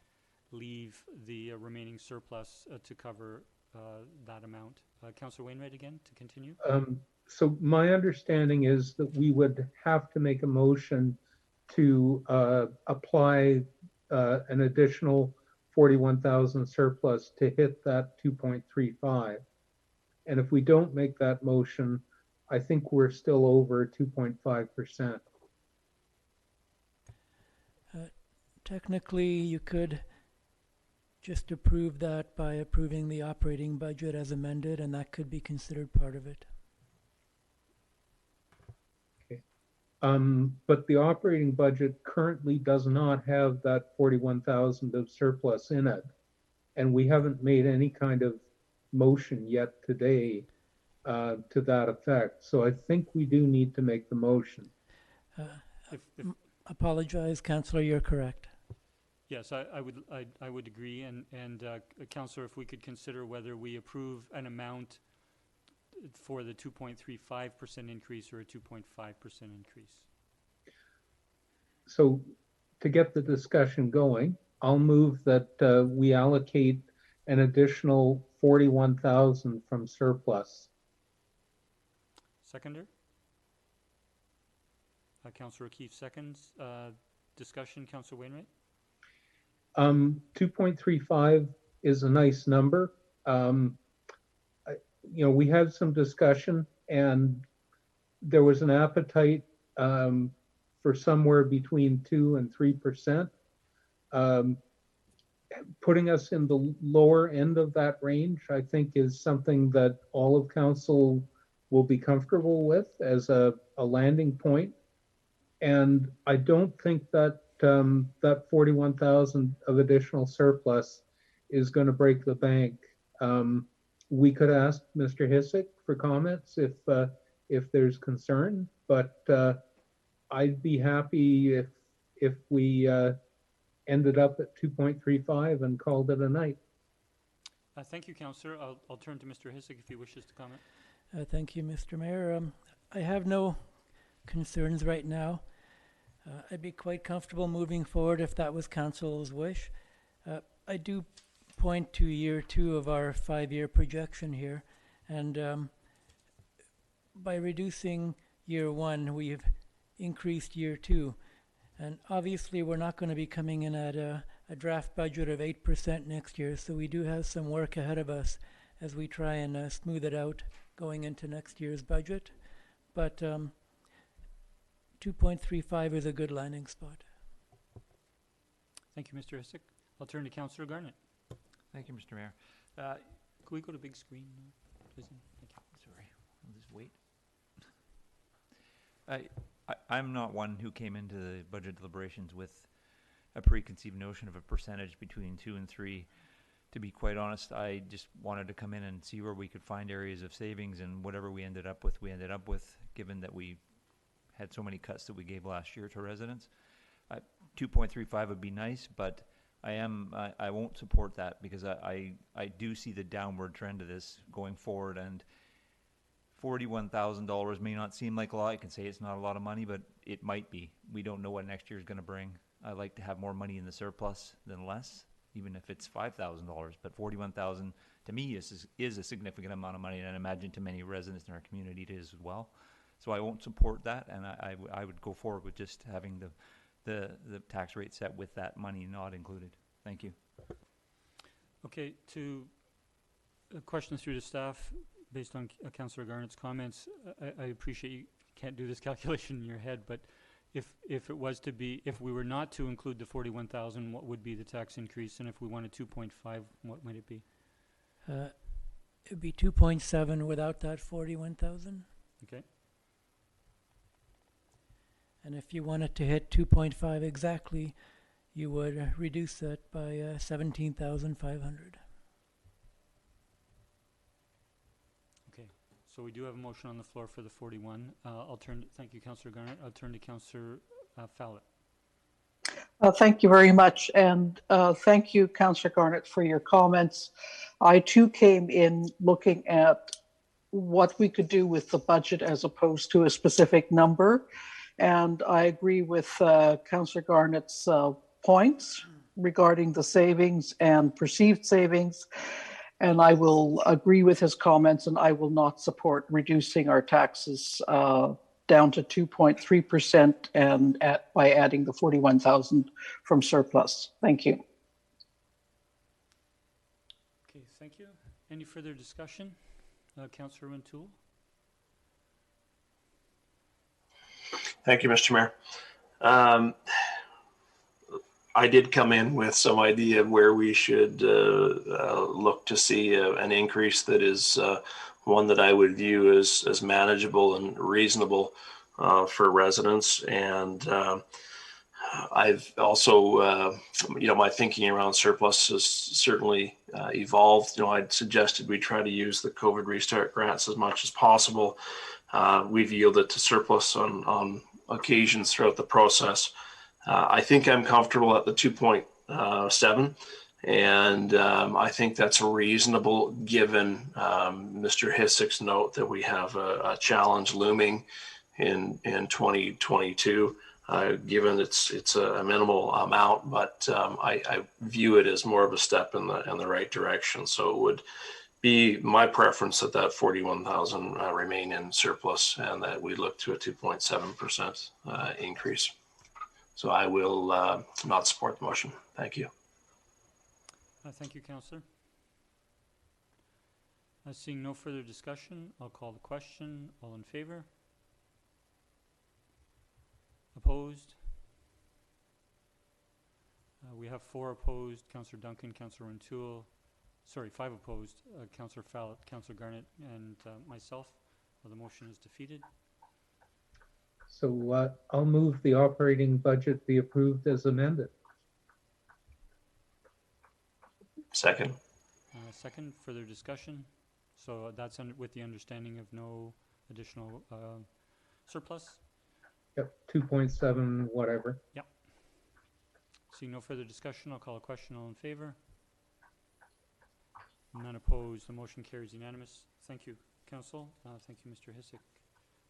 leave the remaining surplus to cover that amount. Councillor Wainwright again, to continue. So my understanding is that we would have to make a motion to apply an additional 41,000 surplus to hit that 2.35. And if we don't make that motion, I think we're still over 2.5%. Technically, you could just approve that by approving the operating budget as amended, and that could be considered part of it. Okay. But the operating budget currently does not have that 41,000 of surplus in it. And we haven't made any kind of motion yet today to that effect. So I think we do need to make the motion. Apologize, Councillor, you're correct. Yes, I would agree, and Councillor, if we could consider whether we approve an amount for the 2.35% increase or a 2.5% increase. So to get the discussion going, I'll move that we allocate an additional 41,000 from surplus. Seconder? Councillor O'Keefe seconds. Discussion, Councillor Wainwright? 2.35 is a nice number. We had some discussion, and there was an appetite for somewhere between 2 and 3%. Putting us in the lower end of that range, I think, is something that all of council will be comfortable with as a landing point. And I don't think that that 41,000 of additional surplus is going to break the bank. We could ask Mr. Hisik for comments if there's concern, but I'd be happy if we ended up at 2.35 and called it a night. Thank you, Councillor. I'll turn to Mr. Hisik if he wishes to comment. Thank you, Mr. Mayor. I have no concerns right now. I'd be quite comfortable moving forward if that was council's wish. I do point to year 2 of our 5-year projection here, and by reducing year 1, we've increased year 2. And obviously, we're not going to be coming in at a draft budget of 8% next year, so we do have some work ahead of us as we try and smooth it out going into next year's budget. But 2.35 is a good landing spot. Thank you, Mr. Hisik. I'll turn to Councillor Garnett. Thank you, Mr. Mayor. Can we go to big screen, please? Thank you. Sorry, I'll just wait. I'm not one who came into the budget deliberations with a preconceived notion of a percentage between 2 and 3. To be quite honest, I just wanted to come in and see where we could find areas of savings, and whatever we ended up with, given that we had so many cuts that we gave last year to residents. 2.35 would be nice, but I won't support that because I do see the downward trend of this going forward, and $41,000 may not seem like a lot. I can say it's not a lot of money, but it might be. We don't know what next year is going to bring. I like to have more money in the surplus than less, even if it's $5,000. But $41,000 to me is a significant amount of money, and I imagine to many residents in our community it is as well. So I won't support that, and I would go forward with just having the tax rate set with that money not included. Thank you. Okay, to questions through to staff based on Councillor Garnett's comments. I appreciate you can't do this calculation in your head, but if we were not to include the 41,000, what would be the tax increase? And if we wanted 2.5, what might it be? It'd be 2.7 without that 41,000. Okay. And if you wanted to hit 2.5 exactly, you would reduce that by 17,500. Okay, so we do have a motion on the floor for the 41. Thank you, Councillor Garnett. I'll turn to Councillor Fallett. Thank you very much. And thank you, Councillor Garnett, for your comments. I too came in looking at what we could do with the budget as opposed to a specific number. And I agree with Councillor Garnett's points regarding the savings and perceived savings. And I will agree with his comments, and I will not support reducing our taxes down to 2.3% and by adding the 41,000 from surplus. Thank you. Okay, thank you. Any further discussion? Councillor Rintoul? Thank you, Mr. Mayor. I did come in with some idea of where we should look to see an increase that is one that I would view as manageable and reasonable for residents. And I've also, my thinking around surplus has certainly evolved. I'd suggested we try to use the COVID restart grants as much as possible. We've yielded to surplus on occasions throughout the process. I think I'm comfortable at the 2.7, and I think that's reasonable given Mr. Hissick's note that we have a challenge looming in 2022. Given it's a minimal amount, but I view it as more of a step in the right direction. So it would be my preference that 41,000 remain in surplus, and that we look to a 2.7% increase. So I will not support the motion. Thank you. Thank you, Councillor. Seeing no further discussion, I'll call the question. All in favor? Opposed? We have 4 opposed. Councillor Duncan, Councillor Rintoul. Sorry, 5 opposed. Councillor Fallett, Councillor Garnett, and myself. The motion is defeated. So I'll move the operating budget be approved as amended. Second. Second, further discussion. So that's with the understanding of no additional surplus? Yep, 2.7 whatever. Yep. Seeing no further discussion, I'll call a question. All in favor? None opposed. The motion carries unanimous. Thank you, Council. Thank you, Mr. Hissick.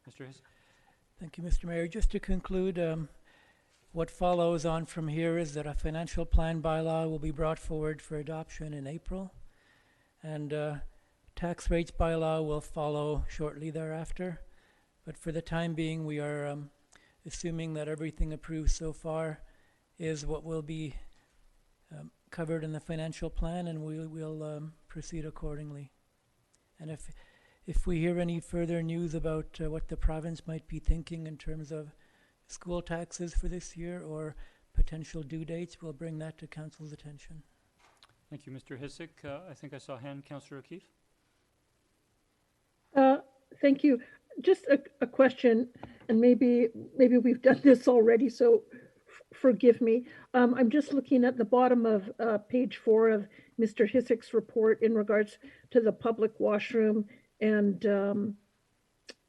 Mr. Hissick? Thank you, Mr. Mayor. Just to conclude, what follows on from here is that a financial plan bylaw will be brought forward for adoption in April, and tax rates bylaw will follow shortly thereafter. But for the time being, we are assuming that everything approved so far is what will be covered in the financial plan, and we will proceed accordingly. And if we hear any further news about what the province might be thinking in terms of school taxes for this year or potential due dates, we'll bring that to Council's attention. Thank you, Mr. Hissick. I think I saw a hand, Councillor O'Keefe. Thank you. just a question, and maybe we've done this already, so forgive me. I'm just looking at the bottom of page 4 of Mr. Hissick's report in regards to the public washroom and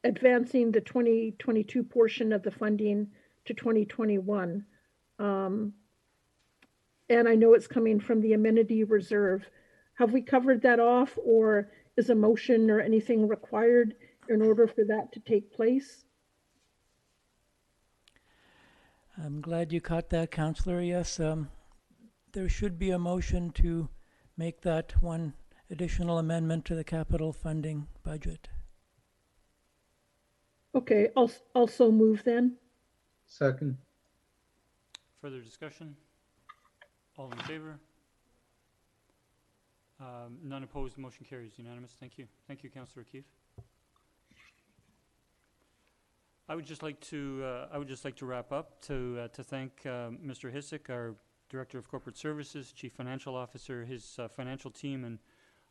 advancing the 2022 portion of the funding to 2021. And I know it's coming from the amenity reserve. Have we covered that off, or is a motion or anything required in order for that to take place? I'm glad you caught that, Councillor. Yes, there should be a motion to make that one additional amendment to the capital funding budget. Okay, I'll also move then. Second. Further discussion? All in favor? None opposed, the motion carries unanimous. Thank you. Thank you, Councillor Keefe. I would just like to wrap up to thank Mr. Hissick, our Director of Corporate Services, Chief Financial Officer, his financial team, and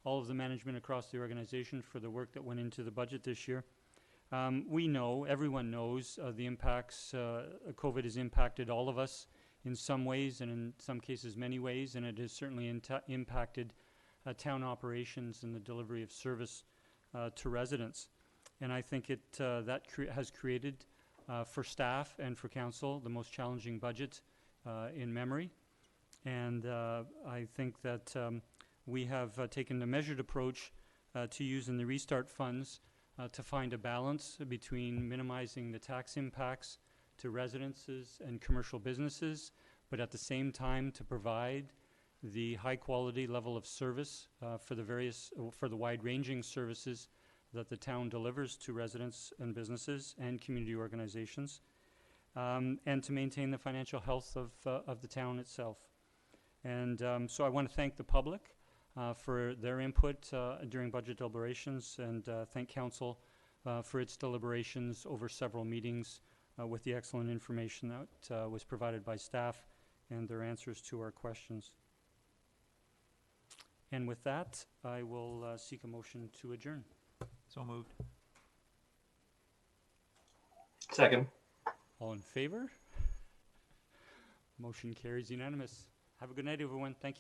all of the management across the organization for the work that went into the budget this year. We know, everyone knows, the impacts COVID has impacted all of us in some ways, and in some cases many ways, and it has certainly impacted town operations and the delivery of service to residents. And I think it has created for staff and for council the most challenging budget in memory. And I think that we have taken a measured approach to using the restart funds to find a balance between minimizing the tax impacts to residences and commercial businesses, but at the same time to provide the high quality level of service for the wide-ranging services that the town delivers to residents and businesses and community organizations, and to maintain the financial health of the town itself. And so I want to thank the public for their input during budget deliberations, and thank council for its deliberations over several meetings with the excellent information that was provided by staff and their answers to our questions. And with that, I will seek a motion to adjourn. So moved. Second. All in favor? Motion carries unanimous. Have a good night, everyone. Thank you.